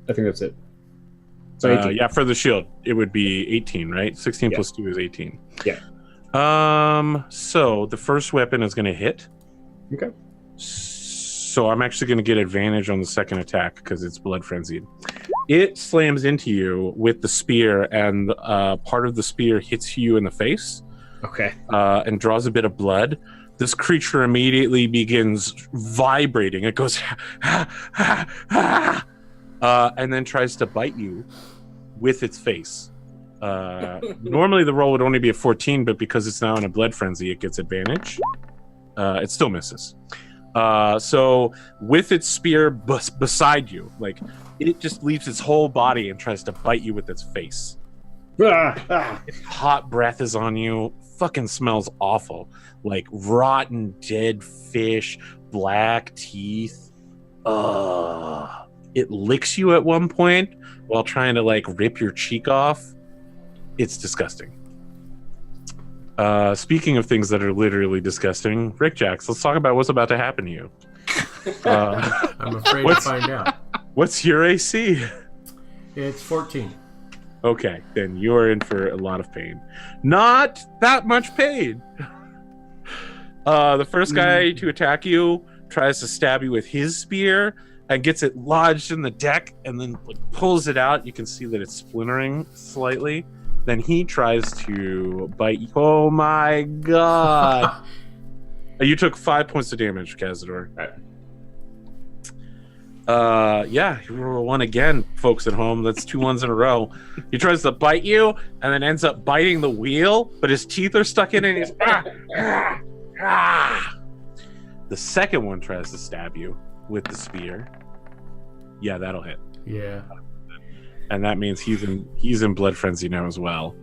I think that's it. So 18. Yeah, for the shield, it would be 18, right? 16 Yeah. plus 2 is 18. Yeah. So the first weapon is going to hit. Okay. So I'm actually going to get advantage on the second attack because it's blood frenzied. It slams into you with the spear, and part of the spear hits you in the face. Okay. And draws a bit of blood. This creature immediately begins vibrating. It goes, and then tries to bite you with its face. Normally the roll would only be a 14, but because it's now in a blood frenzy, it gets advantage. It still misses. So with its spear beside you, like it just leaves its whole body and tries to bite you with its face. Its hot breath is on you. Fucking smells awful. Like rotten dead fish, black teeth. It licks you at one point while trying to like rip your cheek off. It's disgusting. Speaking of things that are literally disgusting, Rick Jacks, let's talk about what's about to happen to you. I'm afraid to find out. What's your AC? It's 14. Okay, then you're in for a lot of pain. Not that much pain. The first guy to attack you tries to stab you with his spear and gets it lodged in the deck and then like, pulls it out. You can see that it's splintering slightly. Then he tries to bite you. Oh my god. You took 5 points of damage, Cazador. Yeah, you roll one again, folks at home. That's 2 ones in a row. He tries to bite you and then ends up biting the wheel, but his teeth are stuck in it and he's The second one tries to stab you with the spear. Yeah, that'll hit. Yeah. And that means he's in blood frenzy now as well.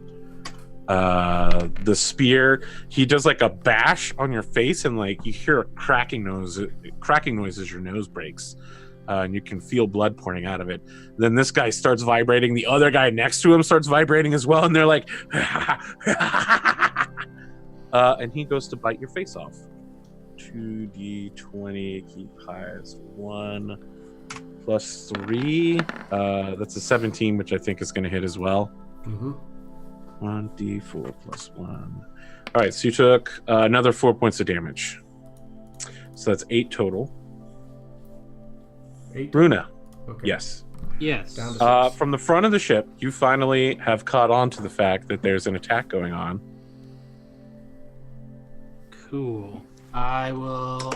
The spear, he does like a bash on your face and like you hear a cracking noise as your nose breaks. And you can feel blood pouring out of it. Then this guy starts vibrating. The other guy next to him starts vibrating as well. And they're like, and he goes to bite your face off. 2d20, keep highest 1 plus 3. That's a 17, which I think is going to hit as well. Mm-hmm. 1d4 plus 1. All right, so you took another 4 points of damage. So that's 8 total. 8? Runa. Okay. Yes. Yes. Down to 6. From the front of the ship, you finally have caught on to the fact that there's an attack going on. Cool. I will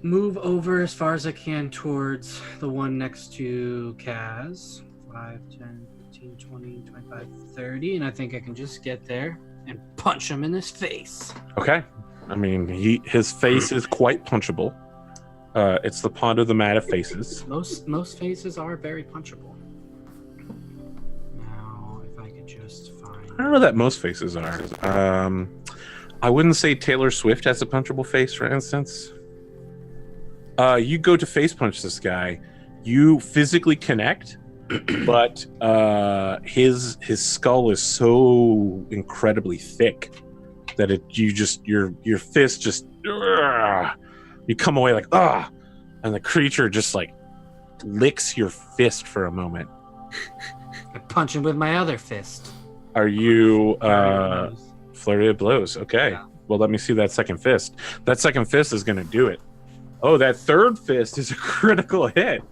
move over as far as I can towards the one next to Kaz. 5, 10, 15, 20, 25, 30. And I think I can just get there and punch him in his face. Okay. I mean, his face is quite punchable. It's the Pond of the Mat of Faces. Most faces are very punchable. Now, if I could just find... I don't know that most faces are. I wouldn't say Taylor Swift has a punchable face, for instance. You go to face punch this guy, you physically connect, but his skull is so incredibly thick that your fist just you come away like and the creature just like licks your fist for a moment. I punch him with my other fist. Are you flurry of blows? Okay. Yeah. Well, let me see that second fist. That second fist is going to do it. Oh, that third fist is a critical hit.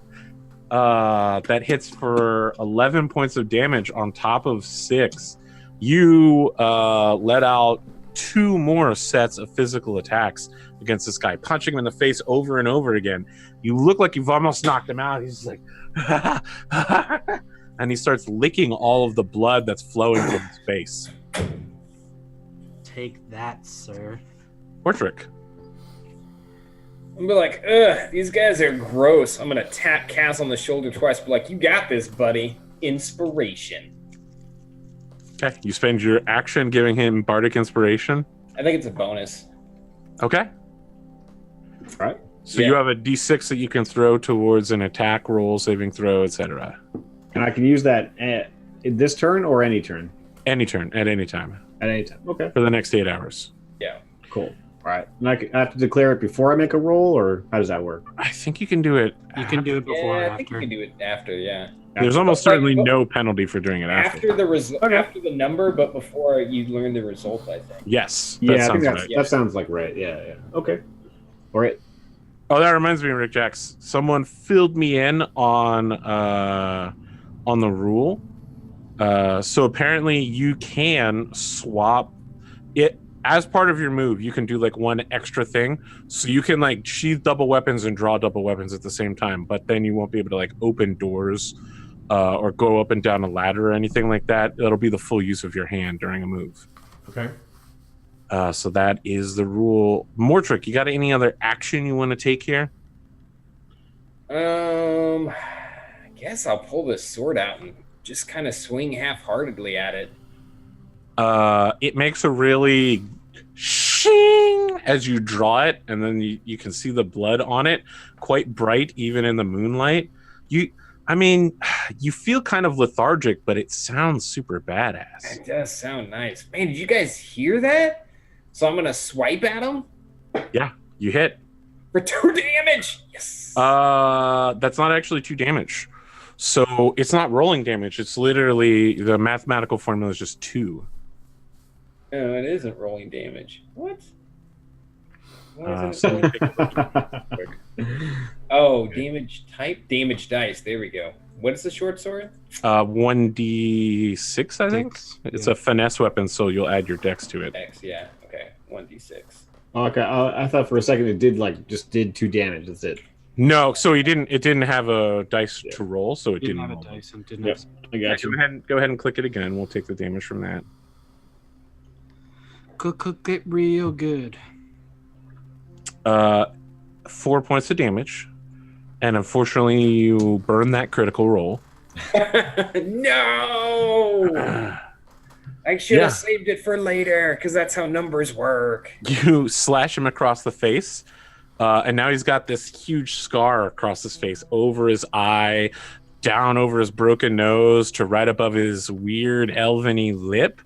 That hits for 11 points of damage on top of 6. You let out 2 more sets of physical attacks against this guy, punching him in the face over and over again. You look like you've almost knocked him out. He's like, and he starts licking all of the blood that's flowing from his face. Take that, sir. Portrick. I'm be like, ugh, these guys are gross. I'm gonna tap Kaz on the shoulder twice, be like, you got this, buddy. Inspiration. Okay, you spend your action giving him bardic inspiration. I think it's a bonus. Okay. All right. So Yeah. you have a d6 that you can throw towards an attack roll, saving throw, etc. And I can use that at this turn or any turn? Any turn, at any time, At any time. Okay. for the next 8 hours. Yeah. Cool. All right. And I have to declare it before I make a roll, or how does that work? I think you can do it. You can do it before Yeah, or I think you after. can do it after, yeah. There's almost Like, certainly what- no penalty for doing it after. After the number, but before you learn the result, I think. Yes, that Yeah, I think sounds that's, right. that sounds like right. Yeah, yeah. Okay. All right. Oh, that reminds me, Rick Jacks. Someone filled me in on the rule. So apparently, you can swap it as part of your move. You can do like one extra thing, so you can like sheath double weapons and draw double weapons at the same time. But then you won't be able to like open doors or go up and down a ladder or anything like that. It'll be the full use of your hand during a move. Okay. So that is the rule. Mortrick, you got any other action you want to take here? I guess I'll pull this sword out and just kind of swing half-heartedly at it. It makes a really shing as you draw it, and then you can see the blood on it, quite bright even in the moonlight. You feel kind of lethargic, but it sounds super badass. That does sound nice. Man, did you guys hear that? So I'm gonna swipe at him Yeah, you hit. for 2 damage. Yes. That's not actually 2 damage. So it's not rolling damage. It's literally the mathematical formula is just 2. No, it isn't rolling damage. What? Why isn't So it let me take a look. Oh, damage type, damage dice. There we go. What is the short sword? 1d6, I think. Six, It's yeah. a finesse weapon, so you'll add your dex to it. X, yeah. Okay, 1d6. Okay, I thought for a second it did 2 damage. That's it. No, so it didn't have a dice to roll, so it Didn't didn't. have a roll. dice and didn't Yep. have. I Yeah, got you. go ahead and click it again. We'll take the damage from that. Cook it real good. 4 points of damage, and unfortunately, you burn that critical roll. No! I should Yeah. have saved it for later, because that's how numbers work. You slash him across the face, and now he's got this huge scar across his face, over his eye, down over his broken nose, to right above his weird elven-y lip.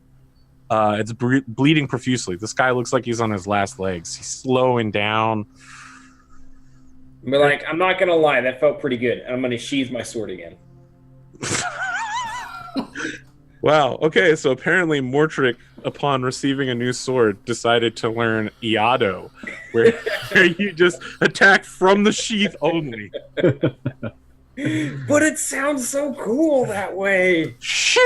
It's bleeding profusely. This guy looks like he's on his last legs. He's slowing down. But like, I'm not gonna lie, that felt pretty good. I'm gonna sheathe my sword again. Wow. Okay, so apparently Mortrick, upon receiving a new sword, decided to learn Iado, where you just attack from the sheath only. But it sounds so cool that way. Shing!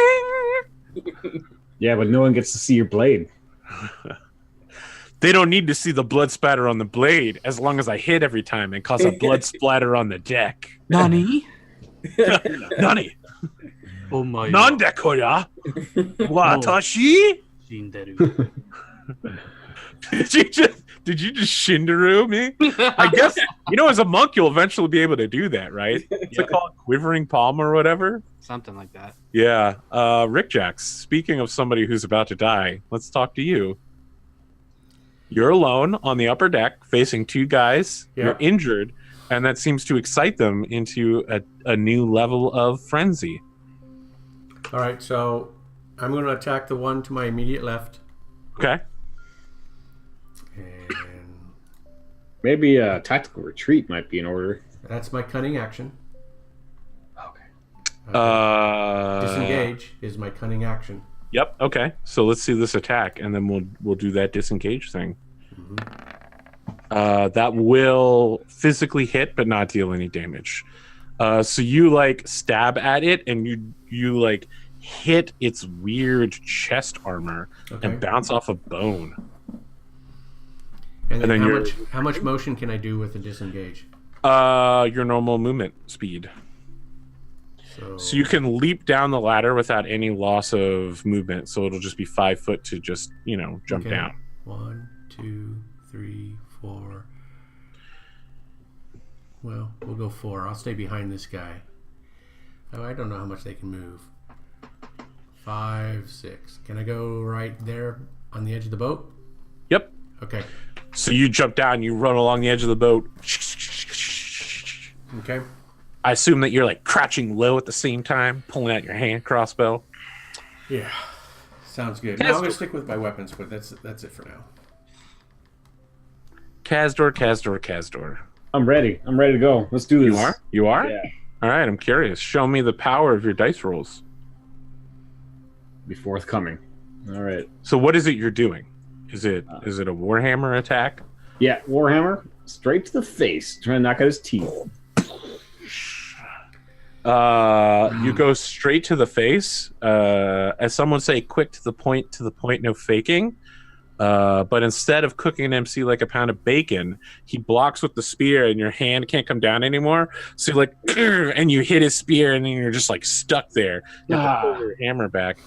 Yeah, but no one gets to see your blade. They don't need to see the blood spatter on the blade as long as I hit every time and cause a blood splatter on the deck. Nani? Nani? Oh my. Nandekoya? Watashi? Shinderu. Did you just Shinderu me? I guess, as a monk, you'll eventually be able to do that, right? What's it called? Quivering palm or whatever? Something like that. Yeah. Rick Jacks, speaking of somebody who's about to die, let's talk to you. You're alone on the upper deck facing 2 guys. Yeah. You're injured, and that seems to excite them into a new level of frenzy. All right, so I'm going to attack the one to my immediate left. Okay. And Maybe a tactical retreat might be in order. that's my cunning action. Okay. Disengage is my cunning action. Yep. Okay. So let's see this attack, and then we'll do that disengage thing. That will physically hit, but not deal any damage. So you stab at it, and you hit its weird chest armor Okay. and bounce off a bone. And then, then how much motion can I do with the disengage? Your normal movement speed. So you So can leap down the ladder without any loss of movement. So it'll just be 5 foot to just jump Okay. down. 1, 2, 3, 4. Well, we'll go 4. I'll stay behind this guy. Oh, I don't know how much they can move. 5, 6. Can I go right there on the edge of the boat? Yep. Okay. So you jump down, you run along the edge of the boat. Okay. I assume that you're crouching low at the same time, pulling out your hand crossbow. Yeah. Sounds good. Now I'm going to stick with my weapons, but that's it for now. Kazdor. I'm ready. I'm ready to go. Let's do this. You are? You are? Yeah. All right, I'm curious. Show me the power of your dice rolls. Be forthcoming. All right. So what is it you're doing? Is it a Warhammer attack? Yeah, Warhammer, straight to the face. Trying to knock out his teeth. You go straight to the face. As some would say, quick to the point, no faking. But instead of cooking an MC like a pound of bacon, he blocks with the spear and your hand can't come down anymore. So you're like, and you hit his spear and then you're just stuck there. You have to pull your hammer back.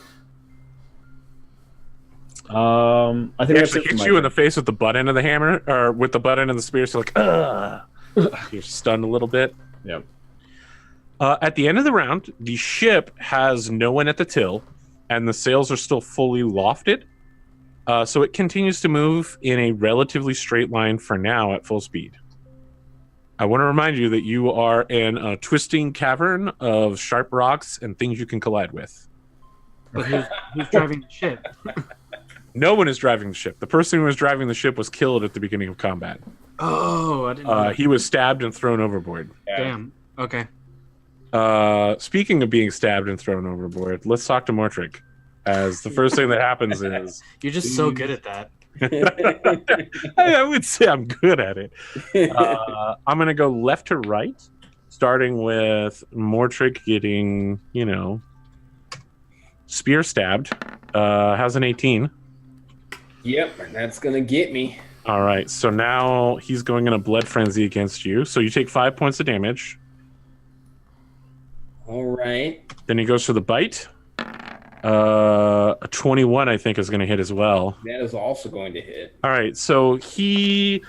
I think He that's actually it for hits my you in turn. the face with the butt end of the hammer, or with the butt end of the spear. So you're stunned a little bit. Yep. At the end of the round, the ship has no one at the till, and the sails are still fully lofted. So it continues to move in a relatively straight line for now at full speed. I want to remind you that you are in a twisting cavern of sharp rocks and things you can collide with. But who's driving the ship? No one is driving the ship. The person who was driving the ship was killed at the beginning of combat. Oh, I didn't know. He was stabbed and thrown overboard. Damn. Okay. Speaking of being stabbed and thrown overboard, let's talk to Mortrick. As the first thing that happens is... You're just so good at that. I would say I'm good at it. I'm going to go left to right, starting with Mortrick getting, spear stabbed. How's an 18? Yep, that's going to get me. All right, so now he's going in a blood frenzy against you. So you take 5 points of damage. All right. Then he goes for the bite. A 21, I think, is going to hit as well. That is also going to hit. All right, so he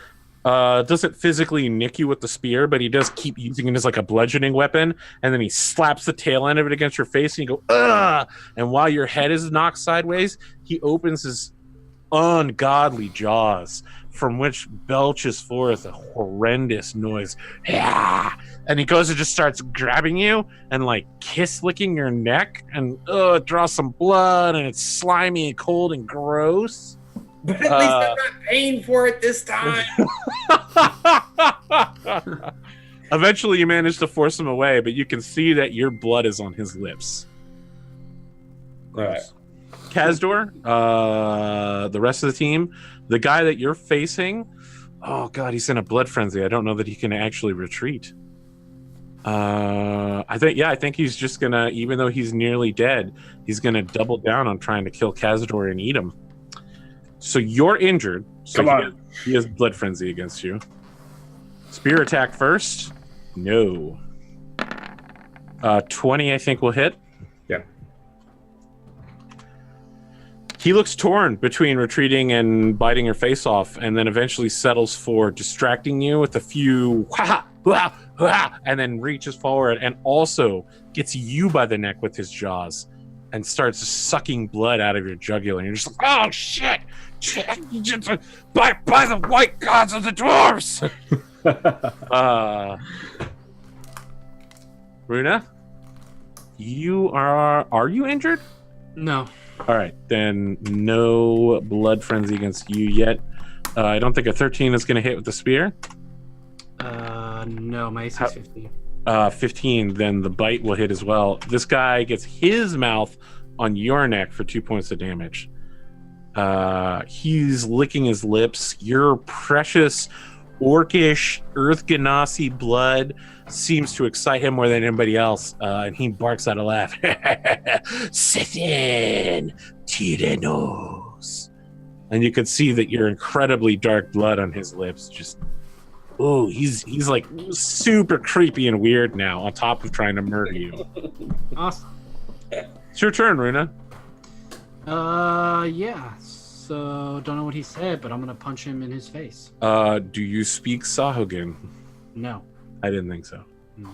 doesn't physically nick you with the spear, but he does keep using it as like a bludgeoning weapon, and then he slaps the tail end of it against your face, and you go, ugh! And while your head is knocked sideways, he opens his ungodly jaws, from which belches forth a horrendous noise. Yeah! And he goes and just starts grabbing you and like kiss licking your neck, and it draws some blood, and it's slimy and cold and gross. But at least I'm not paying for it this time. Eventually you manage to force him away, but you can see that your blood is on his lips. Right. Kazdor, the rest of the team, the guy that you're facing, oh god, he's in a blood frenzy. I don't know that he can actually retreat. I think he's just gonna, even though he's nearly dead, he's gonna double down on trying to kill Kazdor and eat him. So you're injured. So Come on. He has blood frenzy against you. Spear attack first. No. 20, I think, will hit. Yeah. He looks torn between retreating and biting your face off, and then eventually settles for distracting you with a few and then reaches forward and also gets you by the neck with his jaws and starts sucking blood out of your jugular. And you're just like, oh shit! By the white gods of the dwarves! Runa, are you injured? No. All right, then no blood frenzy against you yet. I don't think a 13 is going to hit with the spear. No, my AC is 50. 15, then the bite will hit as well. This guy gets his mouth on your neck for 2 points of damage. He's licking his lips. Your precious orcish earth ganassi blood seems to excite him more than anybody else, and he barks out a laugh. Sit in, Tyrannos. And you can see that your incredibly dark blood on his lips just, he's like super creepy and weird now, on top of trying to murder you. Awesome. It's your turn, Runa. Yeah. So, don't know what he said, but I'm gonna punch him in his face. Do you speak Sahagin? No. I didn't think so. No.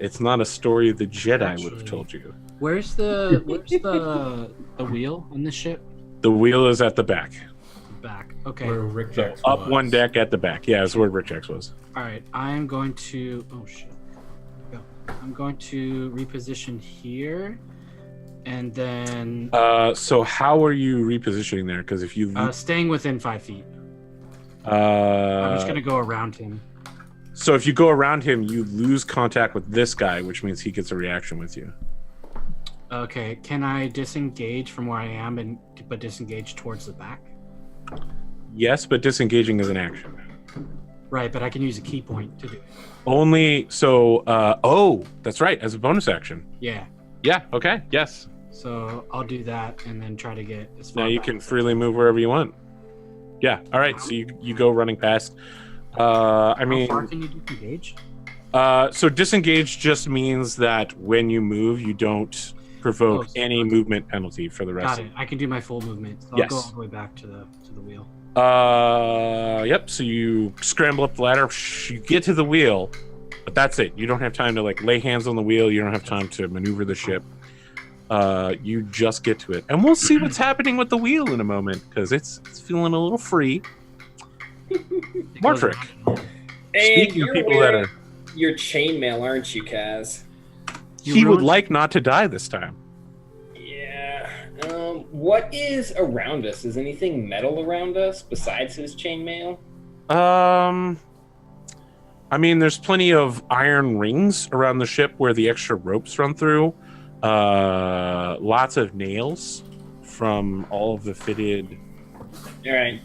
It's not a story the Jedi would have told you. Where's the wheel on this ship? The wheel is at the back. Back. Okay. Where Rick Jax Up was. one deck at the back. Yeah, that's where Rick Jax was. All right. I am going to. Oh shit. Go. I'm going to reposition here, and then So how are you repositioning there? Because if you staying within 5 feet. I'm just gonna go around him. So if you go around him, you lose contact with this guy, which means he gets a reaction with you. Okay. Can I disengage from where I am but disengage towards the back? Yes, but disengaging is an action. Right, but I can use a key point to do it. Only so. That's right. As a bonus action. Yeah. Yeah. Okay. Yes. So I'll do that and then try to get as far Now you back can as freely move wherever you want. Yeah. All right. So you go running past. How far can you disengage? So disengage just means that when you move, you don't provoke any movement penalty for the rest. Got it. I can do my full movement. So Yes. I'll go all the way back to the wheel. Yep. So you scramble up the ladder. You get to the wheel, but that's it. You don't have time to like lay hands on the wheel. You don't have time to maneuver the ship. You just get to it, and we'll see what's happening with the wheel in a moment because it's feeling a little free. Mortrick. And Speaking of you're people that wearing are, your chainmail, aren't you, Kaz? he would like not to die this time. Yeah. What is around us? Is anything metal around us besides his chainmail? I mean, there's plenty of iron rings around the ship where the extra ropes run through. Lots of nails from all of the fitted. All right.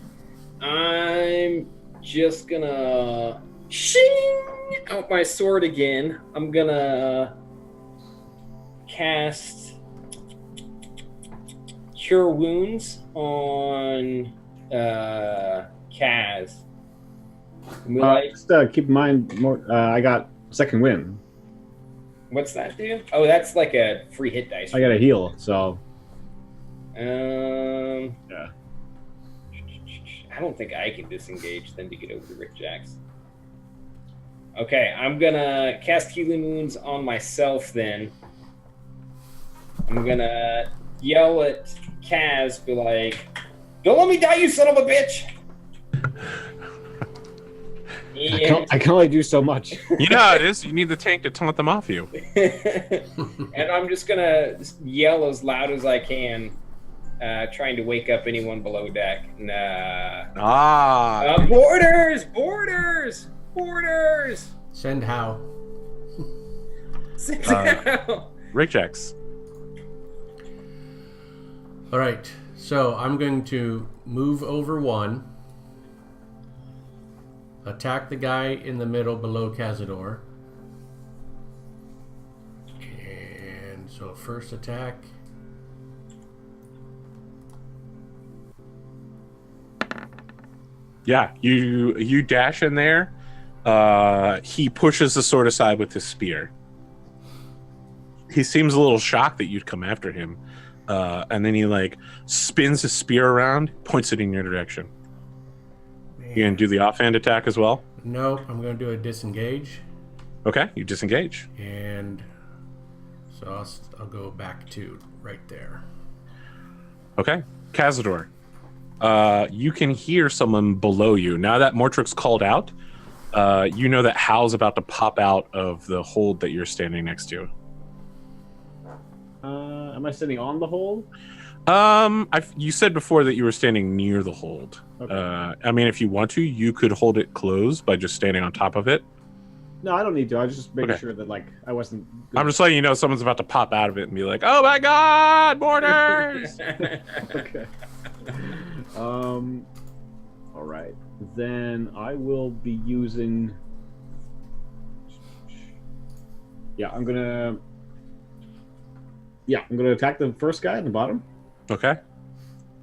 I'm just gonna shing out my sword again. I'm gonna cast Cure Wounds on Kaz. And be like, Just keep in mind, I got second wind. what's that do? Oh, that's like a free hit dice. I got a heal, so Yeah. Yeah. I don't think I can disengage then to get over to Rick Jacks. Okay, I'm gonna cast Healing Wounds on myself then. I'm gonna yell at Kaz, be like, "Don't let me die, you son of a bitch!" I can only do so much. You know how it is. You need the tank to taunt them off you. And I'm just gonna yell as loud as I can, trying to wake up anyone below deck. Boarders! Boarders! Boarders! Send how. Sit down. Rick Jacks. All right. So I'm going to move over one. Attack the guy in the middle below Cazador. And so first attack. Yeah, you dash in there. He pushes the sword aside with his spear. He seems a little shocked that you'd come after him. And then he like spins his spear around, points it in your direction. You gonna do the offhand attack as well? Nope, I'm going to do a disengage. Okay, you disengage. And so I'll go back to right there. Okay, Cazador. You can hear someone below you. Now that Mortrick's called out, you know that Hal's about to pop out of the hold that you're standing next to. Am I sitting on the hole? You said before that you were standing near the hold. Okay. I mean, if you want to, you could hold it closed by just standing on top of it. No, I don't need to. I was just making Okay. sure that like I wasn't. I'm just letting you know someone's about to pop out of it and be like, "Oh my God, borders!" Okay. All right. Then I will be using. I'm gonna attack the first guy at the bottom. Okay.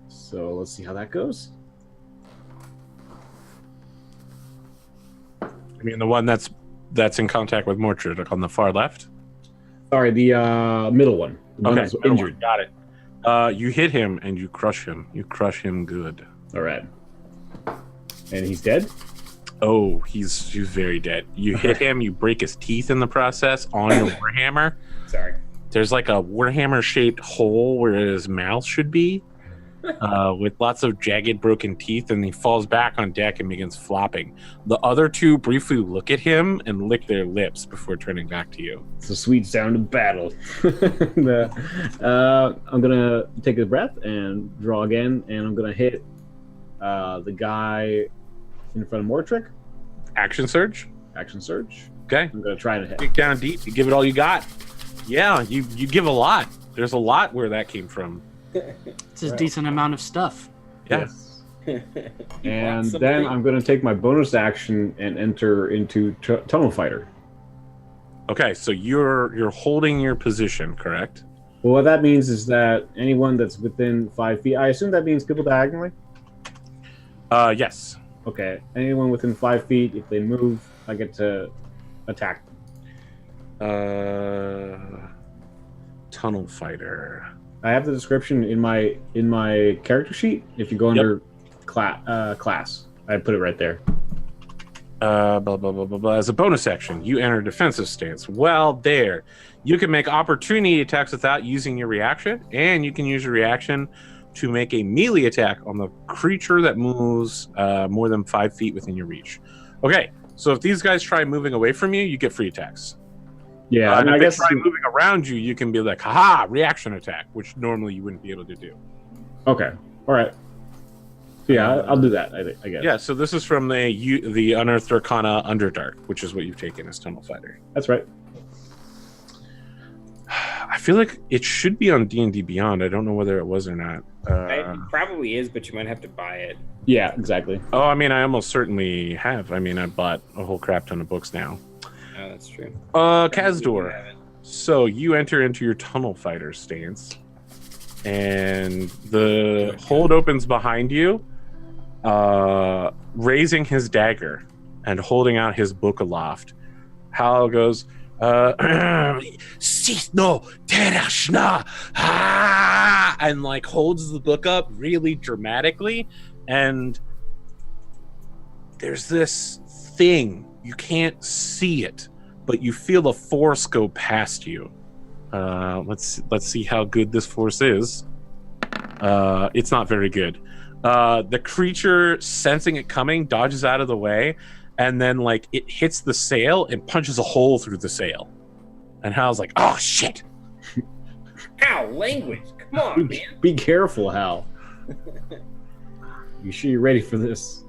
So let's see how that goes. I mean, the one that's in contact with Mortrick, like on the far left. Sorry, the middle one. The one Okay, that's middle injured. one, got it. You hit him and you crush him. You crush him good. All right. And he's dead? Oh, he's very dead. You hit him, you break his teeth in the process on your warhammer. Sorry. There's like a warhammer shaped hole where his mouth should be, with lots of jagged broken teeth, and he falls back on deck and begins flopping. The other two briefly look at him and lick their lips before turning back to you. It's a sweet sound of battle. I'm gonna take a breath and draw again, and I'm gonna hit the guy in front of Mortrick. Action surge. Action surge. Okay. I'm gonna try to hit. Dig down deep. You give it all you got. Yeah, you give a lot. There's a lot where that came from. It's a decent amount of stuff. Yeah. Yes. And then I'm gonna take my bonus action and enter into Tunnel Fighter. Okay, so you're holding your position, correct? Well, what that means is that anyone that's within 5 feet, I assume that means people diagonally. Yes. Okay, anyone within 5 feet, if they move, I get to attack them. Tunnel fighter. I have the description in my character sheet. If you go under class, I put it right there. blah, blah, blah, blah, blah. As a bonus action, you enter defensive stance. Well, there. You can make opportunity attacks without using your reaction, and you can use your reaction to make a melee attack on the creature that moves more than 5 feet within your reach. Okay, so if these guys try moving away from you, you get free attacks. Yeah, And I if guess. they try moving around you, you can be like, haha, reaction attack, which normally you wouldn't be able to do. Okay, all right. Yeah, I'll do that. I guess. Yeah, so this is from the Unearthed Arcana Underdark, which is what you've taken as Tunnel Fighter. That's right. I feel like it should be on D&D Beyond. I don't know whether it was or not. It probably is, but you might have to buy it. Yeah, exactly. Oh, I mean, I almost certainly have. I mean, I bought a whole crap ton of books now. Oh, that's true. Kazdor. So you enter into your Tunnel Fighter stance, and the hold opens behind you, raising his dagger and holding out his book aloft. Hal goes, Sithno Terashna, and like holds the book up really dramatically, and there's this thing, you can't see it, but you feel the force go past you. Let's see how good this force is. It's not very good. The creature, sensing it coming, dodges out of the way, and then like it hits the sail and punches a hole through the sail. And Hal's like, "Oh shit!" Ow, language! Come on, man. Be careful, Hal. You sure you're ready for this?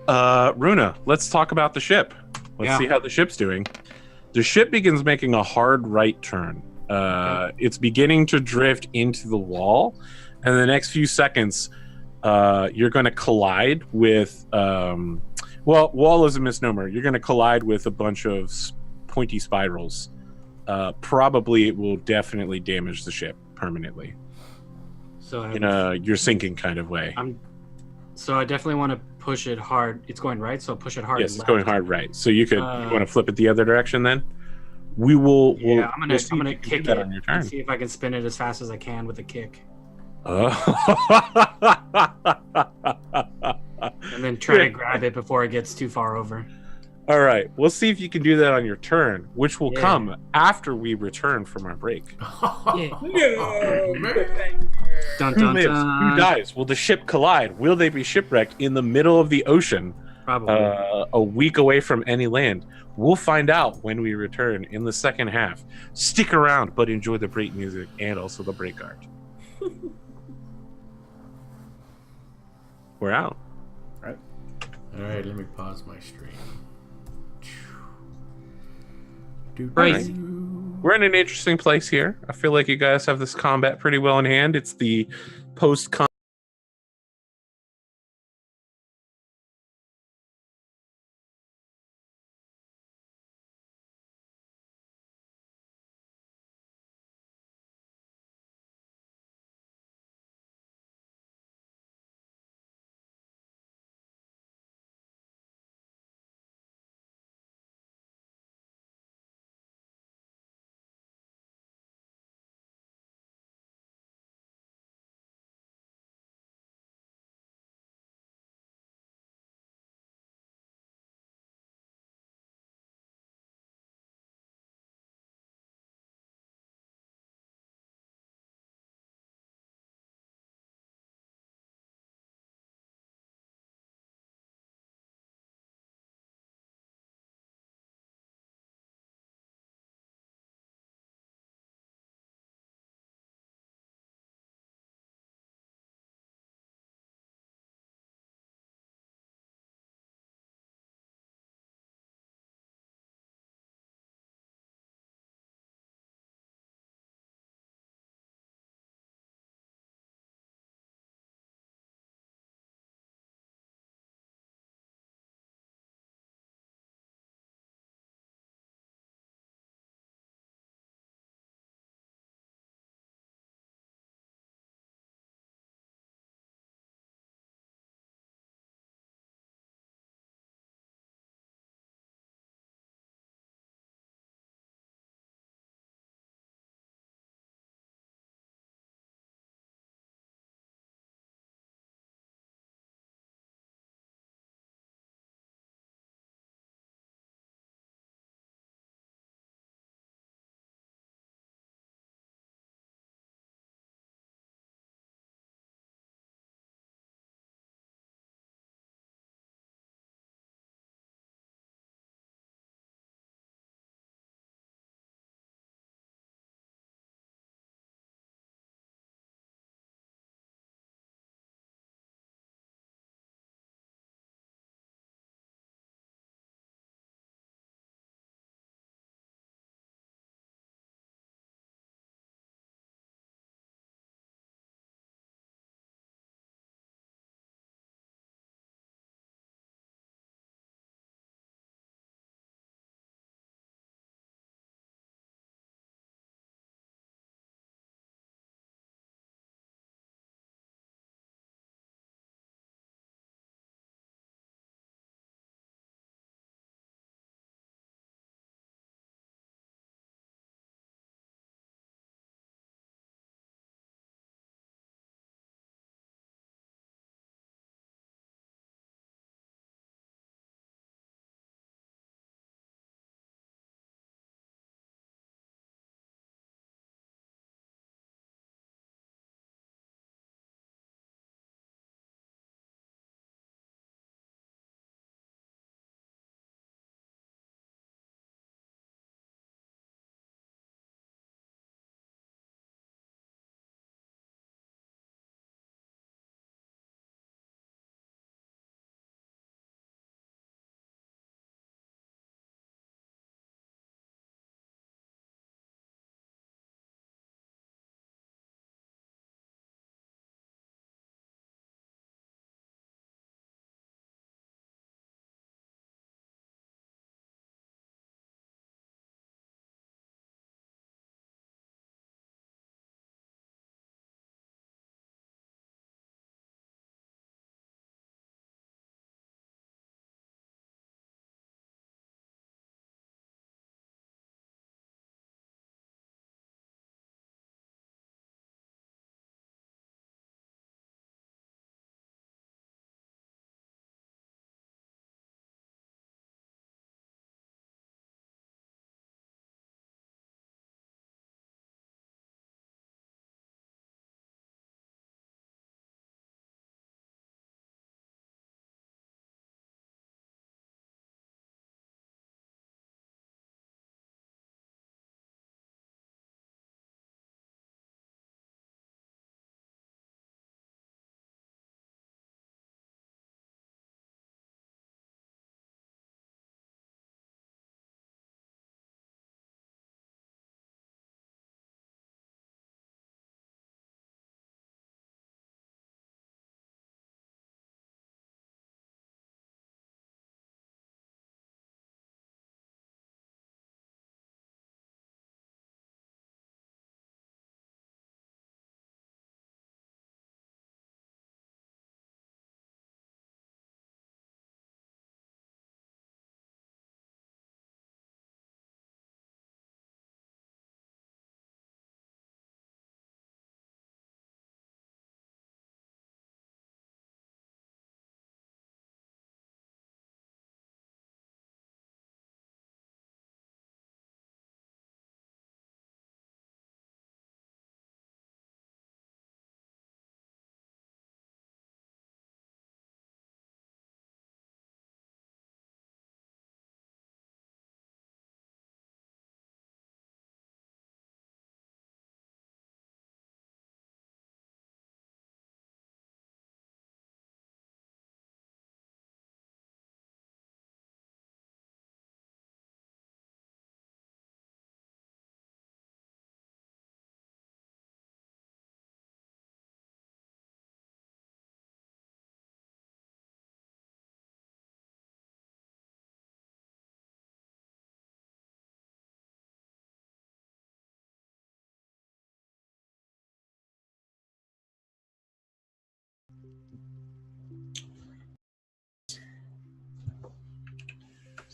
Runa, let's talk about the ship. Let's see how the ship's doing. The ship begins making a hard right turn. It's beginning to drift into the wall, and in the next few seconds, you're going to collide with. Well, wall is a misnomer. You're going to collide with a bunch of pointy spirals. Probably it will definitely damage the ship permanently So in a you're sinking kind of way. So I definitely want to push it hard. It's going right, so I'll push it hard. Yes, it's left. going hard right. So you could you want to flip it the other direction then? We will. Yeah, I'm we'll see gonna if you can kick do that it on your and turn. see if I can spin it as fast as I can with a kick, and then try to grab it before it gets too far over. All right, we'll see if you can do that on your turn, which will Yeah. come after we return from our break. Yeah. No, Dun Who dun lives? dun. Who dies? Will the ship collide? Will they be shipwrecked in the middle of the ocean, Probably. a week away from any land? We'll find out when we return in the second half. Stick around, but enjoy the break music and also the break art. We're out. All right, let me pause my stream. Crazy. We're in an interesting place here. I feel like you guys have this combat pretty well in hand. It's the post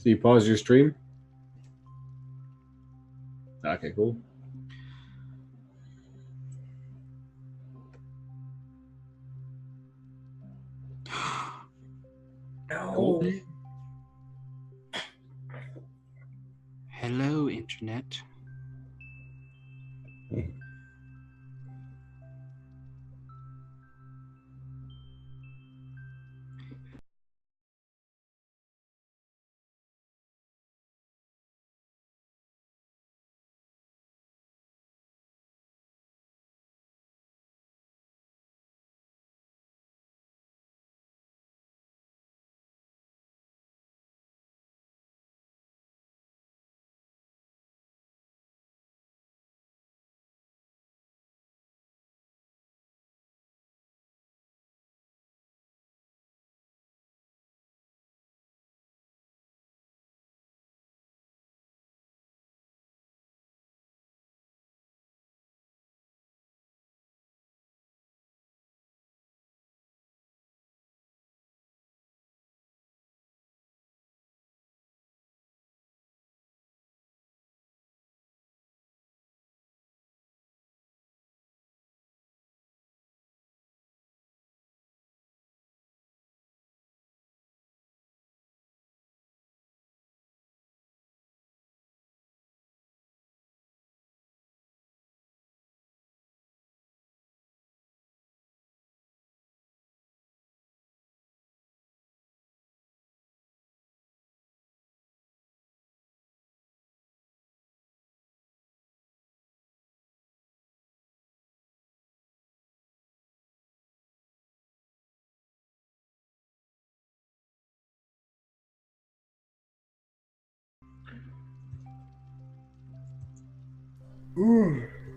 So you pause your stream? Okay, cool. No. Hello, internet.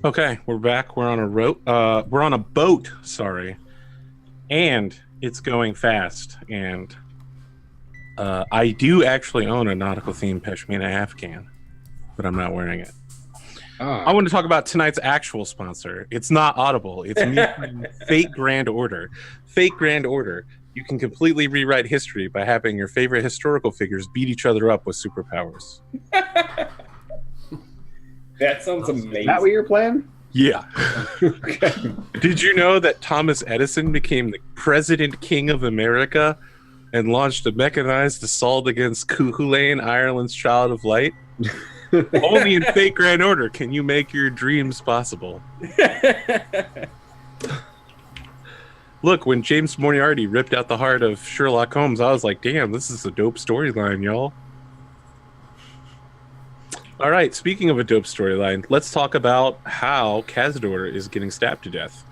Okay, we're back. We're on a we're on a boat, sorry. And it's going fast. And I do actually own a nautical themed Pashmina Afghan, but I'm not wearing it. I want to talk about tonight's actual sponsor. It's not Audible. It's me, Fate Grand Order. Fate Grand Order. You can completely rewrite history by having your favorite historical figures beat each other up with superpowers. That sounds amazing. Is that what you're playing? Yeah. Okay. Did you know that Thomas Edison became the President King of America and launched a mechanized assault against Cuchulainn, Ireland's Child of Light? Only in Fate Grand Order can you make your dreams possible. Look, when James Moriarty ripped out the heart of Sherlock Holmes, I was like, damn, this is a dope storyline, y'all. All right, speaking of a dope storyline, let's talk about how Cazador is getting stabbed to death.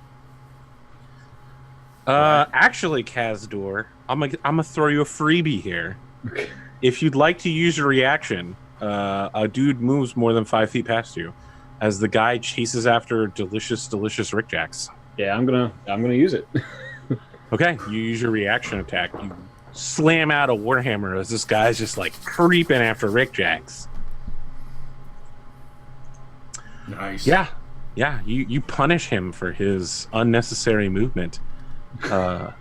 Actually, Cazador, I'm gonna throw you a freebie here. Okay. If you'd like to use your reaction, a dude moves more than 5 feet past you as the guy chases after delicious Rick Jacks. Yeah, I'm gonna use it. Okay, you use your reaction attack. You slam out a Warhammer as this guy's just like creeping after Rick Jacks. Nice. Yeah. You punish him for his unnecessary movement. And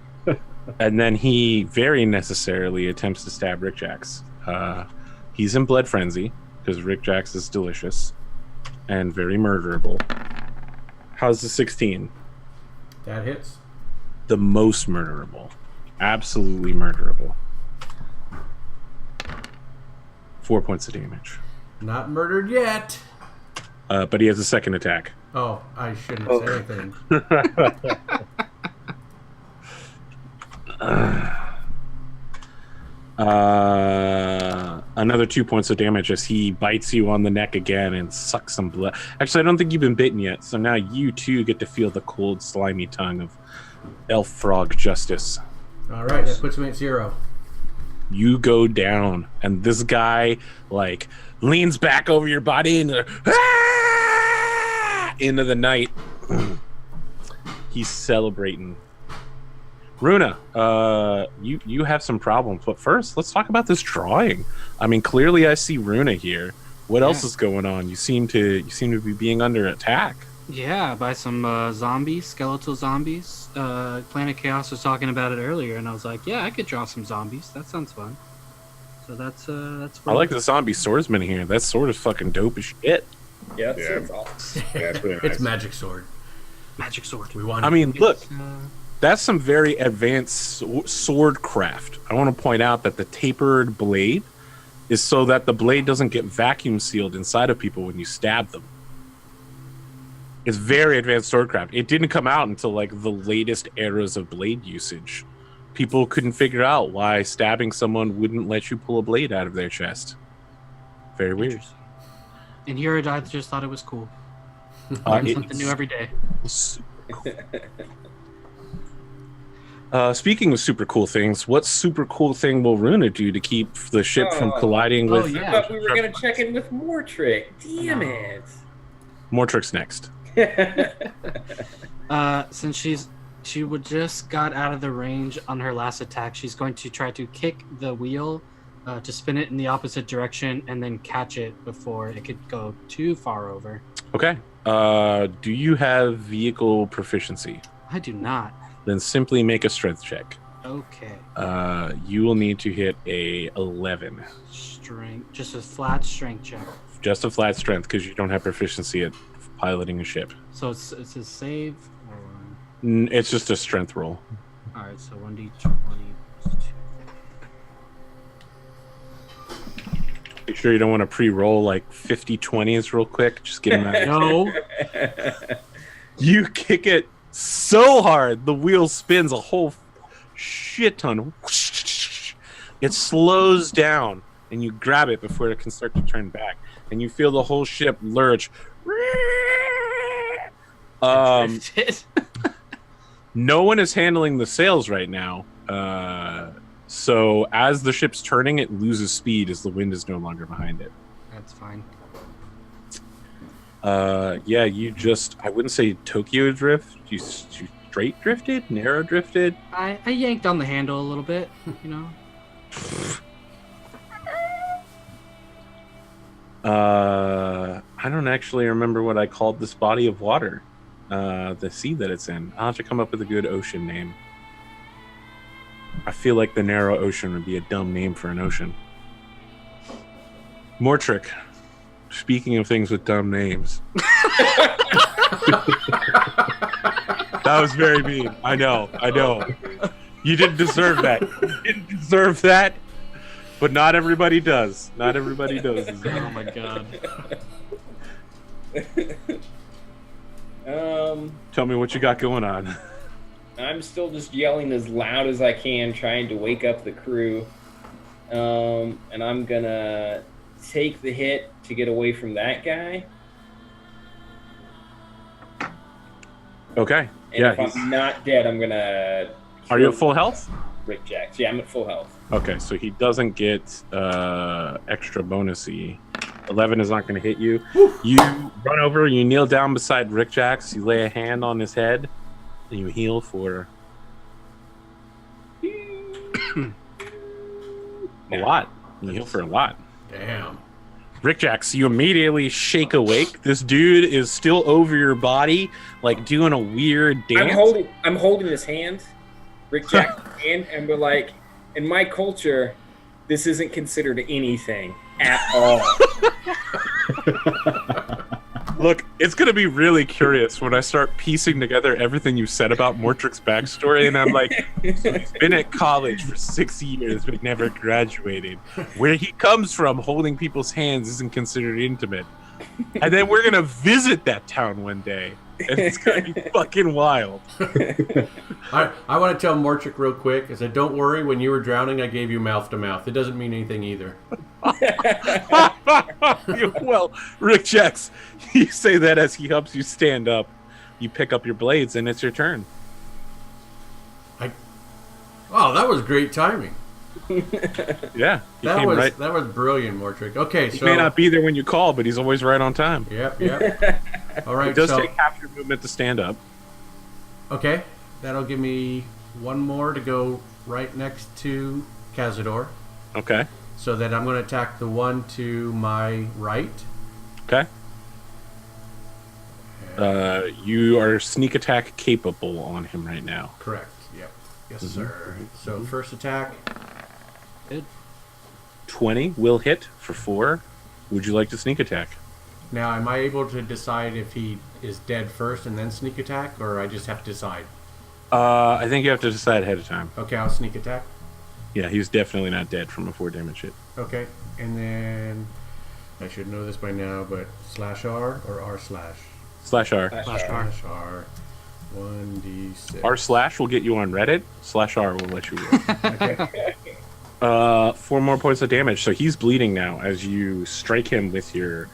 then he very necessarily attempts to stab Rick Jacks. He's in blood frenzy because Rick Jacks is delicious and very murderable. How's the 16? That hits. The most murderable. Absolutely murderable. 4 points of damage. Not murdered yet. But he has a second attack. Oh, I shouldn't say anything. Another 2 points of damage as he bites you on the neck again and sucks some blood. Actually, I don't think you've been bitten yet, so now you too get to feel the cold, slimy tongue of Elf Frog Justice. All right, that puts me at 0. You go down, and this guy like leans back over your body and into the night. He's celebrating. Runa, you have some problems, but first, let's talk about this drawing. I mean, clearly, I see Runa here. What else is going on? You seem to be being under attack. Yeah, by some zombies, skeletal zombies. Planet Chaos was talking about it earlier, and I was like, yeah, I could draw some zombies. That sounds fun. So that's I like the zombie swordsman here. That sword is fucking dope as shit. Yeah, Yeah. that's awesome. Yeah, it's really It's nice. magic sword. magic sword. We want. I mean, look, It's, that's some very advanced sword craft. I want to point out that the tapered blade is so that the blade doesn't get vacuum sealed inside of people when you stab them. It's very advanced swordcraft. It didn't come out until like the latest eras of blade usage. People couldn't figure out why stabbing someone wouldn't let you pull a blade out of their chest. Very weird. interesting. And here I just thought it was cool. Uh, Learn it's something new every day. super cool. Speaking of super cool things, what super cool thing will Runa do to keep the ship from Oh. colliding Oh, with? I yeah. thought we were gonna check in with Mortrick. Damn No. it. More tricks next. Since she would just got out of the range on her last attack, she's going to try to kick the wheel to spin it in the opposite direction and then catch it before it could go too far over. Okay. Do you have vehicle proficiency? I do not. Then simply make a strength check. Okay. You will need to hit a 11. Strength, just a flat strength check. Just a flat strength because you don't have proficiency at piloting a ship. So it's a save or It's just a strength roll. all right. So 1d20 plus 2. You sure you don't want to pre-roll like 50 20s real quick? Just get them out. No. You kick it so hard, the wheel spins a whole shit ton. It slows down, and you grab it before it can start to turn back, and you feel the whole ship lurch. No one is handling the sails right now. So as the ship's turning, it loses speed as the wind is no longer behind it. That's fine. Yeah, you just, I wouldn't say Tokyo drift. You straight drifted, narrow drifted. I yanked on the handle a little bit, you know. I don't actually remember what I called this body of water, the sea that it's in. I'll have to come up with a good ocean name. I feel like the narrow ocean would be a dumb name for an ocean. Mortrick. Speaking of things with dumb names. That was very mean. I know. You didn't deserve that. You didn't deserve that. But not everybody does. Not everybody does. Oh my god. Tell me what you got going on. I'm still just yelling as loud as I can, trying to wake up the crew. And I'm gonna take the hit to get away from that guy. Okay. And Yeah. if I'm not dead, I'm gonna. Are you at kill full health? Rick Jacks. Yeah, I'm at full health. Okay, so he doesn't get extra bonusy. 11 is not going to hit you. You run over, you kneel down beside Rick Jacks, you lay a hand on his head, and you heal for a lot. You heal for a lot. Damn. Rick Jacks, you immediately shake awake. This dude is still over your body, like doing a weird dance. I'm holding his hand, Rick Jack's hand, and we're like, in my culture, this isn't considered anything at all. Look, it's going to be really curious when I start piecing together everything you said about Mortrick's backstory, and I'm like, so he's been at college for 6 years but never graduated. Where he comes from, holding people's hands isn't considered intimate. And then we're going to visit that town one day, and it's going to be fucking wild. I want to tell Mortrick real quick. I said, don't worry, when you were drowning, I gave you mouth to mouth. It doesn't mean anything either. Well, Rick Jacks, you say that as he helps you stand up. You pick up your blades, and it's your turn. Oh, that was great timing. Yeah, he That came was right. that was brilliant, Mortrick. Okay, He so may not be there when you call, but he's always right on time. Yep. All right, It does so take half your movement to stand up. okay, that'll give me one more to go right next to Cazador, Okay. so that I'm going to attack the one to my right. Okay. You are sneak attack capable on him right now. Correct. Yep. Yes, Mm-hmm. sir. So first attack. Good. 20 will hit for 4. Would you like to sneak attack? Now, am I able to decide if he is dead first and then sneak attack, or I just have to decide? I think you have to decide ahead of time. Okay, I'll sneak attack. Yeah, he's definitely not dead from a 4 damage hit. Okay, and then I should know this by now, but slash R or R slash? Slash R. Slash R. 1d6. R slash will get you on Reddit. Slash R will let you roll. Okay. 4 more points of damage. So he's bleeding now as you strike him with your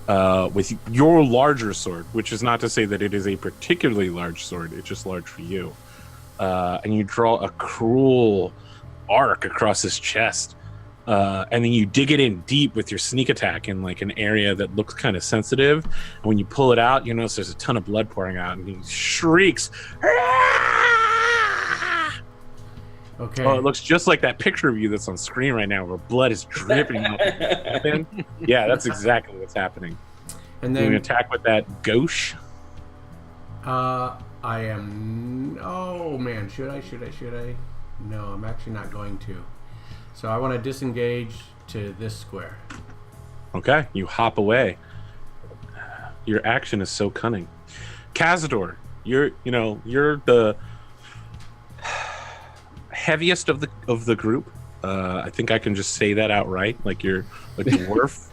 larger sword, which is not to say that it is a particularly large sword. It's just large for you. And you draw a cruel arc across his chest. And then you dig it in deep with your sneak attack in like an area that looks kind of sensitive. And when you pull it out, you notice there's a ton of blood pouring out, and he shrieks. Okay. Oh, it looks just like that picture of you that's on screen right now, where blood is dripping out. Yeah, that's exactly what's happening. And You can then attack with that gauche. I am. Oh man, should I? No, I'm actually not going to. So I want to disengage to this square. Okay, you hop away. Your action is so cunning. Cazador, you're the heaviest of the group. I think I can just say that outright. Like, you're a dwarf.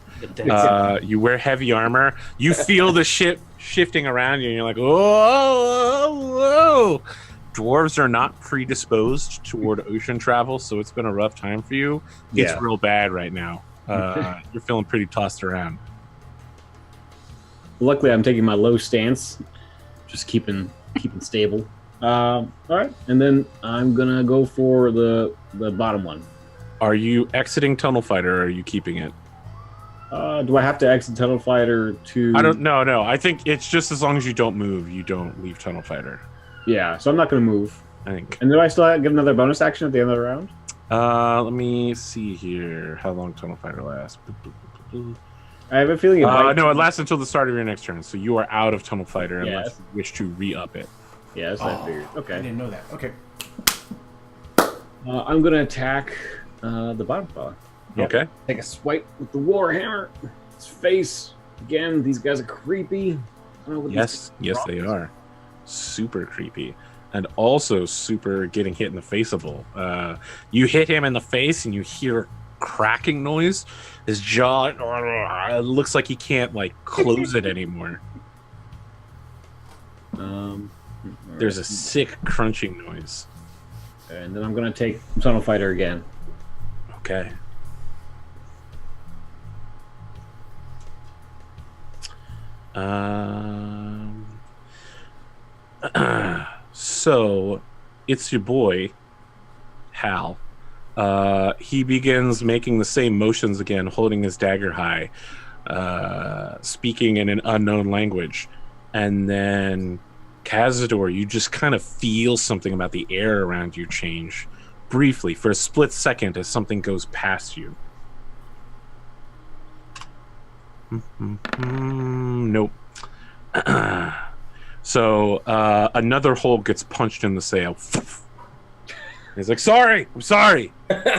You wear heavy armor. You feel the ship shifting around you, and you're like, whoa. Dwarves are not predisposed toward ocean travel, so it's been a rough time for you. It's real bad right now. You're feeling pretty tossed around. Luckily, I'm taking my low stance, just keeping stable. All right, and then I'm gonna go for the bottom one. Are you exiting Tunnel Fighter, or are you keeping it? Do I have to exit Tunnel Fighter to? I don't know. No, I think it's just as long as you don't move, you don't leave Tunnel Fighter. Yeah, so I'm not gonna move. I think. And do I still get another bonus action at the end of the round? Let me see here. How long Tunnel Fighter lasts? I have a feeling it might. No, it lasts until the start of your next turn, so you are out of Tunnel Fighter unless Yes. you wish to re-up it. Yeah, that's what I figured. I Okay. didn't know that. Okay. I'm gonna attack the bottom fella. Yep. Okay. Take a swipe with the Warhammer. His face. Again, these guys are creepy. I don't know what Yes, they are. Super creepy. And also super getting hit in the faceable. You hit him in the face and you hear cracking noise. His jaw, it looks like he can't like close it anymore. There's a sick crunching noise. And then I'm gonna take Tunnel Fighter again. Okay. So it's your boy Hal. He begins making the same motions again, holding his dagger high, speaking in an unknown language. And then Cazador, you just kind of feel something about the air around you change briefly for a split second as something goes past you. Nope. So another hole gets punched in the sail. He's like, I'm sorry.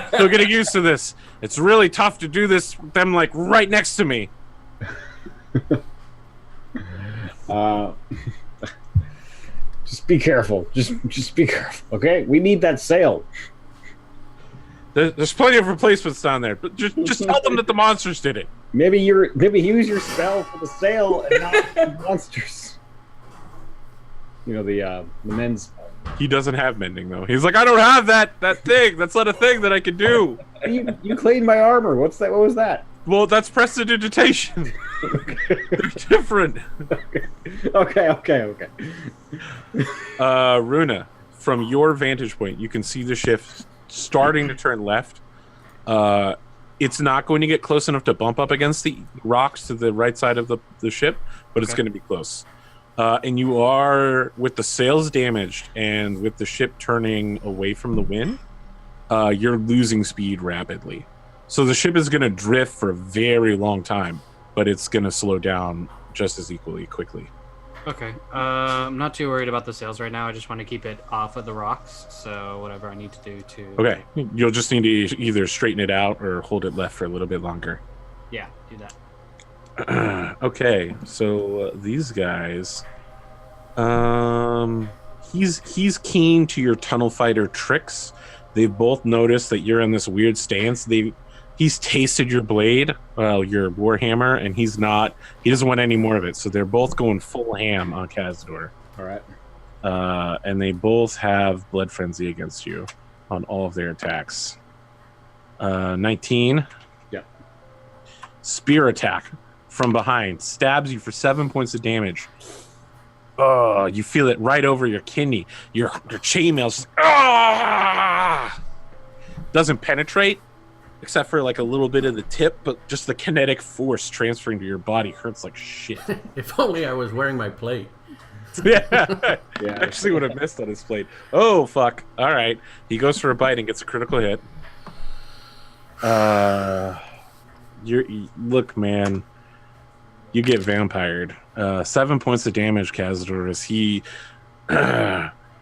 Still getting used to this. It's really tough to do this with them like right next to me. Just be careful. Just be careful. Okay, we need that sail. There's plenty of replacements down there, but just tell them that the monsters did it. Maybe use your spell for the sail and not the monsters. You know, the men's. He doesn't have mending though. He's like, I don't have that thing. That's not a thing that I can do. You cleaned my armor. What's that? What was that? Well, that's prestidigitation. They're different. Okay. Runa, from your vantage point, you can see the ship starting to turn left. It's not going to get close enough to bump up against the rocks to the right side of the ship, but it's going to be close. And you are, with the sails damaged and with the ship turning away from the wind, you're losing speed rapidly. So the ship is going to drift for a very long time, but it's going to slow down just as equally quickly. Okay. I'm not too worried about the sails right now. I just want to keep it off of the rocks. So whatever I need to do to. Okay, you'll just need to either straighten it out or hold it left for a little bit longer. Yeah, do that. Okay, so these guys, he's keen to your tunnel fighter tricks. They've both noticed that you're in this weird stance. He's tasted your blade, your warhammer, and he doesn't want any more of it. So they're both going full ham on Cazador. All right. And they both have blood frenzy against you on all of their attacks. 19. Yep. Spear attack from behind stabs you for 7 points of damage. Oh, you feel it right over your kidney. Your chainmail's doesn't penetrate except for like a little bit of the tip, but just the kinetic force transferring to your body hurts like shit. If only I was wearing my plate. Yeah, Yeah. actually would have missed on his plate. Oh fuck! All right, he goes for a bite and gets a critical hit. Look, man, you get vampired. 7 points of damage, Cazador, as he,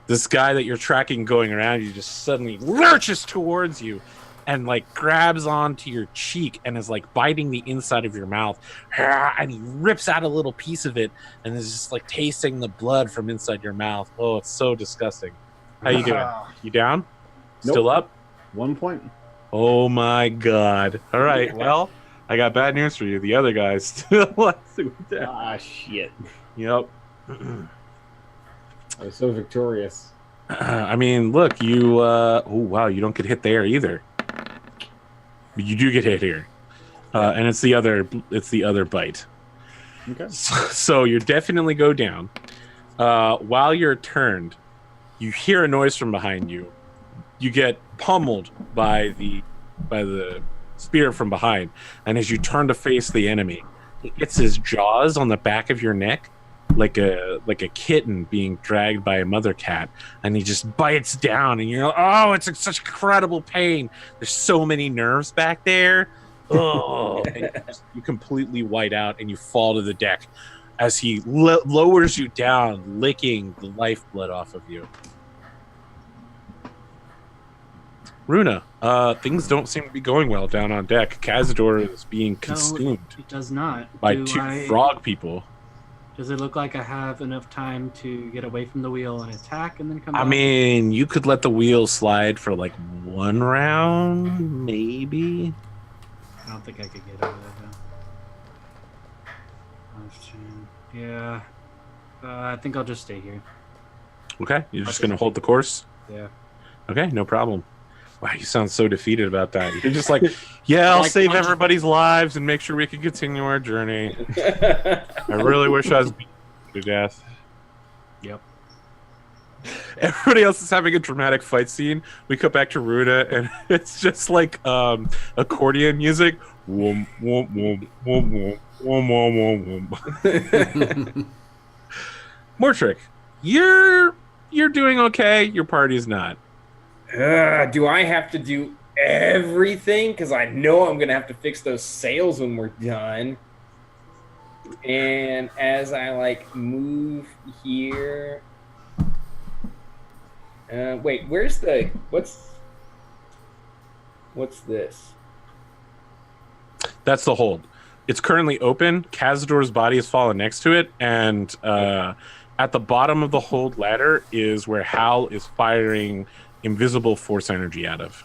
this guy that you're tracking going around you just suddenly lurches towards you and like grabs onto your cheek and is like biting the inside of your mouth, and he rips out a little piece of it and is just like tasting the blood from inside your mouth. Oh, it's so disgusting. How you doing? You down? Nope. Still up? 1 point. Oh my god. All right, well, I got bad news for you. The other guy's still down. Ah, shit. Yep. I was so victorious. I mean, look, you oh wow, you don't get hit there either. But you do get hit here. And it's the other bite. Okay. So you definitely go down. While you're turned, you hear a noise from behind you. You get pummeled by the spear from behind, and as you turn to face the enemy, it gets his jaws on the back of your neck like a kitten being dragged by a mother cat, and he just bites down, and you're like, oh, it's such incredible pain. There's so many nerves back there. Oh, and you completely white out, and you fall to the deck as he lowers you down, licking the lifeblood off of you. Runa, things don't seem to be going well down on deck. Cazador is being consumed It does not. by two frog people. Does it look like I have enough time to get away from the wheel and attack and then come I back? mean, you could let the wheel slide for like one round, maybe. I don't think I could get over there, though. Yeah. I think I'll just stay here. Okay, you're just gonna hold the course? Yeah. Okay, no problem. Wow, you sound so defeated about that. You're just like, yeah, I'll save everybody's lives and make sure we can continue our journey. I really wish I was beaten to death. Yep. Everybody else is having a dramatic fight scene. We cut back to Runa, and it's just like accordion music. Whoom, whoom, whoom, whoom, whoom, whoom, whoom, whoom, whoom. Mortrick, you're doing okay. Your party's not. Do I have to do everything? Because I know I'm going to have to fix those sails when we're done. And as I, like, move here... wait, where's the... What's this? That's the hold. It's currently open. Cazador's body has fallen next to it, and at the bottom of the hold ladder is where Hal is firing invisible force energy out of.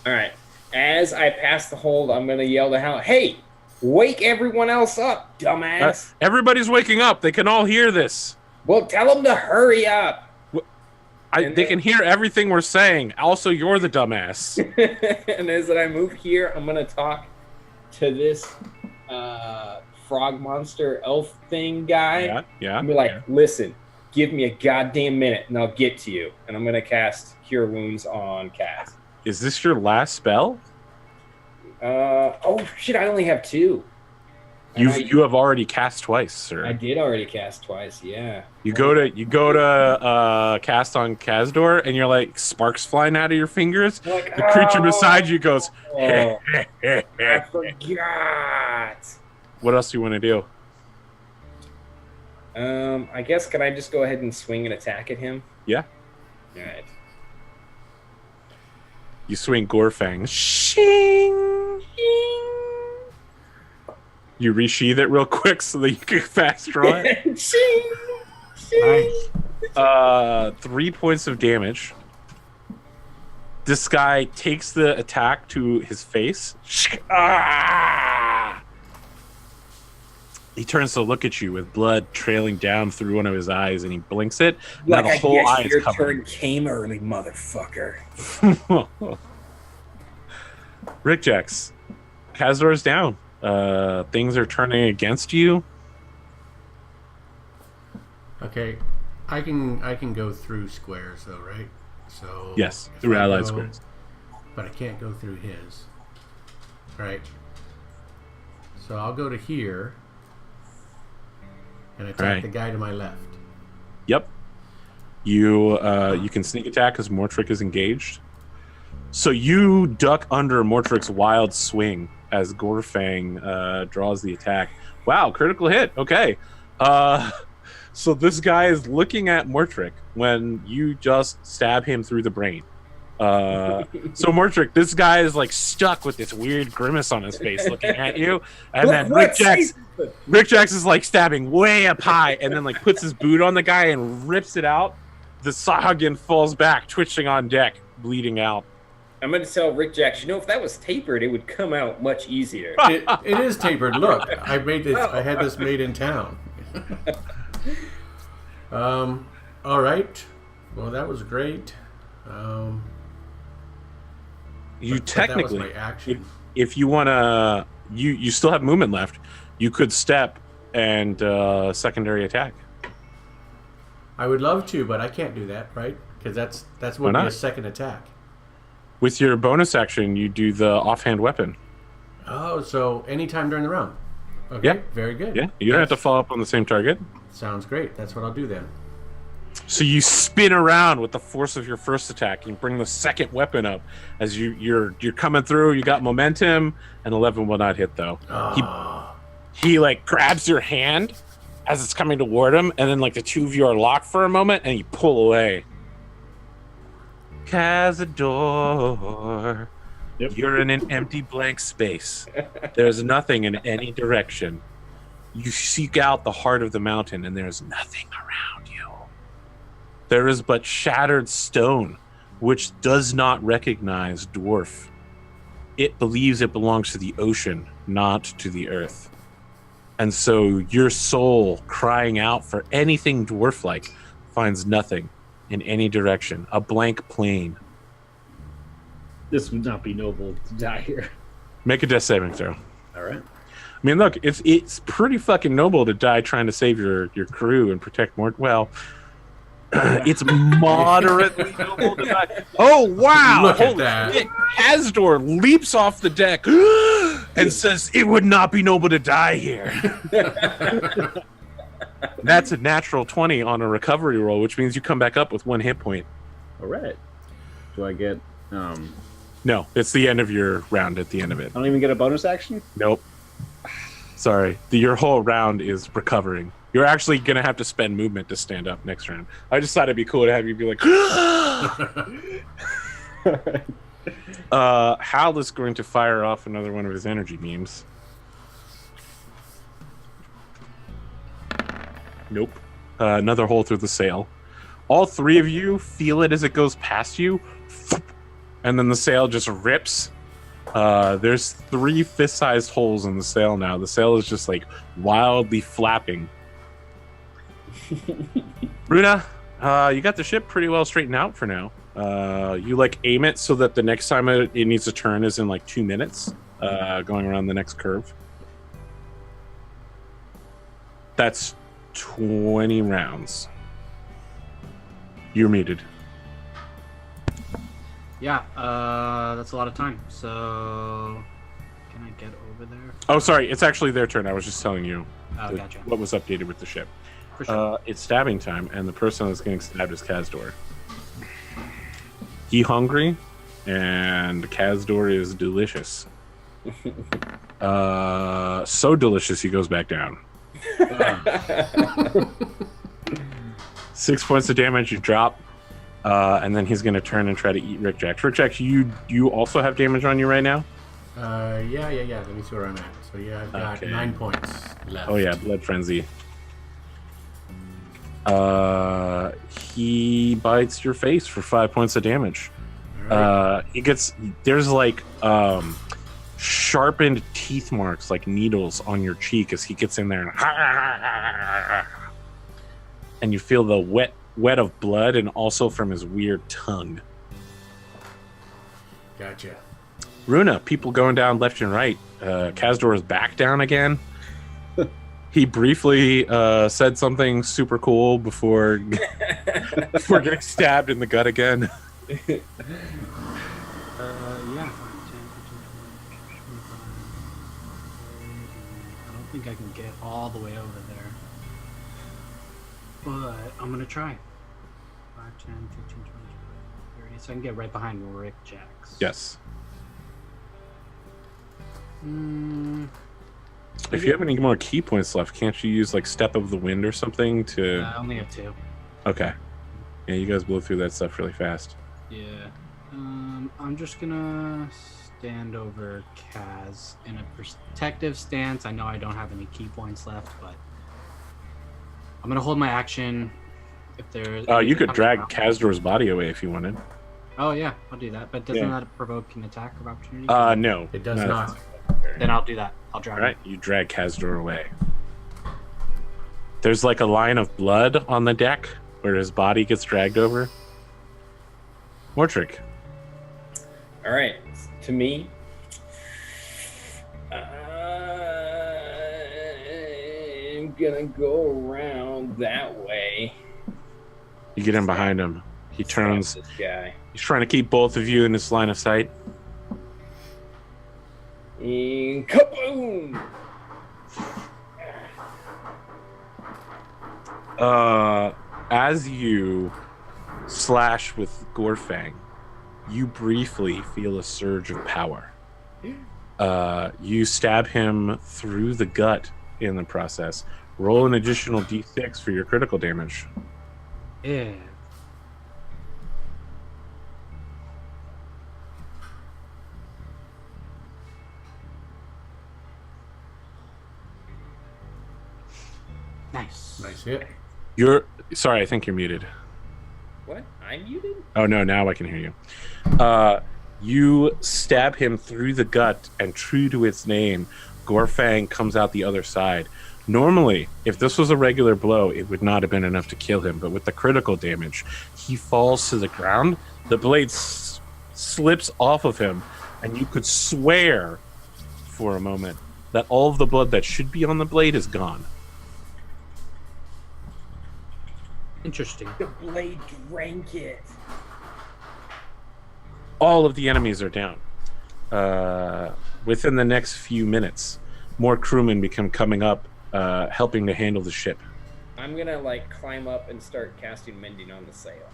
All right. As I pass the hold, I'm going to yell to Hal, hey, wake everyone else up, dumbass. Everybody's waking up. They can all hear this. Well, tell them to hurry up. They can hear everything we're saying. Also, you're the dumbass. And as I move here, I'm going to talk to this frog monster elf thing guy. Yeah. I'm be like, listen, give me a goddamn minute and I'll get to you. And I'm going to cast Cure Wounds on Kaz. Is this your last spell? Oh, shit, I only have 2. You have already cast twice, sir. I did already cast twice, yeah. You go to cast on Cazador, and you're like sparks flying out of your fingers. Like, The creature beside you goes. I forgot. What else do you want to do? I guess can I just go ahead and swing and attack at him? Yeah. All right. You swing Gorfang. Shing! You resheath it real quick so that you can fast draw it. Shing! Shing! Nice. 3 points of damage. This guy takes the attack to his face. Ah! He turns to look at you with blood trailing down through one of his eyes, and he blinks it. Now the whole eye is your covered. turn came early, motherfucker. Rick Jax, Kazdor's down. Things are turning against you. Okay, I can go through squares though, right? So Yes, if through I allied go- squares. but I can't go through his. Right. So I'll go to here and attack Right. the guy to my left. Yep. You can sneak attack because Mortrick is engaged. So you duck under Mortrick's wild swing as Gorfang draws the attack. Wow, critical hit. Okay. So this guy is looking at Mortrick when you just stab him through the brain. So Mortrick, this guy is like stuck with this weird grimace on his face looking at you. And then Rick Jax is like stabbing way up high and then like puts his boot on the guy and rips it out. The Sahagin falls back, twitching on deck, bleeding out. I'm going to tell Rick Jax, if that was tapered, it would come out much easier. It is tapered. Look, I made this. I had this made in town. All right. Well, that was great. You but technically, that was my action. if you want to, you still have movement left. You could step and secondary attack. I would love to, but I can't do that, right? Because that's Why would be not? a second attack. With your bonus action, you do the offhand weapon. Oh, so anytime during the round. Okay, Yeah. very good. Yeah, you don't have to follow up on the same target. Sounds great. That's what I'll do then. So you spin around with the force of your first attack and bring the second weapon up as you're coming through. You got momentum, and 11 will not hit though. He like grabs your hand as it's coming toward him, and then like the two of you are locked for a moment, and you pull away. Cazador, Yep. you're in an empty blank space. There's nothing in any direction. You seek out the heart of the mountain, and there's nothing around you. There is but shattered stone, which does not recognize dwarf. It believes it belongs to the ocean, not to the earth. And so your soul, crying out for anything dwarf-like, finds nothing in any direction. A blank plain. This would not be noble to die here. Make a death saving throw. All right. I mean, look, it's pretty fucking noble to die trying to save your crew and protect more. Well, it's moderately noble to die. Oh wow! Look at Holy that. shit. Kazdor leaps off the deck and says, "It would not be noble to die here." That's a natural 20 on a recovery roll, which means you come back up with 1 hit point. All right. Do I get? No, it's the end of your round. At the end of it, I don't even get a bonus action. nope. Sorry, your whole round is recovering. You're actually gonna have to spend movement to stand up next round. I just thought it'd be cool to have you be like, Hal is going to fire off another one of his energy beams. Nope. Another hole through the sail. All three of you feel it as it goes past you, and then the sail just rips. There's 3 fist-sized holes in the sail now. The sail is just like wildly flapping. Runa, you got the ship pretty well straightened out for now. You like aim it so that the next time it needs to turn is in like 2 minutes, going around the next curve. That's 20 rounds. You're muted. Yeah, that's a lot of time. So, can I get over there? Oh, sorry. It's actually their turn. I was just telling you Oh, gotcha. what was updated with the ship. For sure. It's stabbing time, and the person that's getting stabbed is Kazdor. He hungry, and Kazdor is delicious. So delicious, he goes back down. 6 points of damage. You drop, and then he's gonna turn and try to eat Rickjack. Rickjack, you also have damage on you right now. Yeah. Let me see where I'm at. So yeah, I've got Okay. 9 points left. Oh yeah, blood frenzy. He bites your face for 5 points of damage. All right. There's like sharpened teeth marks, like needles on your cheek as he gets in there, and you feel the wet of blood, and also from his weird tongue. Gotcha. Runa, people going down left and right. Kazdor is back down again. He briefly said something super cool before getting stabbed in the gut again. Yeah. 5, 10, 15, 20, 25. I don't think I can get all the way over there, but I'm gonna try. 5, 10, 15, 20, 30. So I can get right behind Rick Jacks. Yes. Mm, If you have any more key points left, can't you use like Step of the Wind or something to? I only have 2. Okay. Yeah, you guys blow through that stuff really fast. Yeah. I'm just gonna stand over Kaz in a protective stance. I know I don't have any key points left, but I'm gonna hold my action. If there's You could drag Kazdor's body away if you wanted. Oh yeah, I'll do that. But doesn't Yeah. that provoke an attack of opportunity? No. It does not. Then I'll do that. I'll drag All right, you drag Kazdor away. There's like a line of blood on the deck where his body gets dragged over. Mortrick. All right, to me. I'm gonna go around that way. You get in behind him. He turns. This guy. He's trying to keep both of you in his line of sight. And kaboom! As you slash with Gorfang, you briefly feel a surge of power. You stab him through the gut in the process. Roll an additional d6 for your critical damage. Yeah. Nice. Nice hit. You're sorry, I think you're muted. What? I'm muted? Oh no, now I can hear you. You stab him through the gut, and true to its name, Gorfang comes out the other side. Normally, if this was a regular blow, it would not have been enough to kill him, but with the critical damage, he falls to the ground. The blade slips off of him, and you could swear for a moment that all of the blood that should be on the blade is gone. Interesting. The blade drank it. All of the enemies are down. Within the next few minutes, more crewmen become coming up, helping to handle the ship. I'm gonna climb up and start casting mending on the sail.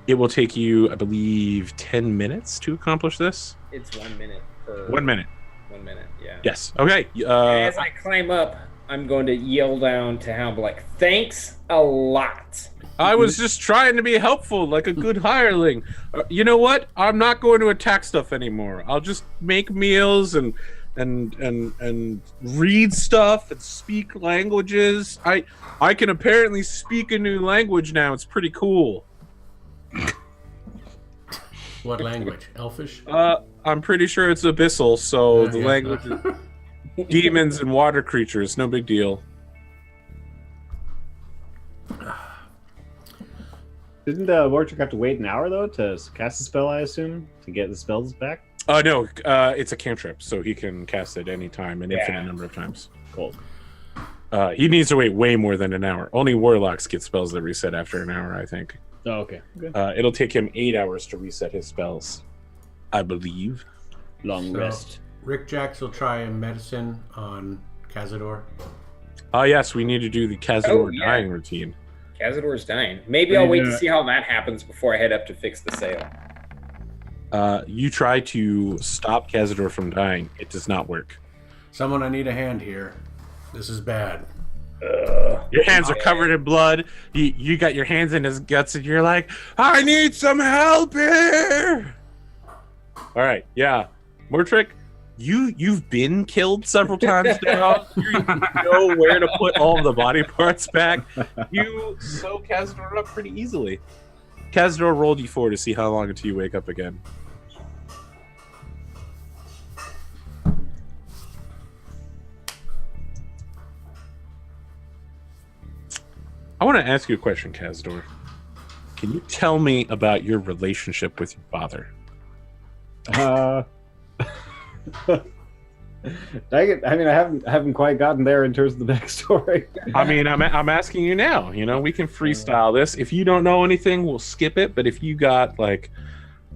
It will take you, I believe, 10 minutes to accomplish this. It's 1 minute per 1 minute. 1 minute, yeah. Yes. Okay. As I climb up, I'm going to yell down to Hound, thanks a lot. I was just trying to be helpful, like a good hireling. You know what? I'm not going to attack stuff anymore. I'll just make meals and read stuff and speak languages. I can apparently speak a new language now. It's pretty cool. What language? Elfish? I'm pretty sure it's abyssal, so the Yeah. language is demons and water creatures. No big deal. Didn't Vortrick have to wait an hour though to cast the spell? I assume to get the spells back. No, it's a cantrip, so he can cast it anytime, an infinite number of times. Cool. He needs to wait way more than an hour. Only warlocks get spells that reset after an hour, I think. Oh, okay. Good. It'll take him 8 hours to reset his spells, I believe. Long So- rest. Rick Jacks will try a medicine on Cazador. Yes, we need to do the Cazador Oh, yeah. dying routine. Cazador's dying. Maybe I'll wait to see how that happens before I head up to fix the sail. You try to stop Cazador from dying. It does not work. Someone, I need a hand here. This is bad. Your hands are covered in blood. You got your hands in his guts, and you're like, I need some help here. All right, yeah, Murtrick, you've been killed several times now. You know where to put all the body parts back. You sew Cazador up pretty easily. Cazador, roll d4 to see how long until you wake up again. I want to ask you a question, Cazador. Can you tell me about your relationship with your father? Dang it. I mean, I haven't quite gotten there in terms of the backstory. I mean, I'm asking you now. You know, we can freestyle this. If you don't know anything, we'll skip it. But if you got like,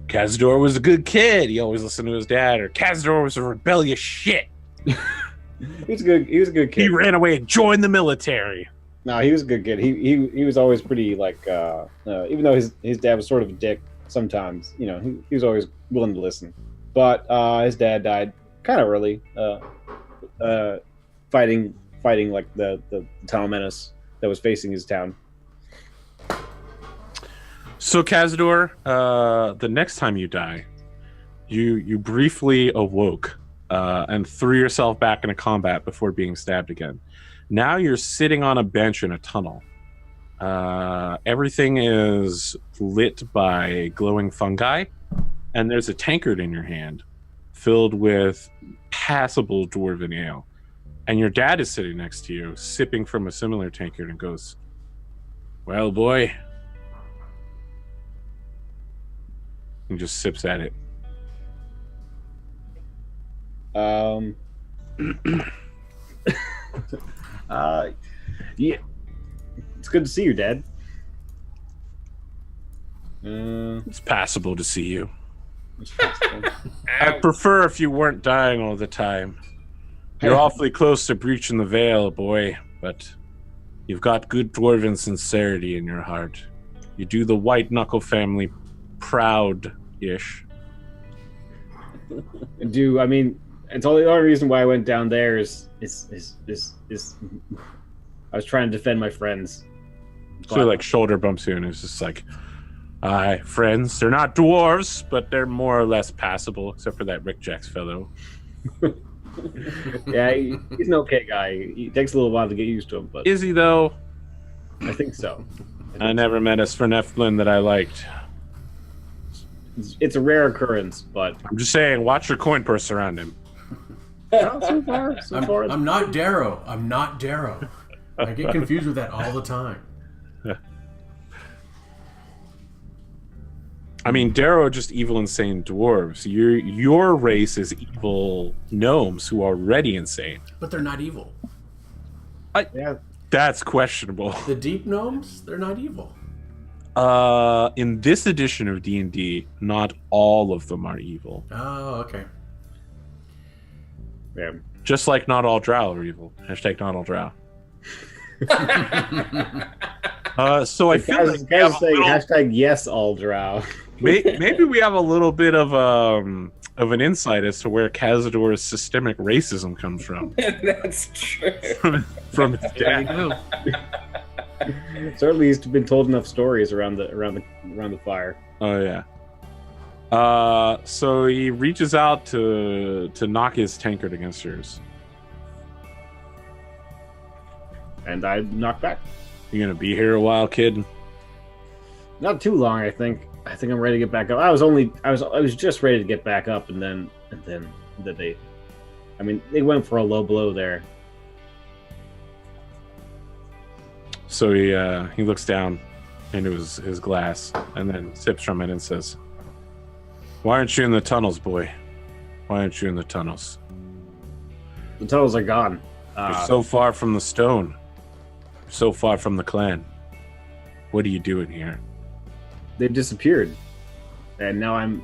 Cazador was a good kid, he always listened to his dad, or Cazador was a rebellious shit, He was a good kid. he ran away and joined the military. No, he was a good kid. He was always pretty like even though his dad was sort of a dick sometimes, you know, he was always willing to listen. But his dad died kind of early, fighting like the tunnel menace that was facing his town. So Cazador, the next time you die, you briefly awoke and threw yourself back into combat before being stabbed again. Now you're sitting on a bench in a tunnel. Everything is lit by glowing fungi, and there's a tankard in your hand filled with passable dwarven ale. And your dad is sitting next to you, sipping from a similar tankard, and goes, "Well, boy," and just sips at it. Yeah, it's good to see you, Dad. It's passable to see you. It's possible. I'd prefer if you weren't dying all the time. You're awfully close to breaching the veil, boy, but you've got good dwarven sincerity in your heart. You do the White Knuckle family proud-ish. I mean, it's only the only reason why I went down there is I was trying to defend my friends. So he, like, shoulder bumps you and it's just like, "Aye, friends, they're not dwarves, but they're more or less passable, except for that Rick Jacks fellow." Yeah, he's an okay guy. He takes a little while to get used to him, but Is he, though? I think so. I never met a Sveneflin that I liked. It's a rare occurrence, but I'm just saying, watch your coin purse around him. so far. I'm not Darrow. I'm not Darrow. I get confused with that all the time. I mean, Darrow are just evil, insane dwarves. Your race is evil gnomes who are already insane. But they're not evil. Yeah, That's questionable. The deep gnomes, they're not evil. In this edition of D&D, not all of them are evil. Oh, okay. yeah. Just like not all drow are evil. Hashtag not all drow. So I feel like we Guys have a saying little- hashtag yes all drow. maybe we have a little bit of an insight as to where Cazador's systemic racism comes from. That's true. From his There you dad. go. Certainly, he's been told enough stories around the fire. Oh yeah. So he reaches out to knock his tankard against yours. And I knocked back. You gonna be here a while, kid? Not too long, I think. I think I'm ready to get back up. I was just ready to get back up, and then they went for a low blow there. So he looks down into his glass and then sips from it and says, "Why aren't you in the tunnels, boy? Why aren't you in the tunnels? The tunnels are gone. You're so far from the stone. You're so far from the clan. What are you doing here?" They've disappeared, and now I'm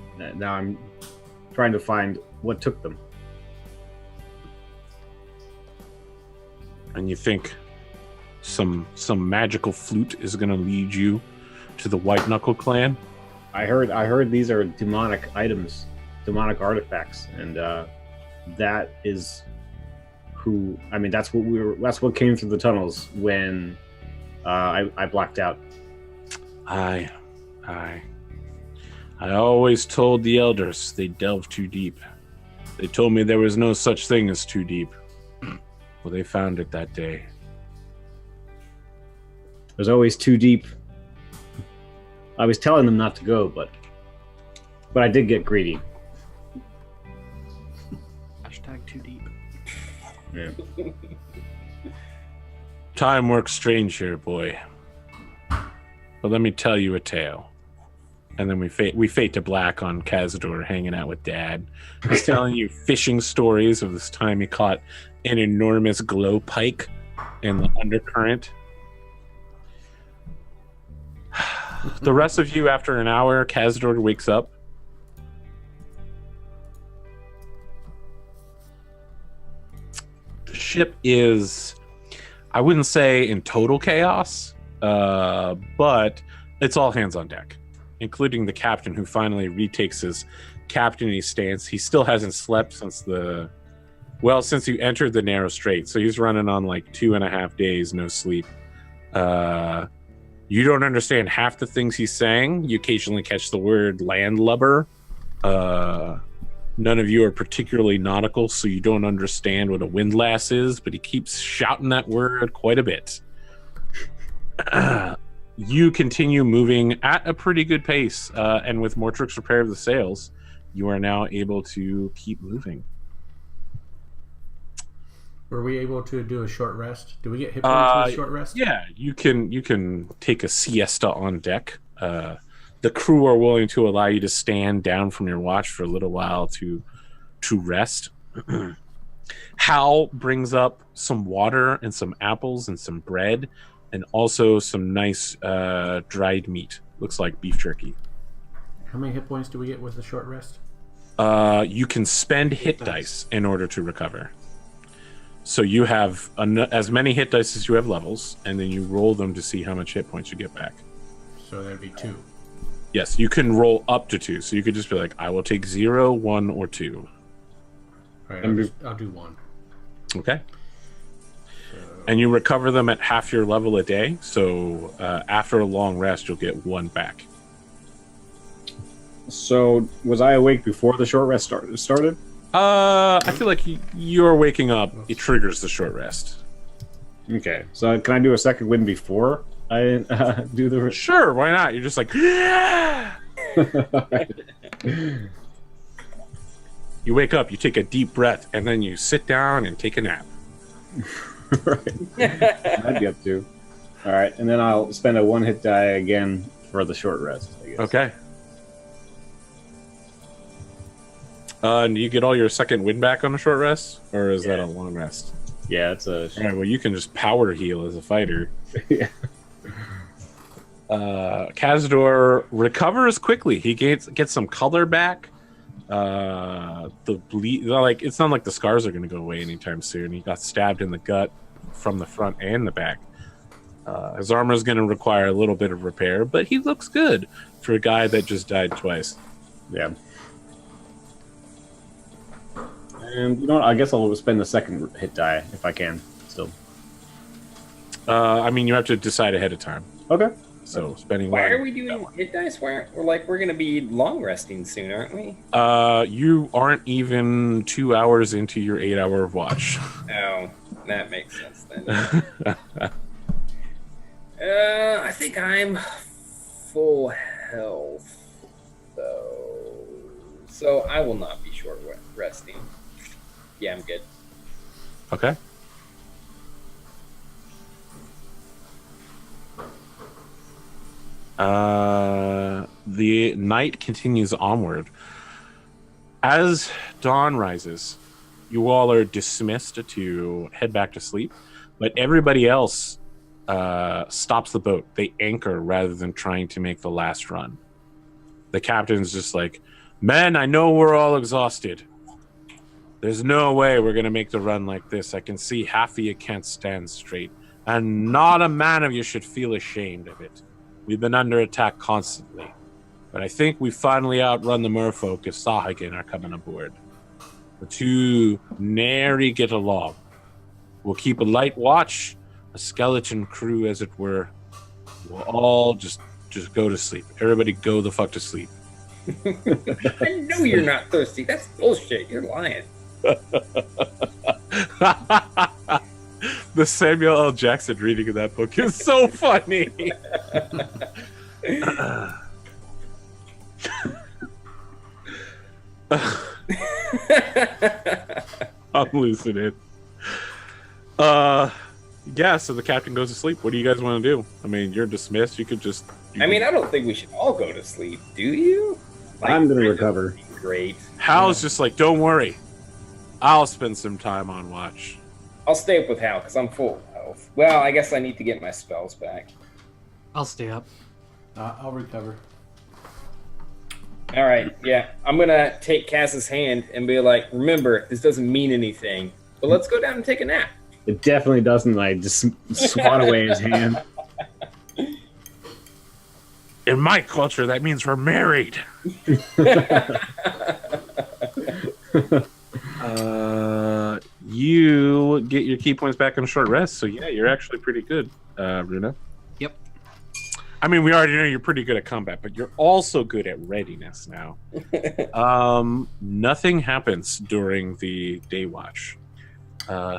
trying to find what took them. And you think some magical flute is gonna lead you to the White Knuckle clan? I heard these are demonic items, demonic artifacts, and that is who. I mean, that's what we were. That's what came through the tunnels when I blacked out. I always told the elders they delved too deep. They told me there was no such thing as too deep. Well, they found it that day. There's always too deep. I was telling them not to go, but I did get greedy. Hashtag too deep. Yeah. Time works strange here, boy. But let me tell you a tale. And then we fade to black on Cazador hanging out with Dad. He's telling you fishing stories of this time he caught an enormous glow pike in the undercurrent. The rest of you, after an hour, Cazador wakes up. The ship is, I wouldn't say in total chaos, but it's all hands on deck, including the captain, who finally retakes his captainy stance. He still hasn't slept since since you entered the narrow strait, so he's running on like 2.5 days no sleep. You don't understand half the things he's saying. You occasionally catch the word landlubber. None of you are particularly nautical, so you don't understand what a windlass is, but he keeps shouting that word quite a bit. You continue moving at a pretty good pace, and with Mortrix's repair of the sails, you are now able to keep moving. Were we able to do a short rest? Do we get hit points with a short rest? Yeah, you can take a siesta on deck. The crew are willing to allow you to stand down from your watch for a little while to rest. Hal brings up some water and some apples and some bread, and also some nice dried meat. Looks like beef jerky. How many hit points do we get with a short rest? You can spend hit dice in order to recover. So you have as many hit dice as you have levels, and then you roll them to see how much hit points you get back. So that'd be 2. Yes, you can roll up to 2. So you could just be like, I will take 0, 1, or 2. All right, I'll do 1. Okay. And you recover them at half your level a day. So after a long rest, you'll get 1 back. So was I awake before the short rest started? I feel like you're waking up. It triggers the short rest. Okay. So can I do a second win before I do the? Sure, why not? You're just like, yeah! You wake up, you take a deep breath, and then you sit down and take a nap. Right. I'd be up to. All right, and then I'll spend a 1 hit die again for the short rest, I guess. Okay. And you get all your second win back on a short rest, or is that a long rest? Yeah, it's a. All right. Well, you can just power heal as a fighter. Yeah. Cazador recovers quickly. He gets some color back. The bleed, like, it's not like the scars are going to go away anytime soon. He got stabbed in the gut from the front and the back. His armor is going to require a little bit of repair, but he looks good for a guy that just died twice. Yeah. And you know what? I guess I'll spend the second hit die if I can. Still. I mean, you have to decide ahead of time. Okay. So spending. Why are we doing hit dice? We're going to be long resting soon, aren't we? You aren't even 2 hours into your 8-hour watch. Oh, that makes sense then. I think I'm full health, though. So I will not be short resting. Yeah, I'm good. Okay. The night continues onward. As dawn rises, you all are dismissed to head back to sleep, but everybody else stops the boat. They anchor rather than trying to make the last run. The captain's just like, men, I know we're all exhausted. There's no way we're going to make the run like this. I can see half of you can't stand straight, and not a man of you should feel ashamed of it. We've been under attack constantly, but I think we finally outrun the merfolk if Sahagin are coming aboard. The two nary get along. We'll keep a light watch, a skeleton crew, as it were. We'll all just go to sleep. Everybody go the fuck to sleep. I know you're not thirsty. That's bullshit. You're lying. The Samuel L. Jackson reading of that book is so funny. I'm losing it. Yeah, so the captain goes to sleep. What do you guys want to do? I mean, you're dismissed. You could just... I mean, I don't think we should all go to sleep. Do you? I'm going to recover. Great. Hal's just like, don't worry. I'll spend some time on watch. I'll stay up with Hal because I'm full of health. Well, I guess I need to get my spells back. I'll stay up. I'll recover. All right, yeah. I'm going to take Cass's hand and be like, remember, this doesn't mean anything, but let's go down and take a nap. It definitely doesn't, like, just swat away his hand. In my culture, that means we're married. You get your key points back on a short rest, so yeah, you're actually pretty good, Runa. Yep. I mean, we already know you're pretty good at combat, but you're also good at readiness now. Nothing happens during the day watch.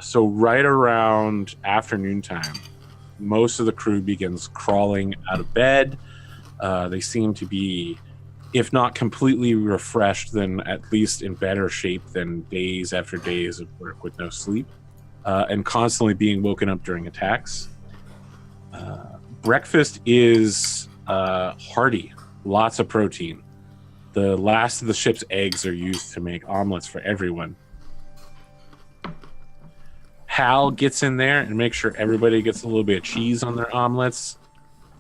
So right around afternoon time, most of the crew begins crawling out of bed. They seem to be, if not completely refreshed, then at least in better shape than days after days of work with no sleep, and constantly being woken up during attacks. Breakfast is hearty, lots of protein. The last of the ship's eggs are used to make omelets for everyone. Hal gets in there and makes sure everybody gets a little bit of cheese on their omelets,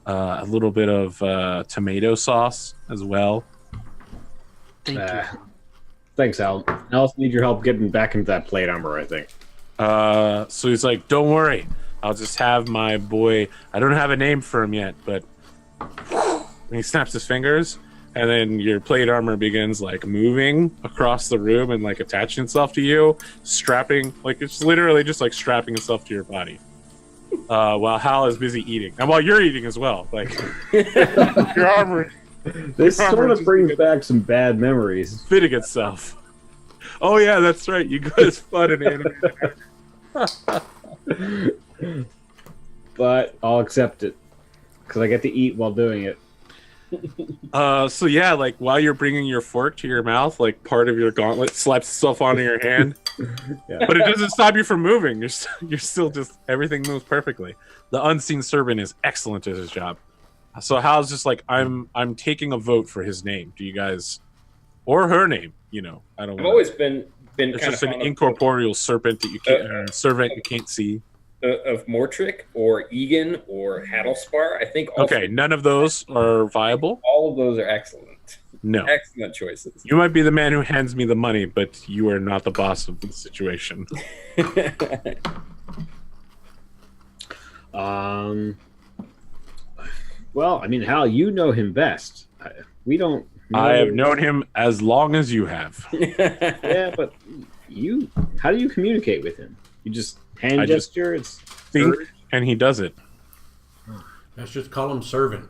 a little bit of tomato sauce as well. Thank you. Thanks, Al. I also need your help getting back into that plate armor, I think. So he's like, don't worry. I'll just have my boy, I don't have a name for him yet, but and he snaps his fingers, and then your plate armor begins like moving across the room and like attaching itself to you, strapping, like it's literally just like strapping itself to your body. While Hal is busy eating. And while you're eating as well. Like your armor. This sort of brings back some bad memories. Fitting itself. Oh yeah, that's right. You guys fought an anime. But I'll accept it. Because I get to eat while doing it. So yeah, like while you're bringing your fork to your mouth, like part of your gauntlet slaps itself onto your hand. Yeah. But it doesn't stop you from moving. You're still just, everything moves perfectly. The unseen servant is excellent at his job. So Hal's just like, I'm taking a vote for his name. Do you guys, or her name? You know, I don't. I've always been It's kind just of an incorporeal serpent that you can't, servant you can't see. of Mortrick or Egan or Haddlespar. I think. Okay, none of those are viable. All of those are excellent. No, Excellent choices. you might be the man who hands me the money, but you are not the boss of the situation. Well, I mean, Hal, you know him best. We don't. I have known him as long as you have. Yeah, but how do you communicate with him? You just hand gesture? It's Think, and he does it. Let's just call him servant.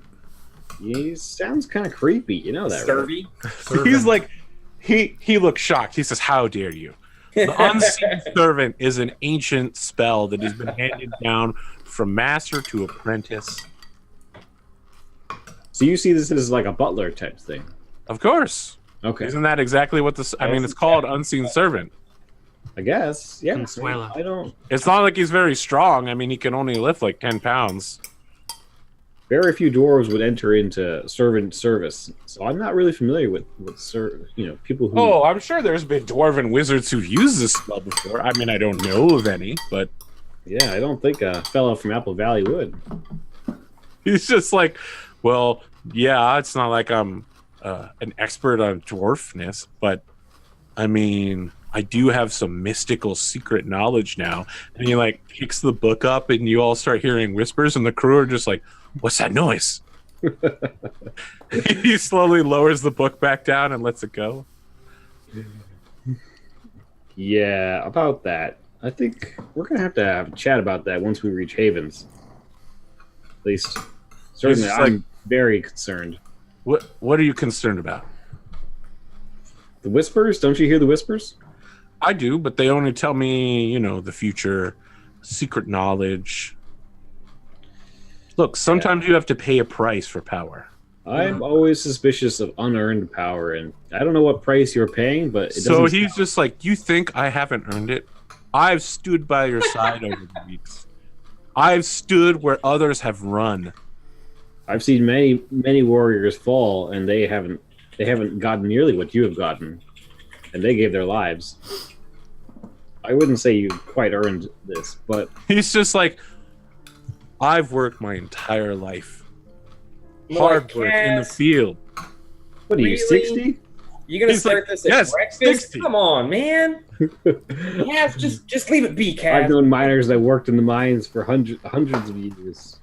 He sounds kind of creepy. You know that, right? Sturvy. He's like, he looks shocked. He says, "How dare you?" The unseen servant is an ancient spell that has been handed down from master to apprentice. So you see this as like a butler type thing. Of course. Okay. Isn't that exactly what this? I mean, it's called unseen servant. I guess. Yeah. Consuela. I don't. It's not like he's very strong. I mean, he can only lift like 10 pounds. Very few dwarves would enter into servant service, so I'm not really familiar with people who. Oh, I'm sure there's been dwarven wizards who've used this spell before. I mean, I don't know of any, but Yeah, I don't think a fellow from Apple Valley would. he's just like, well, yeah, it's not like I'm an expert on dwarfness, but I mean, I do have some mystical secret knowledge now. And he like picks the book up, and you all start hearing whispers, and the crew are just like, "What's that noise?" He slowly lowers the book back down and lets it go. Yeah, about that. I think we're gonna have a chat about that once we reach Havens. At least, certainly, It's I'm very concerned. What are you concerned about? The whispers? Don't you hear the whispers? I do, but they only tell me, the future, secret knowledge. Look, sometimes you have to pay a price for power. I'm always suspicious of unearned power, and I don't know what price you're paying, but it So doesn't. he's just like, you think I haven't earned it? I've stood by your side over the weeks. I've stood where others have run. I've seen many warriors fall, and they haven't gotten nearly what you have gotten, and they gave their lives. I wouldn't say you quite earned this, but He's just like, I've worked my entire life. More Hard work in the Cass. field. what are you, Really? 60? You gonna He's start like, this at yes, breakfast? 60. Come on, man. Cass, just leave it be, I've Cass. known miners that worked in the mines for hundreds of years.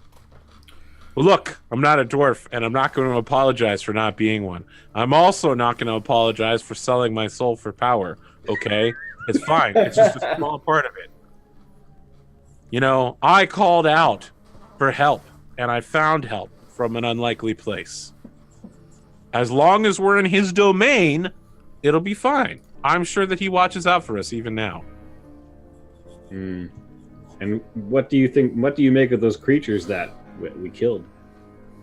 Well, look, I'm not a dwarf, and I'm not going to apologize for not being one. I'm also not going to apologize for selling my soul for power, okay? It's fine. It's just a small part of it. I called out for help, and I found help from an unlikely place. As long as we're in his domain, it'll be fine. I'm sure that he watches out for us even now. Hmm. And what do you think? What do you make of those creatures that we killed?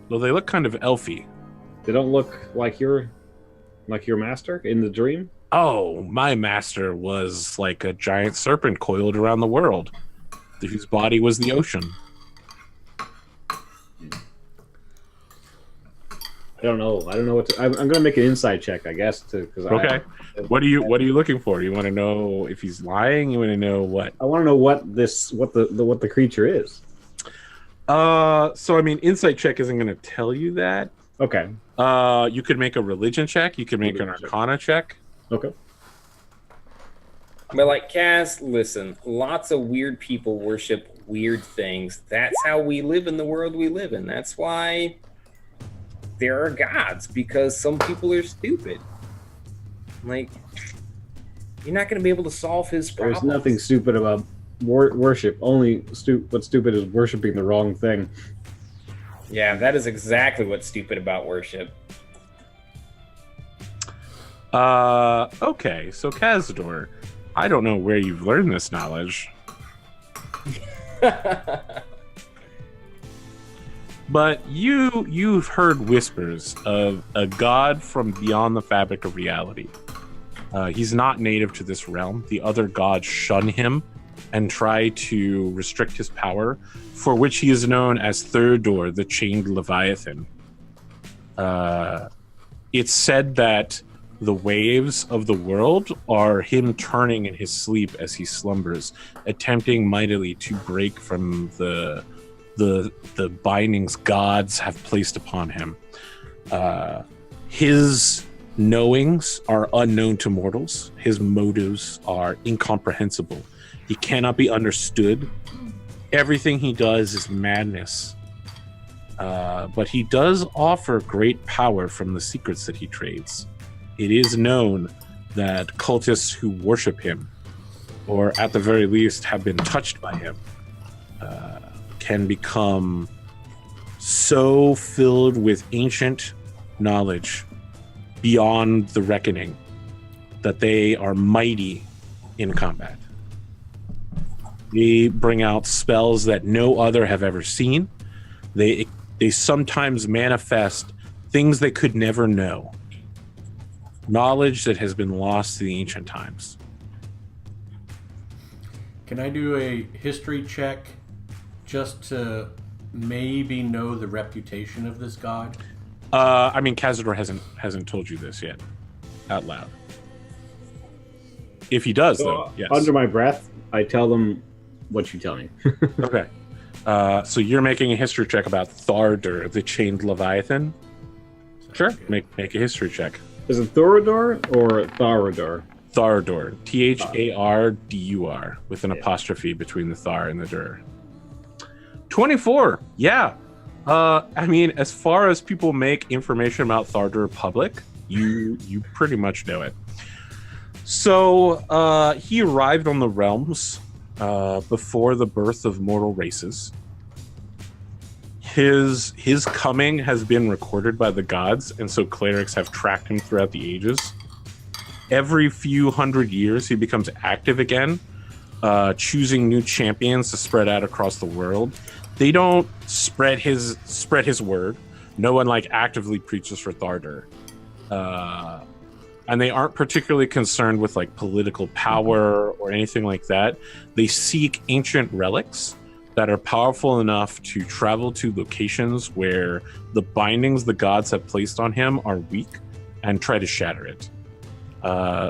Well, they look kind of elfy. They don't look like your master in the dream. Oh, my master was like a giant serpent coiled around the world, whose body was the ocean. I don't know. What to, I'm going to make an insight check, I guess. Okay. What are you looking for? You want to know if he's lying? You want to know what? I want to know what the creature is. So I mean, insight check isn't going to tell you that. Okay. You could make a religion check. You could make an Religion check. arcana check. Okay. But like Cass, listen, lots of weird people worship weird things. That's how we live in the world we live in. That's why there are gods, because some people are stupid. Like, you're not going to be able to solve his problems. There's nothing stupid about worship. Only what's stupid is worshiping the wrong thing. Yeah, that is exactly what's stupid about worship. Okay. So Cazador, I don't know where you've learned this knowledge, but you've heard whispers of a god from beyond the fabric of reality. He's not native to this realm. The other gods shun him and try to restrict his power, for which he is known as Thurdor, the Chained Leviathan. It's said that the waves of the world are him turning in his sleep as he slumbers, attempting mightily to break from the bindings gods have placed upon him. His knowings are unknown to mortals. His motives are incomprehensible. He cannot be understood. Everything he does is madness. But he does offer great power from the secrets that he trades. It is known that cultists who worship him, or at the very least have been touched by him, can become so filled with ancient knowledge beyond the reckoning that they are mighty in combat. They bring out spells that no other have ever seen. They sometimes manifest things they could never know. Knowledge that has been lost to the ancient times. Can I do a history check just to maybe know the reputation of this god? I mean, Cazador hasn't told you this yet, out loud. If he does, though, yes. Under my breath, I tell them what you tell me. Okay. So you're making a history check about Thardor, the Chained Leviathan. Sure. Good. Make a history check. Is it Thorador or Tharador? Thardor, Thardur, with an apostrophe between the Thar and the Dur. 24. Yeah. I mean, as far as people make information about Thardor public, you pretty much know it. So he arrived on the realms before the birth of mortal races. His coming has been recorded by the gods, and so clerics have tracked him throughout the ages. Every few hundred years, he becomes active again, choosing new champions to spread out across the world. They don't spread his word. No one actively preaches for Thardur, and they aren't particularly concerned with political power or anything like that. They seek ancient relics that are powerful enough to travel to locations where the bindings the gods have placed on him are weak and try to shatter it.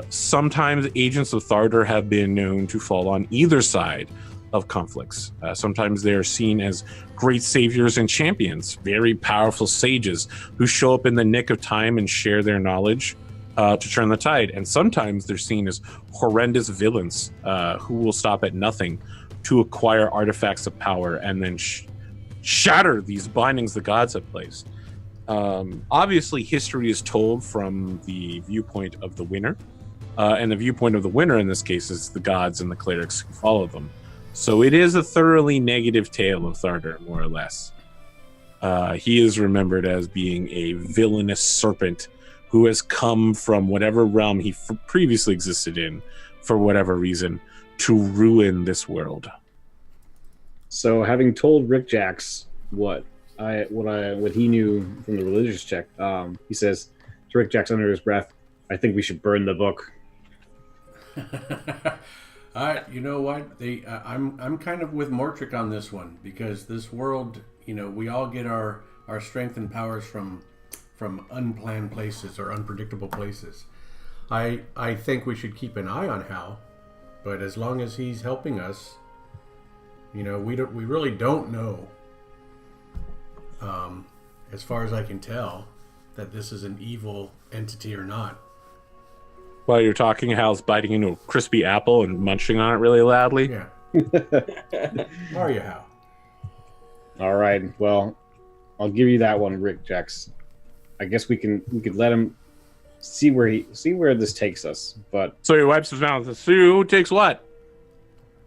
Sometimes agents of Thardur have been known to fall on either side of conflicts. Sometimes they are seen as great saviors and champions, very powerful sages who show up in the nick of time and share their knowledge to turn the tide. And sometimes they're seen as horrendous villains who will stop at nothing to acquire artifacts of power and then shatter these bindings the gods have placed. Obviously, history is told from the viewpoint of the winner, and the viewpoint of the winner in this case is the gods and the clerics who follow them. So it is a thoroughly negative tale of Thardur, more or less. He is remembered as being a villainous serpent who has come from whatever realm he previously existed in, for whatever reason, to ruin this world. So, having told Rick Jacks what he knew from the religious check, he says to Rick Jacks under his breath, "I think we should burn the book." You know what? I'm kind of with Mortrick on this one, because this world, we all get our strength and powers from unplanned places or unpredictable places. I think we should keep an eye on Hal, but as long as he's helping us, we really don't know. As far as I can tell, that this is an evil entity or not. While you're talking, Hal's biting into a crispy apple and munching on it really loudly. Yeah. Are you, Hal? All right. Well, I'll give you that one, Rick Jacks. I guess we could let him see where this takes us. But so he wipes his mouth. See who takes what?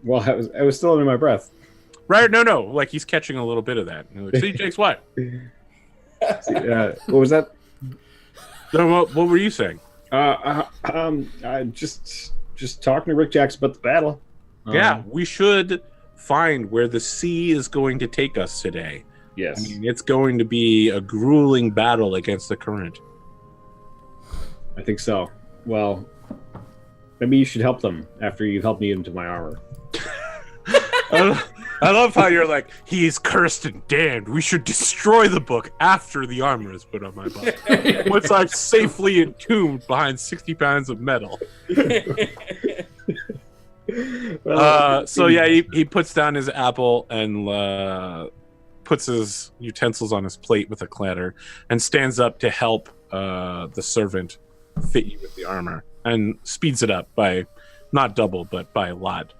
Well, I was still under my breath. Right? No. He's catching a little bit of that. See, takes what? What was that? No, what were you saying? Just talking to Rick Jacks about the battle. Yeah, we should find where the sea is going to take us today. Yes. I mean, it's going to be a grueling battle against the current. I think so. Well, maybe you should help them after you've helped me into my armor. I love how you're like, he's cursed and damned. We should destroy the book after the armor is put on my body. Once I'm safely entombed behind 60 pounds of metal. He puts down his apple and puts his utensils on his plate with a clatter and stands up to help the servant fit you with the armor and speeds it up by not double, but by a lot.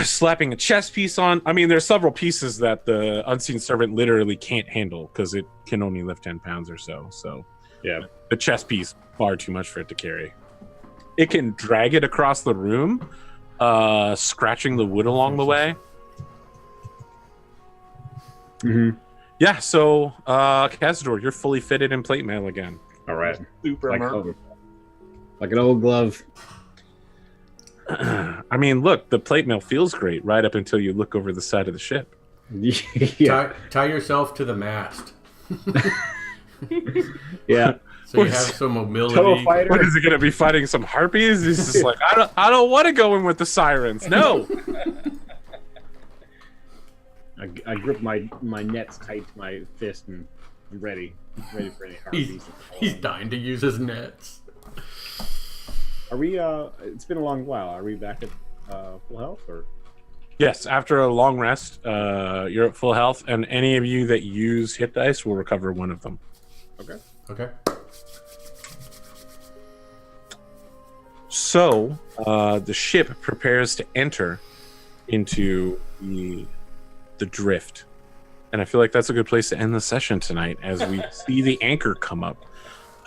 Slapping a chest piece on. I mean, there's several pieces that the unseen servant literally can't handle because it can only lift 10 pounds or so. So, yeah, the chest piece far too much for it to carry. It can drag it across the room, scratching the wood along the way. Mm-hmm. Yeah. So, Cazador, you're fully fitted in plate mail again. All right, Super like an old glove. I mean, look, the plate mail feels great right up until you look over the side of the ship. Yeah. Tie yourself to the mast. Yeah. So you have some mobility. Total fighter. What is it going to be fighting some harpies? He's just like, I don't want to go in with the sirens. No. I grip my nets tight to my fist and I'm ready for any harpies. He's dying to use his nets. Are we? It's been a long while. Are we back at full health or? Yes. After a long rest, you're at full health, and any of you that use hit dice will recover one of them. Okay. So the ship prepares to enter into the drift, and I feel like that's a good place to end the session tonight as we see the anchor come up.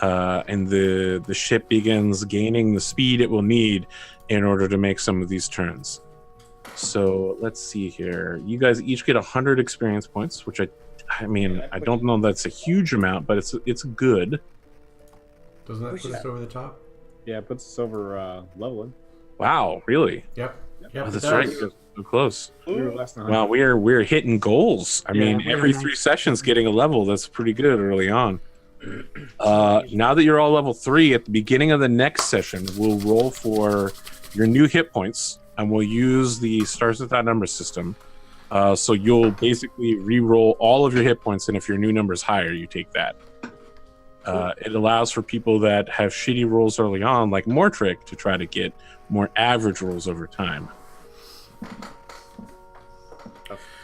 And the ship begins gaining the speed it will need in order to make some of these turns. So let's see here. You guys each get 100 experience points, which I mean, I don't know that's a huge amount, but it's good. Doesn't that put us over the top? Yeah, it puts us over leveling. Wow, really? Yep. Yep. Oh, it that's does. right. You guys are so close. We were less than Wow, 100. we're hitting goals. I mean, very every nice. 3 sessions getting a level. That's pretty good early on. Now that you're all level 3, at the beginning of the next session, we'll roll for your new hit points, and we'll use the Stars Without Numbers system. So you'll basically re-roll all of your hit points, and if your new number is higher, you take that. It allows for people that have shitty rolls early on, like Mortrick, to try to get more average rolls over time.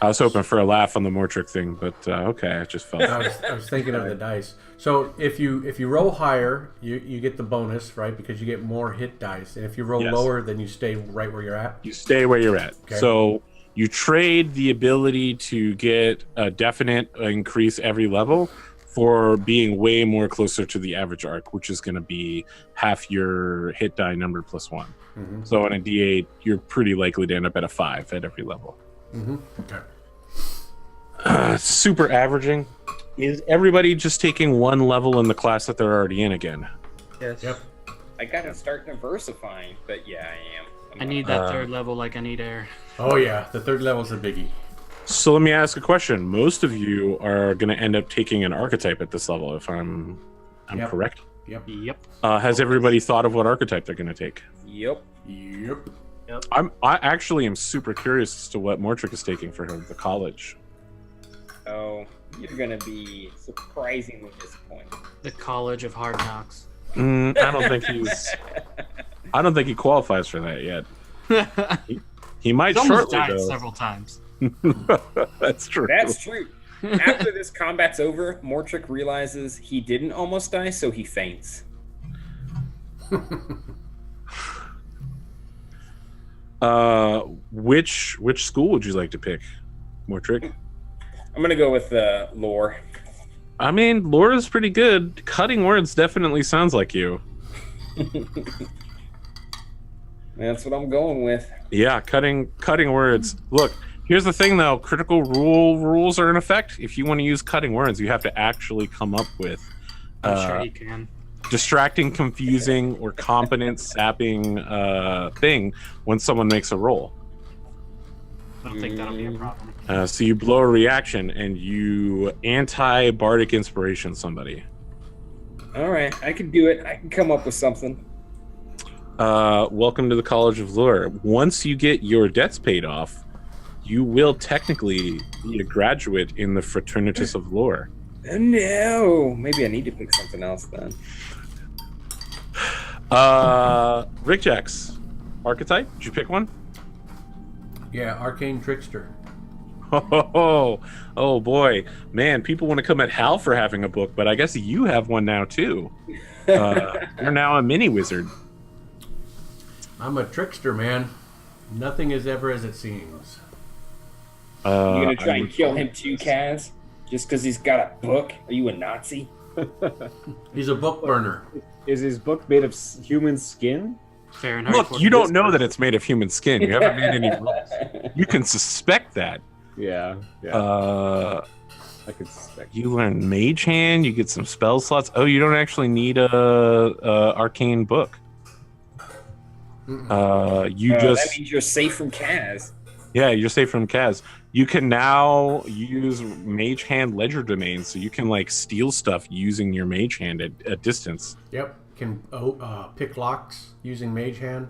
I was hoping for a laugh on the Mortrick thing, but okay, I just felt. I was thinking of the dice. So if you roll higher, you get the bonus, right? Because you get more hit dice. And if you roll Yes. lower, then you stay right where you're at. You stay where you're at. Okay. So you trade the ability to get a definite increase every level for being way more closer to the average arc, which is going to be half your hit die number plus 1. Mm-hmm. So on a D8, you're pretty likely to end up at a 5 at every level. Mm-hmm. Okay. Super averaging. Is everybody just taking one level in the class that they're already in again? Yes. Yep. I gotta start diversifying, but yeah, I am. I need that third level like I need air. Oh yeah, the third level's a biggie. So let me ask a question. Most of you are going to end up taking an archetype at this level, if I'm Yep. correct. Yep. Yep. Has everybody thought of what archetype they're going to take? Yep. Yep. I actually am super curious as to what Mortrick is taking for the college. Oh, you're gonna be surprisingly disappointed. The College of Hard Knocks. I don't think I don't think he qualifies for that yet. He might He's almost shortly died though. several times. That's true. That's true. After this combat's over, Mortrick realizes he didn't almost die, so he faints. Which school would you like to pick, Mortrick? I'm gonna go with lore. I mean, Laura's pretty good. Cutting words definitely sounds like you. That's what I'm going with. Yeah, cutting words. Look, here's the thing though. Critical rules are in effect. If you want to use cutting words, you have to actually come up with I'm sure you can. distracting, confusing, or competent sapping thing when someone makes a roll. I don't think that'll be a problem. So you blow a reaction and you anti-bardic inspiration somebody. All right, I can do it. I can come up with something. Welcome to the College of Lore. Once you get your debts paid off, you will technically be a graduate in the Fraternitas of Lore. Oh, no, maybe I need to pick something else then. Rick Jacks, archetype? Did you pick one? Yeah, Arcane Trickster. Oh boy, man! People want to come at Hal for having a book, but I guess you have one now too. You're now a mini wizard. I'm a trickster, man. Nothing is ever as it seems. You gonna I try and would- kill him too, Kaz? Just because he's got a book? Are you a Nazi? He's a book burner. Is his book made of human skin? Fahrenheit. Look, you don't know that it's made of human skin. You haven't made any rules. You can suspect that. Yeah. I could suspect. You learn Mage Hand. You get some spell slots. Oh, you don't actually need a arcane book. You That just means you're safe from Kaz. you're safe from Kaz. You can now use Mage Hand Ledger Domain, so you can like steal stuff using your Mage Hand at distance. Yep. Can pick locks using Mage Hand.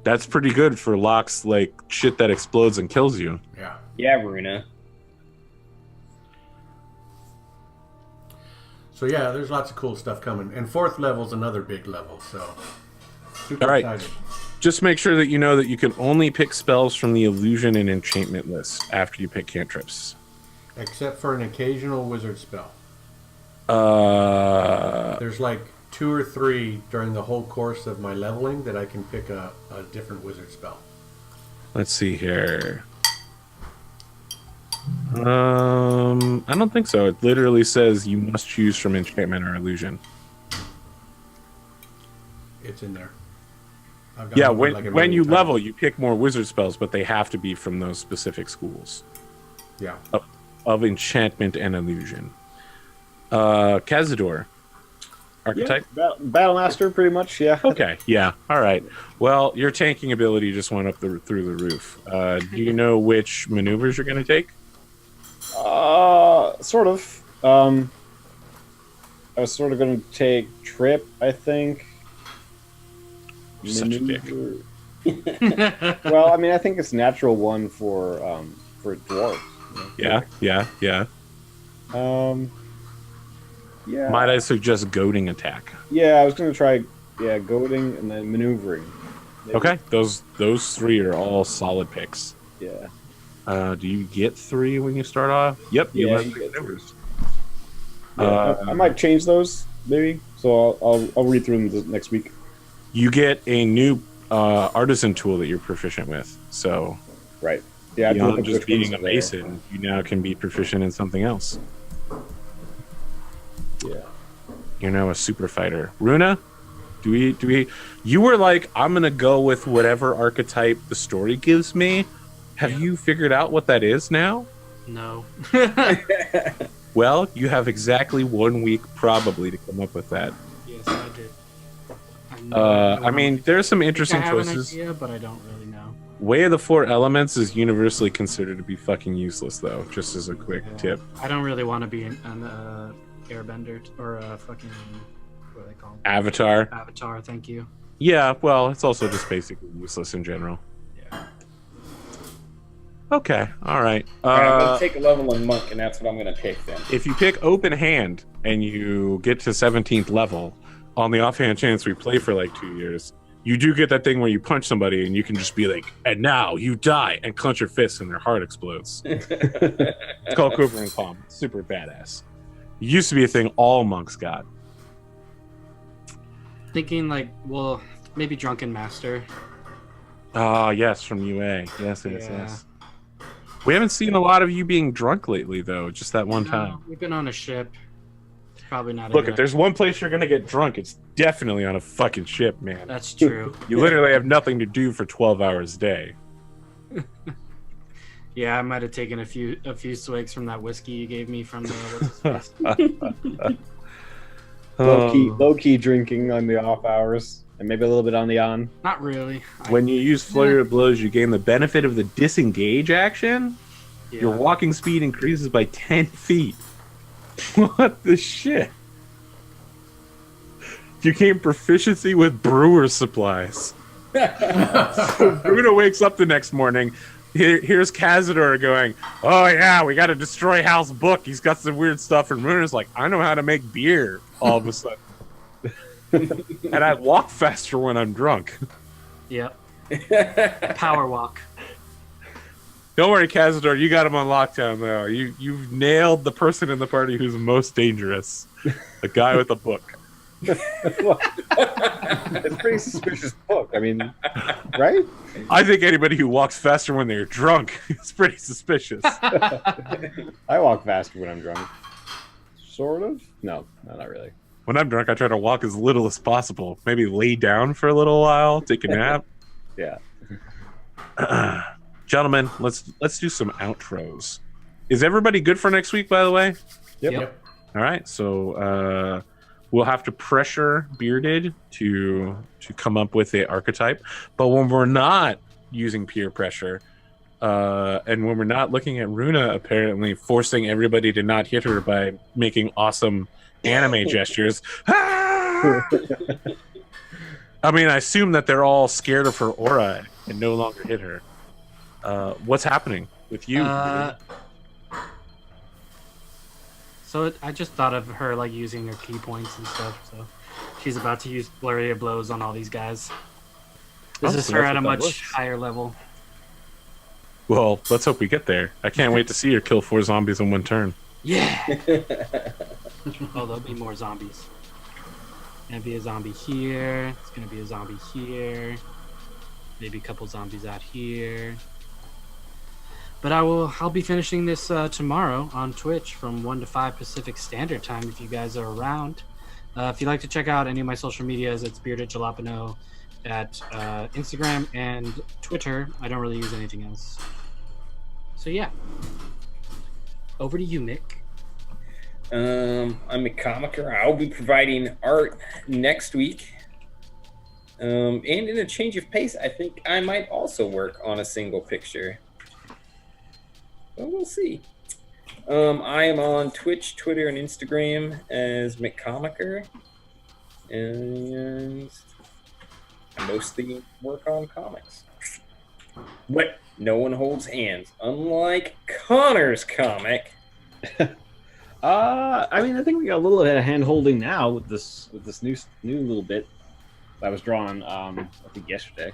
That's pretty good for locks like shit that explodes and kills you. Yeah. Yeah, Runa. So yeah, there's lots of cool stuff coming. And fourth level's another big level, so super All right. excited. Just make sure that you know that you can only pick spells from the illusion and enchantment list after you pick cantrips. Except for an occasional wizard spell. Uh, There's like 2 or 3 during the whole course of my leveling that I can pick a different wizard spell. let's see here. I don't think so. It literally says you must choose from enchantment or illusion. It's in there. I've got Yeah, one for when like a when you million level, times. you pick more wizard spells, but they have to be from those specific schools Yeah. of enchantment and illusion. Cazador, archetype. Battle Master, pretty much. Yeah. Okay, yeah, all right. Well, your tanking ability just went up through the roof. Do you know which maneuvers you're going to take? Sort of. I was sort of going to take Trip, I think. You're such a dick. Maneuver- Well, I mean, I think it's natural one for dwarves. Yeah. Yeah. Might I suggest goading attack? Yeah, I was going to try, goading and then maneuvering. Maybe. Okay, those three are all solid picks. Yeah. Do you get 3 when you start off? Yep, you Yeah, have you 3 get maneuvers. I might change those, maybe. So I'll read through them next week. You get a new artisan tool that you're proficient with. So Right. Yeah. I beyond think just which being a ones are there. mason, you now can be proficient in something else. Yeah. You're now a super fighter. Runa, do we? You were like, I'm gonna go with whatever archetype the story gives me. Have you figured out what that is now? No. Well, you have exactly 1 week probably to come up with that. Yes, I did. I mean, there's some I interesting have an choices. idea, but I don't really know. Way of the 4 Elements is universally considered to be fucking useless, though. Just as a quick tip. I don't really want to be an airbender or a fucking what are they called? Avatar. Avatar. Thank you. Yeah, well, it's also just basically useless in general. Yeah. Okay, all right. All right, I'm gonna take a level in monk, and that's what I'm gonna pick then. If you pick open hand and you get to 17th level, on the offhand chance we play for like 2 years, you do get that thing where you punch somebody and you can just be like, and now you die, and clench your fists and their heart explodes. It's called Quivering Palm. It's super badass. It used to be a thing all monks got. Thinking like, well, maybe Drunken Master. Ah, yes, from UA. Yes. Yeah. We haven't seen a lot of you being drunk lately, though. Just that one time. We've been on a ship. It's probably not. Look, if there's one place you're gonna get drunk, it's definitely on a fucking ship, man. That's true. You literally have nothing to do for 12 hours a day. Yeah, I might have taken a few swigs from that whiskey you gave me from the what's his face? Low key drinking on the off hours, and maybe a little bit on the on. Not really. When you use Flurry of Blows, you gain the benefit of the disengage action. Yeah. Your walking speed increases by 10 feet. What the shit? You gain proficiency with brewer's supplies. So Bruno wakes up the next morning. Here's Cazador going, oh yeah, we got to destroy Hal's book. He's got some weird stuff. And Bruno's like, I know how to make beer all of a sudden. And I walk faster when I'm drunk. Yep. Power walk. Don't worry, Cazador, you got him on lockdown though. You've nailed the person in the party who's most dangerous. The guy with the book. It's a pretty suspicious book. I mean, right? I think anybody who walks faster when they're drunk is pretty suspicious. I walk faster when I'm drunk. Sort of? No, not really. When I'm drunk, I try to walk as little as possible. Maybe lay down for a little while, take a nap. Yeah. Gentlemen, let's do some outros. Is everybody good for next week, by the way? Yep. All right, so we'll have to pressure Bearded to come up with a archetype. But when we're not using peer pressure, and when we're not looking at Runa apparently forcing everybody to not hit her by making awesome anime gestures. I mean, I assume that they're all scared of her aura and no longer hit her. What's happening with you? So I just thought of her like using her key points and stuff. So she's about to use Flurry of Blows on all these guys. This is so her that's at a what that much was. higher level. Well, let's hope we get there. I can't wait to see her kill 4 zombies in one turn. Yeah. Oh, there'll be more zombies. Gonna be a zombie here. It's gonna be a zombie here. Maybe a couple zombies out here. But I'll be finishing this tomorrow on Twitch from 1 to 5 Pacific Standard Time if you guys are around. If you'd like to check out any of my social medias, it's Bearded Jalapeno, at Instagram and Twitter. I don't really use anything else. So yeah, over to you, Mick. I'm a comicer. I'll be providing art next week. And in a change of pace, I think I might also work on a single picture. Well, we'll see. I am on Twitch, Twitter, and Instagram as McComicer. And I mostly work on comics. But no one holds hands, unlike Connor's comic. I mean, I think we got a little bit of hand holding now with this new little bit that was drawn, I think yesterday.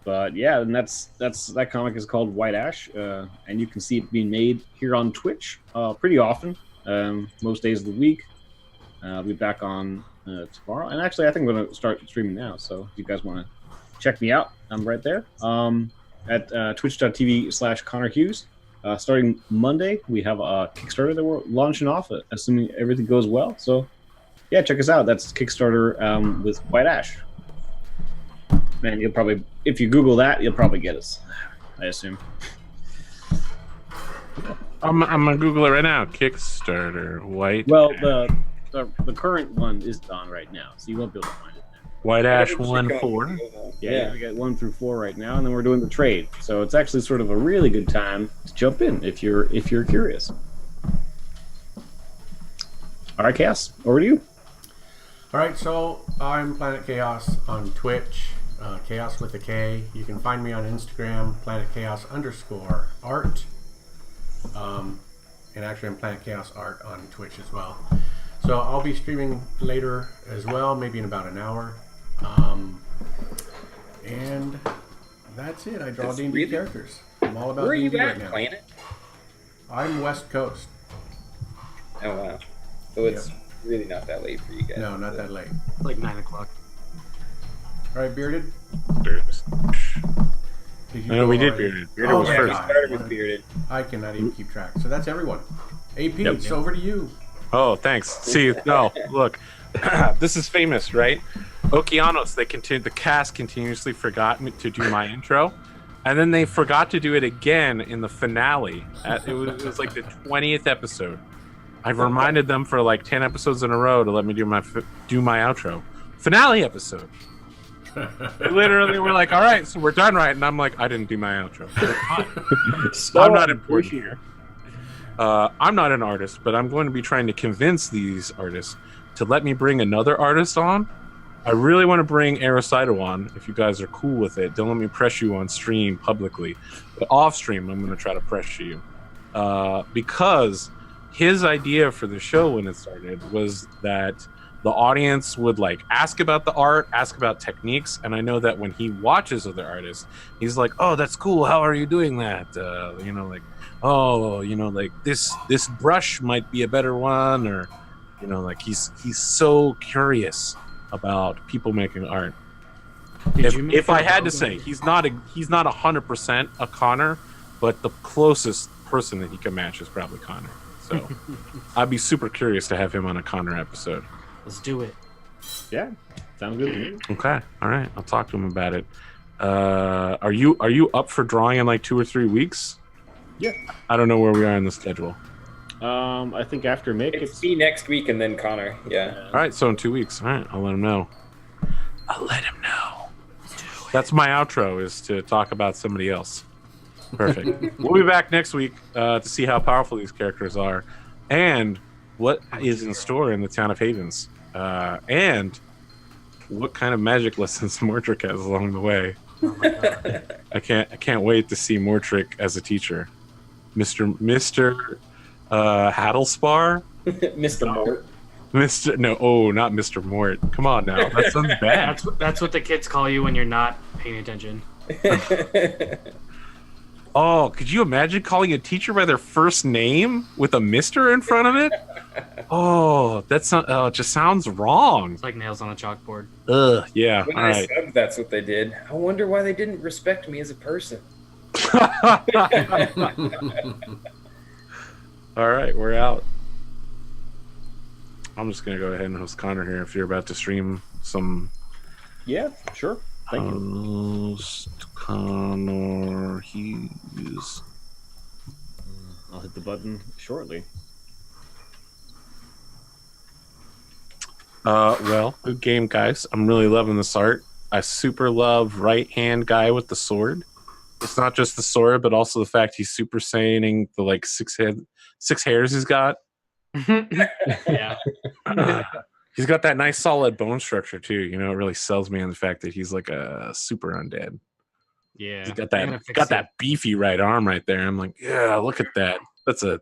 But yeah, and that comic is called White Ash, and you can see it being made here on Twitch pretty often, most days of the week. I'll be back on tomorrow, and actually, I think I'm going to start streaming now. So if you guys want to check me out, I'm right there at twitch.tv/Connor Hughes. Starting Monday, we have a Kickstarter that we're launching off, assuming everything goes well. So, yeah, check us out. That's Kickstarter with White Ash. Man, you'll probably, if you Google that, you'll probably get us, I assume. I'm gonna Google it right now. Kickstarter White. Well, the current one is on right now, so you won't be able to find it. White Ash 1-4. Yeah, we got 1 through 4 right now, and then we're doing the trade. So it's actually sort of a really good time to jump in if you're curious. All right, Chaos, over to you. All right, so I'm Planet Chaos on Twitch, Chaos with a K. You can find me on Instagram, Planet Chaos _art. And actually, I'm Planet Chaos Art on Twitch as well. So I'll be streaming later as well, maybe in about an hour. And that's it. I draw That's D&D really- characters. I'm all about Where are you D&D at, right now. Planet? I'm West Coast. Oh, wow. So it's really not that late for you guys. No, not that late. Like 9 o'clock. All right, Bearded. Did Did No, go we did already? Bearded. Bearded was Yeah, we first. started with Bearded. I cannot even keep track. So that's everyone. AP, Yep. it's over to you. Oh, thanks. See, no, look, this is famous, right? Okeanos, the cast continuously forgot me to do my intro, and then they forgot to do it again in the finale. It was like the 20th episode. I've reminded them for like 10 episodes in a row to let me do my outro. Finale episode. They literally were like, all right, so we're done, right? And I'm like, I didn't do my outro. I'm not important here. I'm not an artist, but I'm going to be trying to convince these artists to let me bring another artist on. I really want to bring Aricido on, if you guys are cool with it. Don't let me pressure you on stream publicly. But off stream, I'm going to try to pressure you. Because his idea for the show when it started was that the audience would like ask about the art, ask about techniques, and I know that when he watches other artists, he's like, "Oh, that's cool. How are you doing that?" "Oh, like this brush might be a better one," or like he's so curious about people making art. If I had to say, he's not 100% a Connor, but the closest person that he can match is probably Connor. So I'd be super curious to have him on a Connor episode. Let's do it. Yeah, sounds good to me. Okay, all right, I'll talk to him about it. Are you up for drawing in like 2 or 3 weeks? Yeah. I don't know where we are in the schedule. I think after Mick, It's me next week and then Connor. Yeah. All right, so in 2 weeks. All right, I'll let him know. I'll let him know. That's my outro, is to talk about somebody else. Perfect. We'll be back next week to see how powerful these characters are and what is in store in the town of Havens, and what kind of magic lessons Mordric has along the way. I can't wait to see Mordric as a teacher. Mr. Haddlespar? Mr. Mort. Not Mr. Mort. Come on now. That sounds bad. That's what the kids call you when you're not paying attention. Oh, could you imagine calling a teacher by their first name with a Mr. in front of it? Oh, it just sounds wrong. It's like nails on a chalkboard. Ugh, yeah. When All I right. subbed, that's what they did. I wonder why they didn't respect me as a person. All right, we're out. I'm just gonna go ahead and host Connor here. If you're about to stream some Yeah, sure. Thank you. Connor Hughes. I'll hit the button shortly. Well, good game, guys. I'm really loving this art. I super love right hand guy with the sword. It's not just the sword, but also the fact he's super saiyaning the like six hairs he's got. Yeah. He's got that nice solid bone structure too. You know, it really sells me on the fact that he's like a super undead. Yeah. He's got I gotta that fix it. beefy right arm right there. I'm like, yeah, look at that. That's a